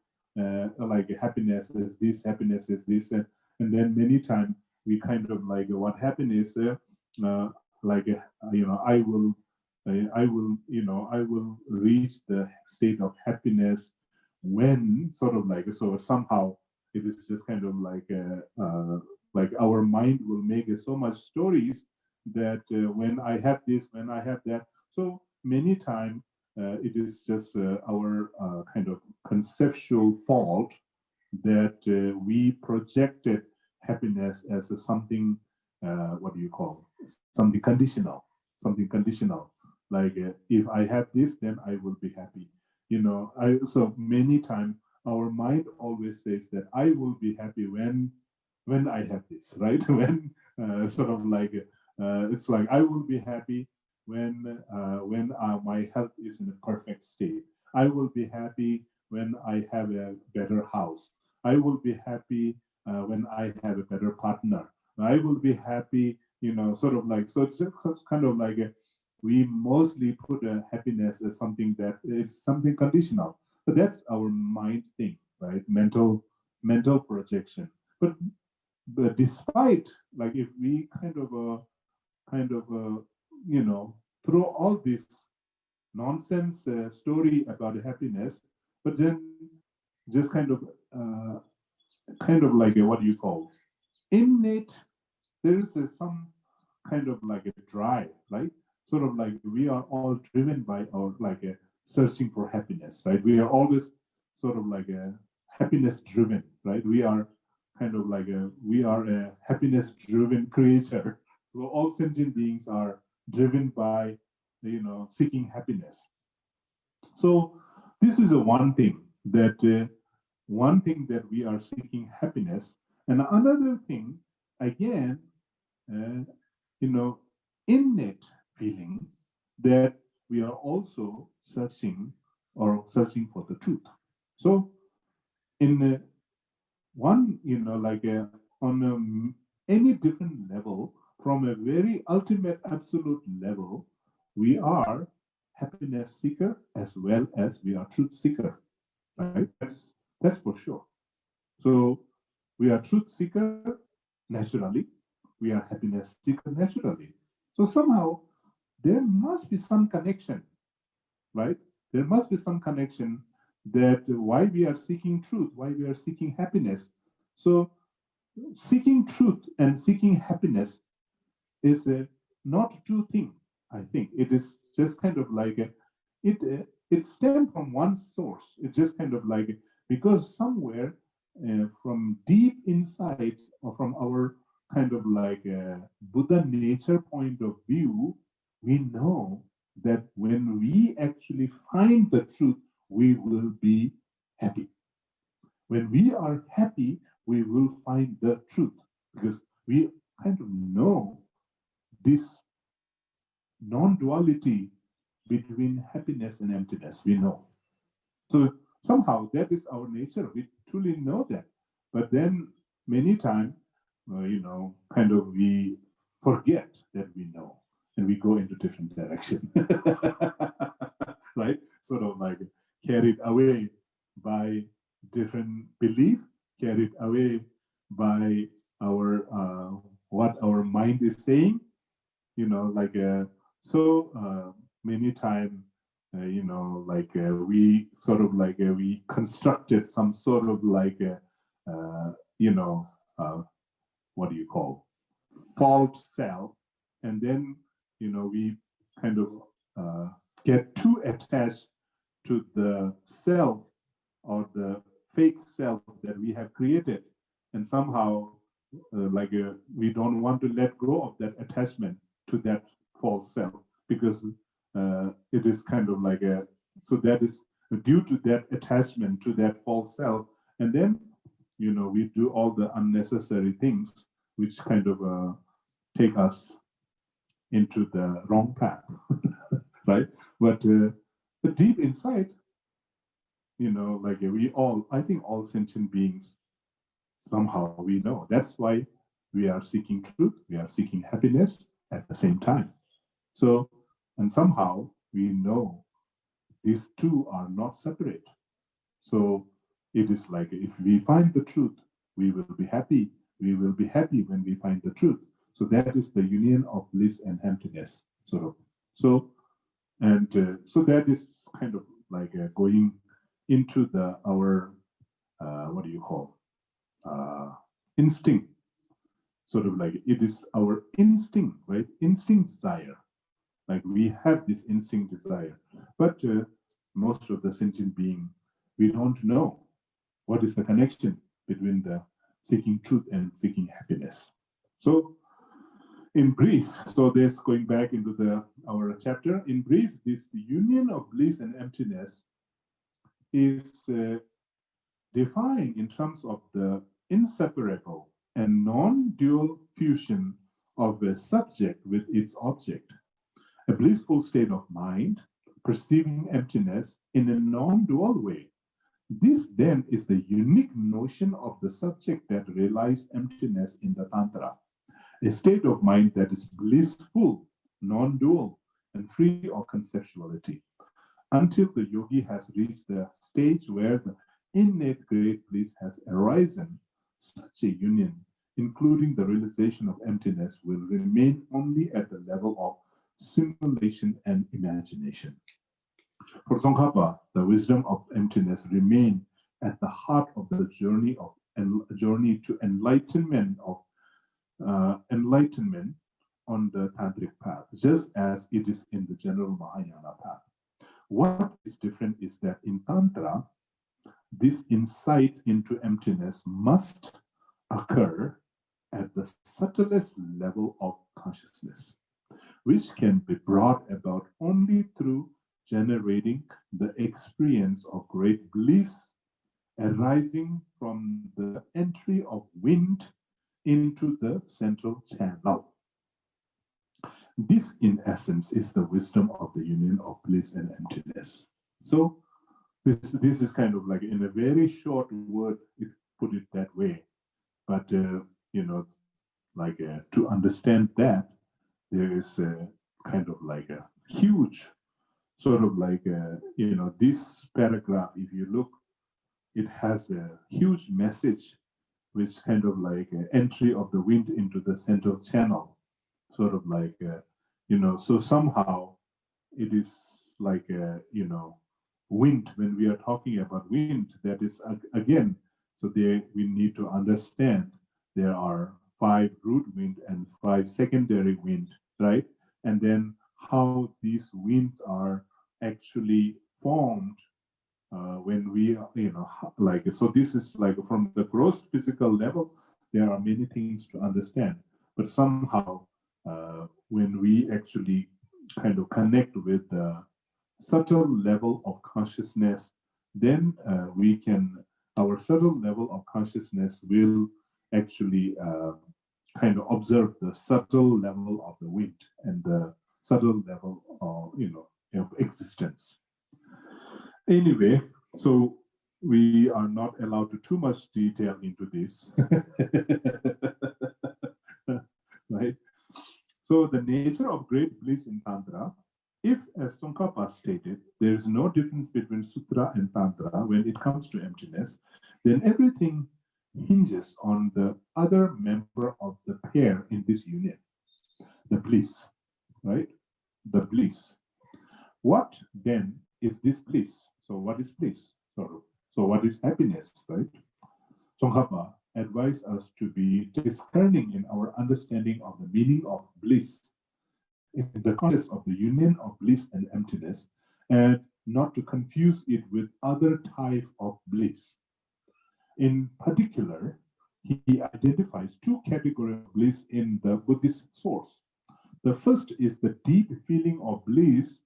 like happiness is this, happiness is this, and then many times we kind of like what happiness like I will I will reach the state of happiness when sort of like, so somehow it is just kind of like our mind will make so much stories that when I have this, when I have that. So many times it is just our kind of conceptual fault that we projected happiness as something, what do you call, something conditional, like if I have this, then I will be happy. So many times our mind always says that I will be happy when I have this, right? When sort of like it's like I will be happy when my health is in a perfect state. I will be happy when I have a better house. I will be happy when I have a better partner. I will be happy, sort of like, so it's just kind of like we mostly put happiness as something that it's something conditional. But that's our mind thing, right? Mental projection. But despite, like, if we kind of throw all this nonsense story about happiness, but then just kind of like what do you call, innate, there is some kind of like a drive, right? Sort of like we are all driven by our like a searching for happiness, right? We are always sort of like a happiness driven, right? We are kind of like we are a happiness driven creature. So all sentient beings are driven by seeking happiness. So this is one thing that we are seeking happiness, and another thing again, innate feeling that we are also searching for the truth. So in one, like on any different level, from a very ultimate absolute level, we are happiness seeker as well as we are truth seeker, right? That's for sure. So we are truth seeker naturally, we are happiness seeker naturally. So somehow there must be some connection, right? There must be some connection that why we are seeking truth, why we are seeking happiness. So seeking truth and seeking happiness is not two things. I think it is just kind of like it stems from one source. It's just kind of like, because somewhere from deep inside, or from our kind of like Buddha nature point of view, we know that when we actually find the truth, we will be happy. When we are happy, we will find the truth, because we kind of know this non-duality between happiness and emptiness. We know. So somehow that is our nature. We truly know that. But then many times, kind of we forget that we know, and we go into different direction. Right? Sort of like carried away by different belief, carried away by our what our mind is saying, like many times, we sort of like we constructed some sort of like what do you call false self, and then we kind of get too attached to the self or the fake self that we have created, and somehow we don't want to let go of that attachment to that false self, because it is kind of like so that is due to that attachment to that false self, and then we do all the unnecessary things which kind of take us into the wrong path. Right? But deep inside, I think all sentient beings, somehow we know. That's why we are seeking truth, we are seeking happiness at the same time. So, and somehow we know these two are not separate. So it is like if we find the truth, we will be happy. We will be happy when we find the truth. So that is the union of bliss and emptiness, sort of. So that is kind of like going into our what do you call instinct, sort of like it is our instinct, right? Instinct desire, like we have this instinct desire, but most of the sentient being, we don't know what is the connection between the seeking truth and seeking happiness. So in brief, so this going back into our chapter, in brief, this union of bliss and emptiness is defined in terms of the inseparable and non-dual fusion of a subject with its object, a blissful state of mind, perceiving emptiness in a non-dual way. This then is the unique notion of the subject that realizes emptiness in the Tantra, a state of mind that is blissful, non-dual, and free of conceptuality, until the yogi has reached the stage where the innate great bliss has arisen. Such a union, including the realization of emptiness, will remain only at the level of simulation and imagination. For Tsongkhapa, the wisdom of emptiness remains at the heart of the journey to enlightenment on the tantric path, just as it is in the general Mahayana path. What is different is that in Tantra, this insight into emptiness must occur at the subtlest level of consciousness, which can be brought about only through generating the experience of great bliss arising from the entry of wind into the central channel. This, in essence, is the wisdom of the union of bliss and emptiness. So this is kind of like, in a very short word, if put it that way. But to understand that, there is kind of like a huge sort of like this paragraph. If you look, it has a huge message, which kind of like entry of the wind into the central channel, sort of like so somehow it is like wind. When we are talking about wind, that is again, so there we need to understand there are 5 root wind and 5 secondary wind, right? And then how these winds are actually formed when we so this is like from the gross physical level, there are many things to understand, but somehow when we actually kind of connect with the subtle level of consciousness, then our subtle level of consciousness will actually kind of observe the subtle level of the wind and the subtle level of existence. Anyway, so we are not allowed to too much detail into this, right? So the nature of great bliss in Tantra, if, as Tsongkhapa stated, there is no difference between Sutra and Tantra when it comes to emptiness, then everything hinges on the other member of the pair in this union, the bliss, right? The bliss. What then is this bliss? So what is bliss? So what is happiness, right? Tsongkhapa advised us to be discerning in our understanding of the meaning of bliss in the context of the union of bliss and emptiness, and not to confuse it with other type of bliss. In particular, he identifies two categories of bliss in the Buddhist source. The first is the deep feeling of bliss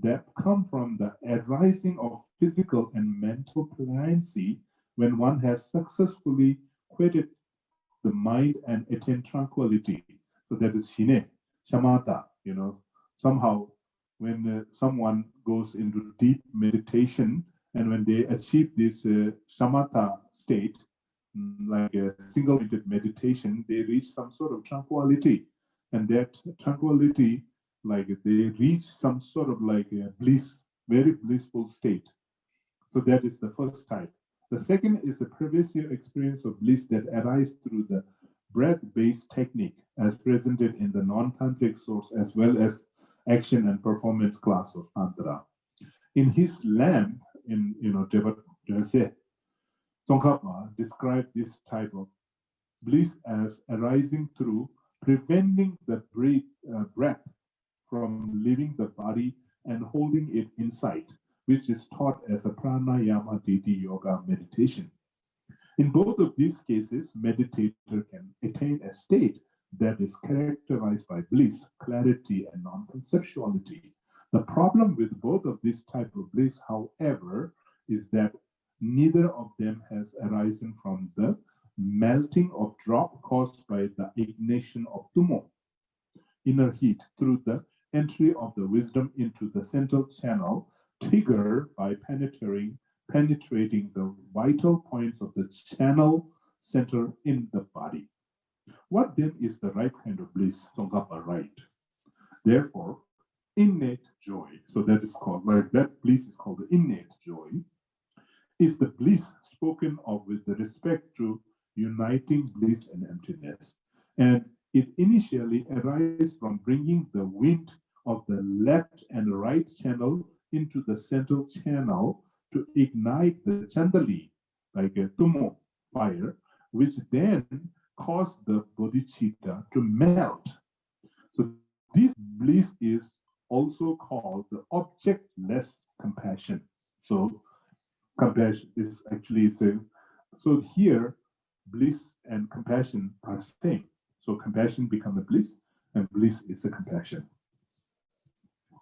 that come from the arising of physical and mental pliancy when one has successfully quieted the mind and attained tranquility. So that is shine, shamatha. Somehow when someone goes into deep meditation and when they achieve this shamatha state, like a single-minded meditation, they reach some sort of tranquility. And that tranquility, like they reach some sort of like a bliss, very blissful state. So that is the first type. The second is the pervasive experience of bliss that arises through the breath-based technique as presented in the non-tantric source as well as action and performance class of Tantra. In his lamp, in Tsongkhapa described this type of bliss as arising through preventing the breath from leaving the body and holding it inside, which is taught as a pranayama deity yoga meditation. In both of these cases, meditator can attain a state that is characterized by bliss, clarity, and non-conceptuality. The problem with both of these types of bliss, however, is that neither of them has arisen from the melting of drop caused by the ignition of tumo, inner heat, through the entry of the wisdom into the central channel, triggered by penetrating the vital points of the channel center in the body. What then is the right kind of bliss? Tsongkhapa right. Therefore, innate joy, so that is called, like that bliss is called the innate joy, is the bliss spoken of with respect to uniting bliss and emptiness. And it initially arises from bringing the wind of the left and right channel into the central channel to ignite the chandali, like a tumo fire, which then caused the bodhicitta to melt. So this bliss is also called the objectless compassion. So compassion is actually saying, so here bliss and compassion are same. So compassion becomes a bliss and bliss is a compassion.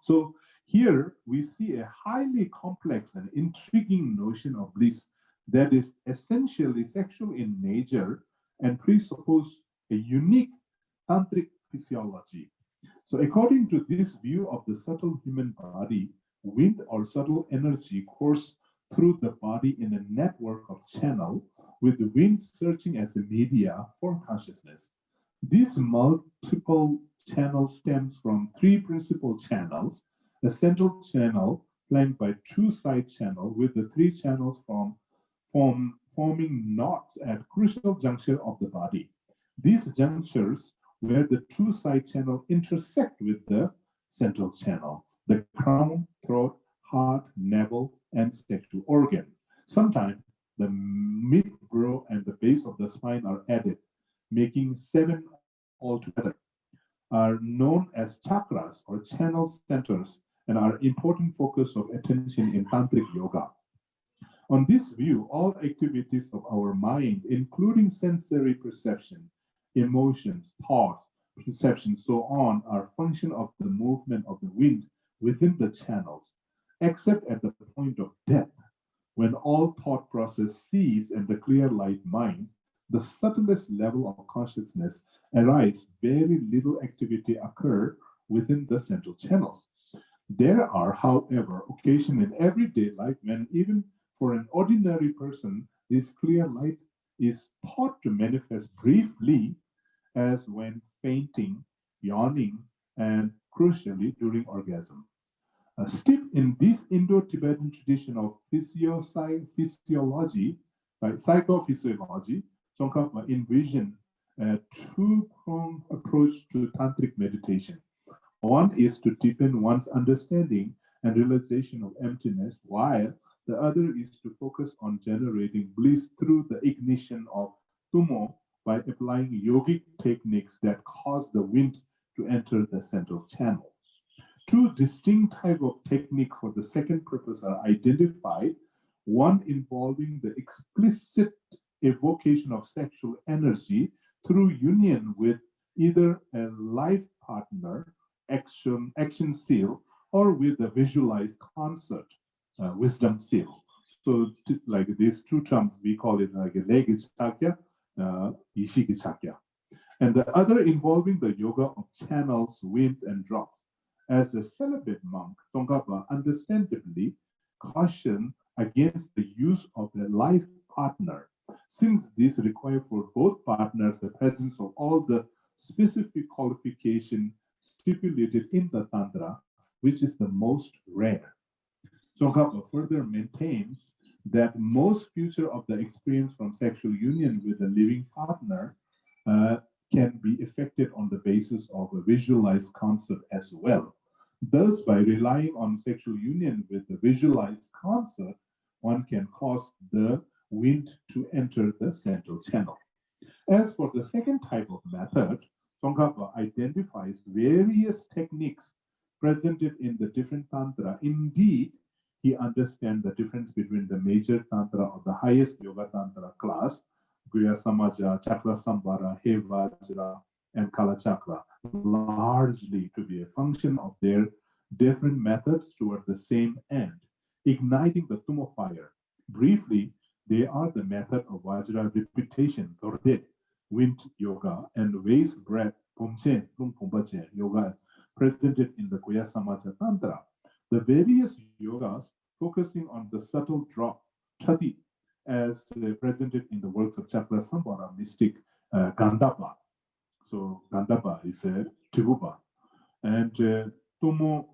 So here we see a highly complex and intriguing notion of bliss that is essentially sexual in nature and presupposes a unique tantric physiology. So according to this view of the subtle human body, wind or subtle energy courses through the body in a network of channels, with the wind searching as a media for consciousness. This multiple channel stems from three principal channels: a central channel flanked by two side channels, with the three channels forming knots at crucial juncture of the body. These junctures where the two side channels intersect with the central channel, the crown, throat, heart, navel, and sexual organ. Sometimes the mid-brow and the base of the spine are added, making 7 altogether, are known as chakras or channel centers and are important focus of attention in tantric yoga. On this view, all activities of our mind, including sensory perception, emotions, thoughts, perception, so on, are function of the movement of the wind within the channels, except at the point of death, when all thought process cease and the clear light mind, the subtlest level of consciousness arises, very little activity occur within the central channel. There are, however, occasions in everyday life when even for an ordinary person, this clear light is thought to manifest briefly, as when fainting yawning, and crucially during orgasm. Steeped in this Indo-Tibetan tradition of psychophysiology, Tsongkhapa envisioned a two-pronged approach to tantric meditation. One is to deepen one's understanding and realization of emptiness, while the other is to focus on generating bliss through the ignition of tumo by applying yogic techniques that cause the wind to enter the central channel. Two distinct types of technique for the second purpose are identified, one involving the explicit evocation of sexual energy through union with either a life partner, action seal, or with a visualized concert, wisdom seal. So like these two terms, we call it like a legge chakya, ishiki chakya. And the other involving the yoga of channels, winds, and drops. As a celibate monk, Tsongkhapa understandably cautioned against the use of a life partner, since this requires for both partners the presence of all the specific qualification stipulated in the Tantra, which is the most rare. Tsongkhapa further maintains that most future of the experience from sexual union with a living partner can be effected on the basis of a visualized concept as well. Thus, by relying on sexual union with the visualized concept, one can cause the wind to enter the central channel. As for the second type of method, Tsongkhapa identifies various techniques presented in the different tantra. Indeed, he understands the difference between the major tantra of the highest yoga tantra class, Guya Samaja, Chakra Sambhara, He Vajra, and Kala Chakra, largely to be a function of their different methods toward the same end, igniting the tumo fire. Briefly, they are the method of Vajra repetition, Dorde, wind yoga, and waist breath, Pomche, Lumpumbache yoga, presented in the Guya Samaja Tantra. The various yogas focusing on the subtle drop, Chati, as presented in the works of Chakra Sambhara mystic Gandapa. So Gandapa is a Tibupa. And Tumo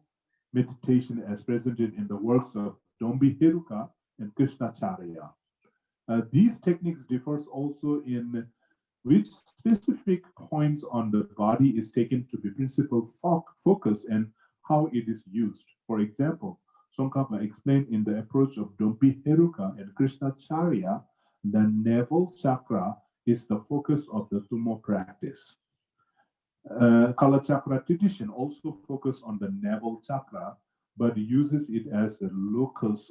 meditation as presented in the works of Dombi Heruka and Krishnacharya. These techniques differs also in which specific points on the body is taken to be principal focus and how it is used. For example, Tsongkhapa explained in the approach of Dompi Heruka and Krishnacharya, the navel chakra is the focus of the Tumo practice. Kala Chakra tradition also focuses on the navel chakra, but uses it as a locus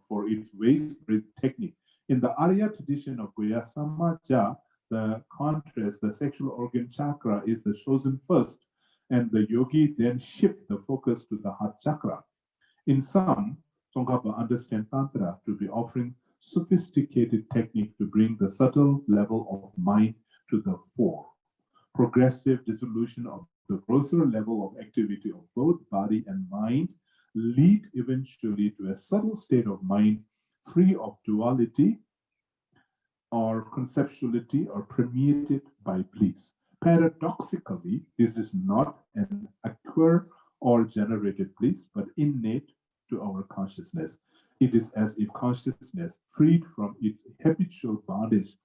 for its waist breath technique. In the Arya tradition of Guya Samaja, the contrast, the sexual organ chakra is the chosen first, and the yogi then shift the focus to the heart chakra. In sum, Tsongkhapa understands Tantra to be offering sophisticated technique to bring the subtle level of mind to the fore. Progressive dissolution of the grosser level of activity of both body and mind lead eventually to a subtle state of mind free of duality or conceptuality or permeated by bliss. Paradoxically, this is not an acquired or generated bliss, but innate to our consciousness. It is as if consciousness, freed from its habitual bondage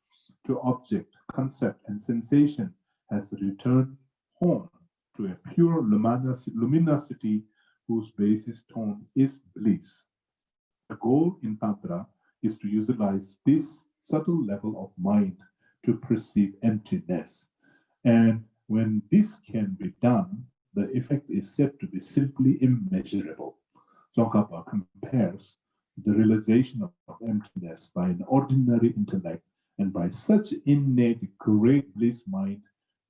to object, concept, and sensation, has returned home to a pure luminosity whose basis tone is bliss. The goal in Tantra is to utilize this subtle level of mind to perceive emptiness. And when this can be done, the effect is said to be simply immeasurable. Tsongkhapa compares the realization of emptiness by an ordinary intellect and by such innate great bliss mind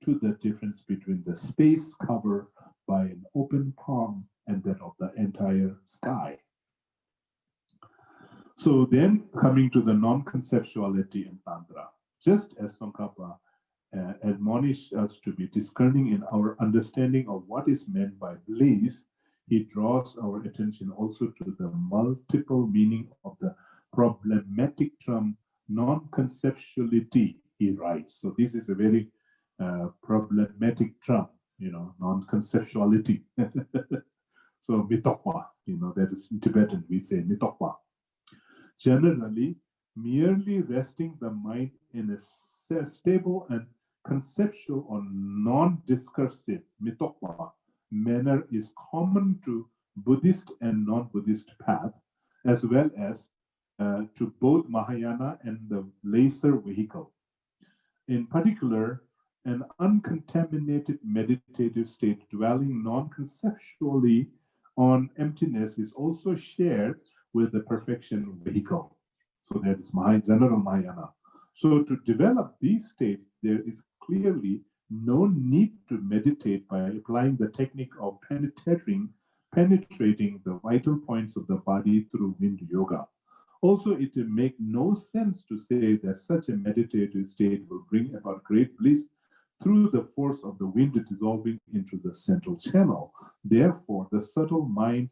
to the difference between the space covered by an open palm and that of the entire sky. So then, coming to the non-conceptuality in Tantra, just as Tsongkhapa admonished us to be discerning in our understanding of what is meant by bliss, he draws our attention also to the multiple meaning of the problematic term non-conceptuality, he writes. So this is a very problematic term. non-conceptuality. So mitokpa, that is in Tibetan, we say mitokpa. Generally, merely resting the mind in a stable and conceptual or non-discursive mitokpa manner is common to Buddhist and non-Buddhist path, as well as to both Mahayana and the lesser vehicle. In particular, an uncontaminated meditative state dwelling non-conceptually on emptiness is also shared with the perfection vehicle. So that is general Mahayana. So to develop these states, there is clearly no need to meditate by applying the technique of penetrating the vital points of the body through wind yoga. Also, it will make no sense to say that such a meditative state will bring about great bliss through the force of the wind dissolving into the central channel. Therefore, the subtle mind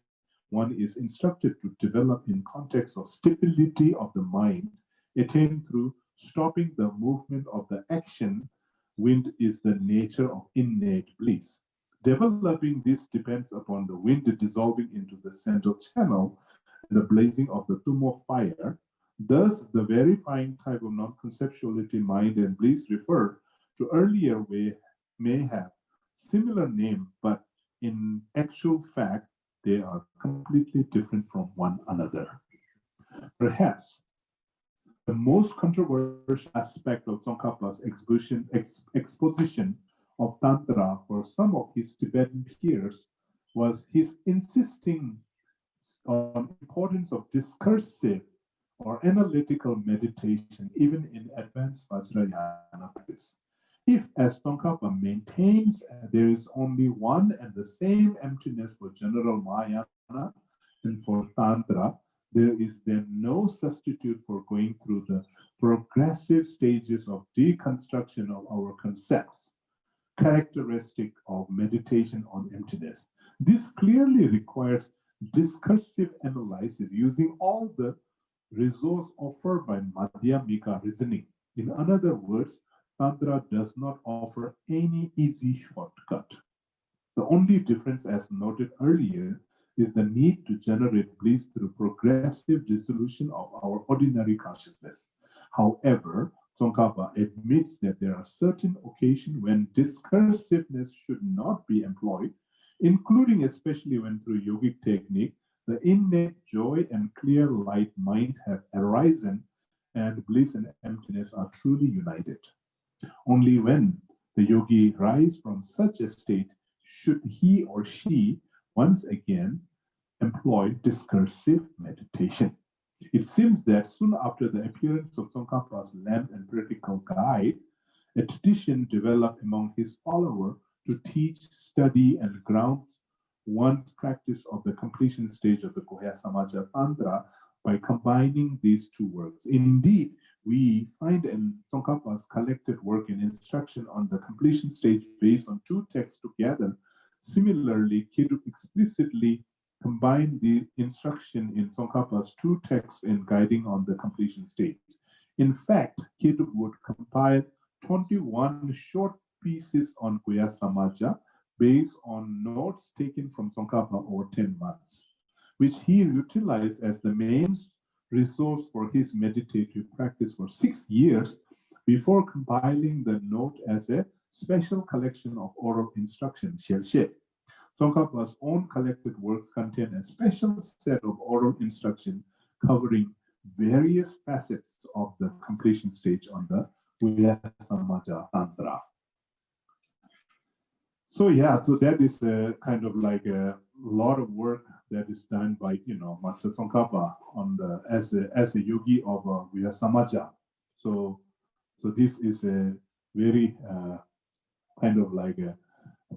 one is instructed to develop in context of stability of the mind, attained through stopping the movement of the action. Wind is the nature of innate bliss. Developing this depends upon the wind dissolving into the central channel and the blazing of the tumo fire. Thus, the verifying type of non-conceptuality mind and bliss referred to earlier way may have similar name, but in actual fact, they are completely different from one another. Perhaps the most controversial aspect of Tsongkhapa's exposition of Tantra for some of his Tibetan peers was his insisting on the importance of discursive or analytical meditation, even in advanced Vajrayana practice. If, as Tsongkhapa maintains, there is only one and the same emptiness for general Mahayana and for Tantra, there is then no substitute for going through the progressive stages of deconstruction of our concepts, characteristic of meditation on emptiness. This clearly requires discursive analysis using all the resource offered by Madhyamika reasoning. In other words, Tantra does not offer any easy shortcut. The only difference, as noted earlier, is the need to generate bliss through progressive dissolution of our ordinary consciousness. However, Tsongkhapa admits that there are certain occasions when discursiveness should not be employed, including especially when through yogic technique, the innate joy and clear light mind have arisen and bliss and emptiness are truly united. Only when the yogi rise from such a state should he or she once again employ discursive meditation. It seems that soon after the appearance of Tsongkhapa's lamp and practical guide, a tradition developed among his followers to teach, study, and ground one's practice of the completion stage of the Guhya Samaja Tantra by combining these two works. Indeed, we find in Tsongkhapa's collected work and instruction on the completion stage based on two texts together. Similarly, Kedu explicitly combined the instruction in Tsongkhapa's two texts in guiding on the completion stage. In fact, Kedu would compile 21 short pieces on Guhya Samaja based on notes taken from Tsongkhapa over 10 months, which he utilized as the main resource for his meditative practice for 6 years before compiling the note as a special collection of oral instruction, Shelshe. Tsongkhapa's own collected works contain a special set of oral instruction covering various facets of the completion stage on the Guhya Samaja Tantra. So yeah, so that is a kind of like a lot of work that is done by Master Tsongkhapa on the as a yogi of Guhya Samaja. So this is a very kind of like a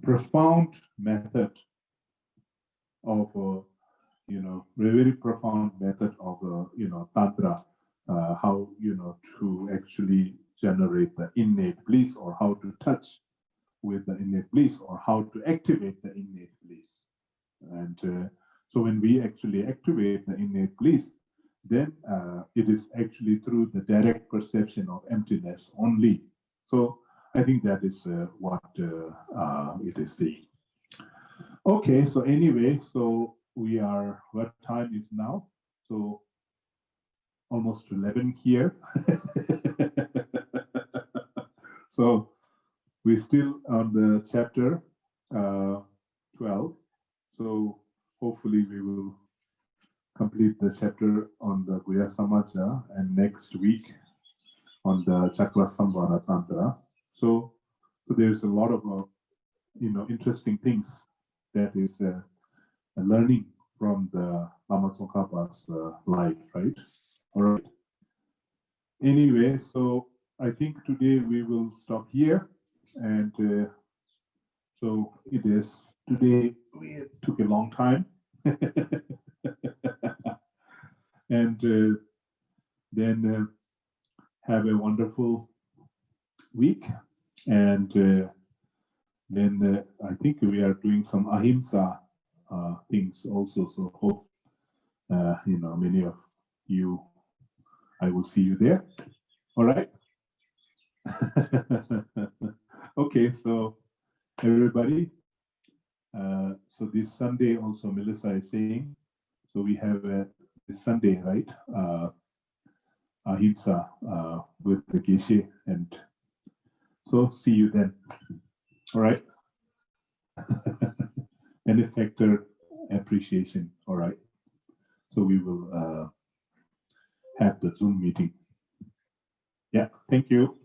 profound method of very profound method of Tantra, how to actually generate the innate bliss, or how to touch with the innate bliss, or how to activate the innate bliss. And so when we actually activate the innate bliss, then it is actually through the direct perception of emptiness only. So I think that is what it is saying. Okay, so anyway, so we are, what time is now? So almost 11 here. So we're still on the chapter 12. So hopefully we will complete the chapter on the Guya Samaja, and next week on the Chakra Samvara Tantra. So there's a lot of interesting things that is learning from the Lama Tsongkhapa's life, right? All right. Anyway, so I think today we will stop here, and so it is today. We took a long time, and then have a wonderful week, and then I think we are doing some ahimsa things also. So hope many of you, I will see you there. All right. Okay, so everybody. So this Sunday also, Melissa is saying. So we have this Sunday, right? Ahimsa with the Geshe, and so see you then. All right. Benefactor appreciation. All right. So we will have the Zoom meeting. Yeah. Thank you.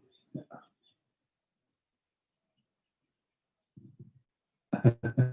Yeah.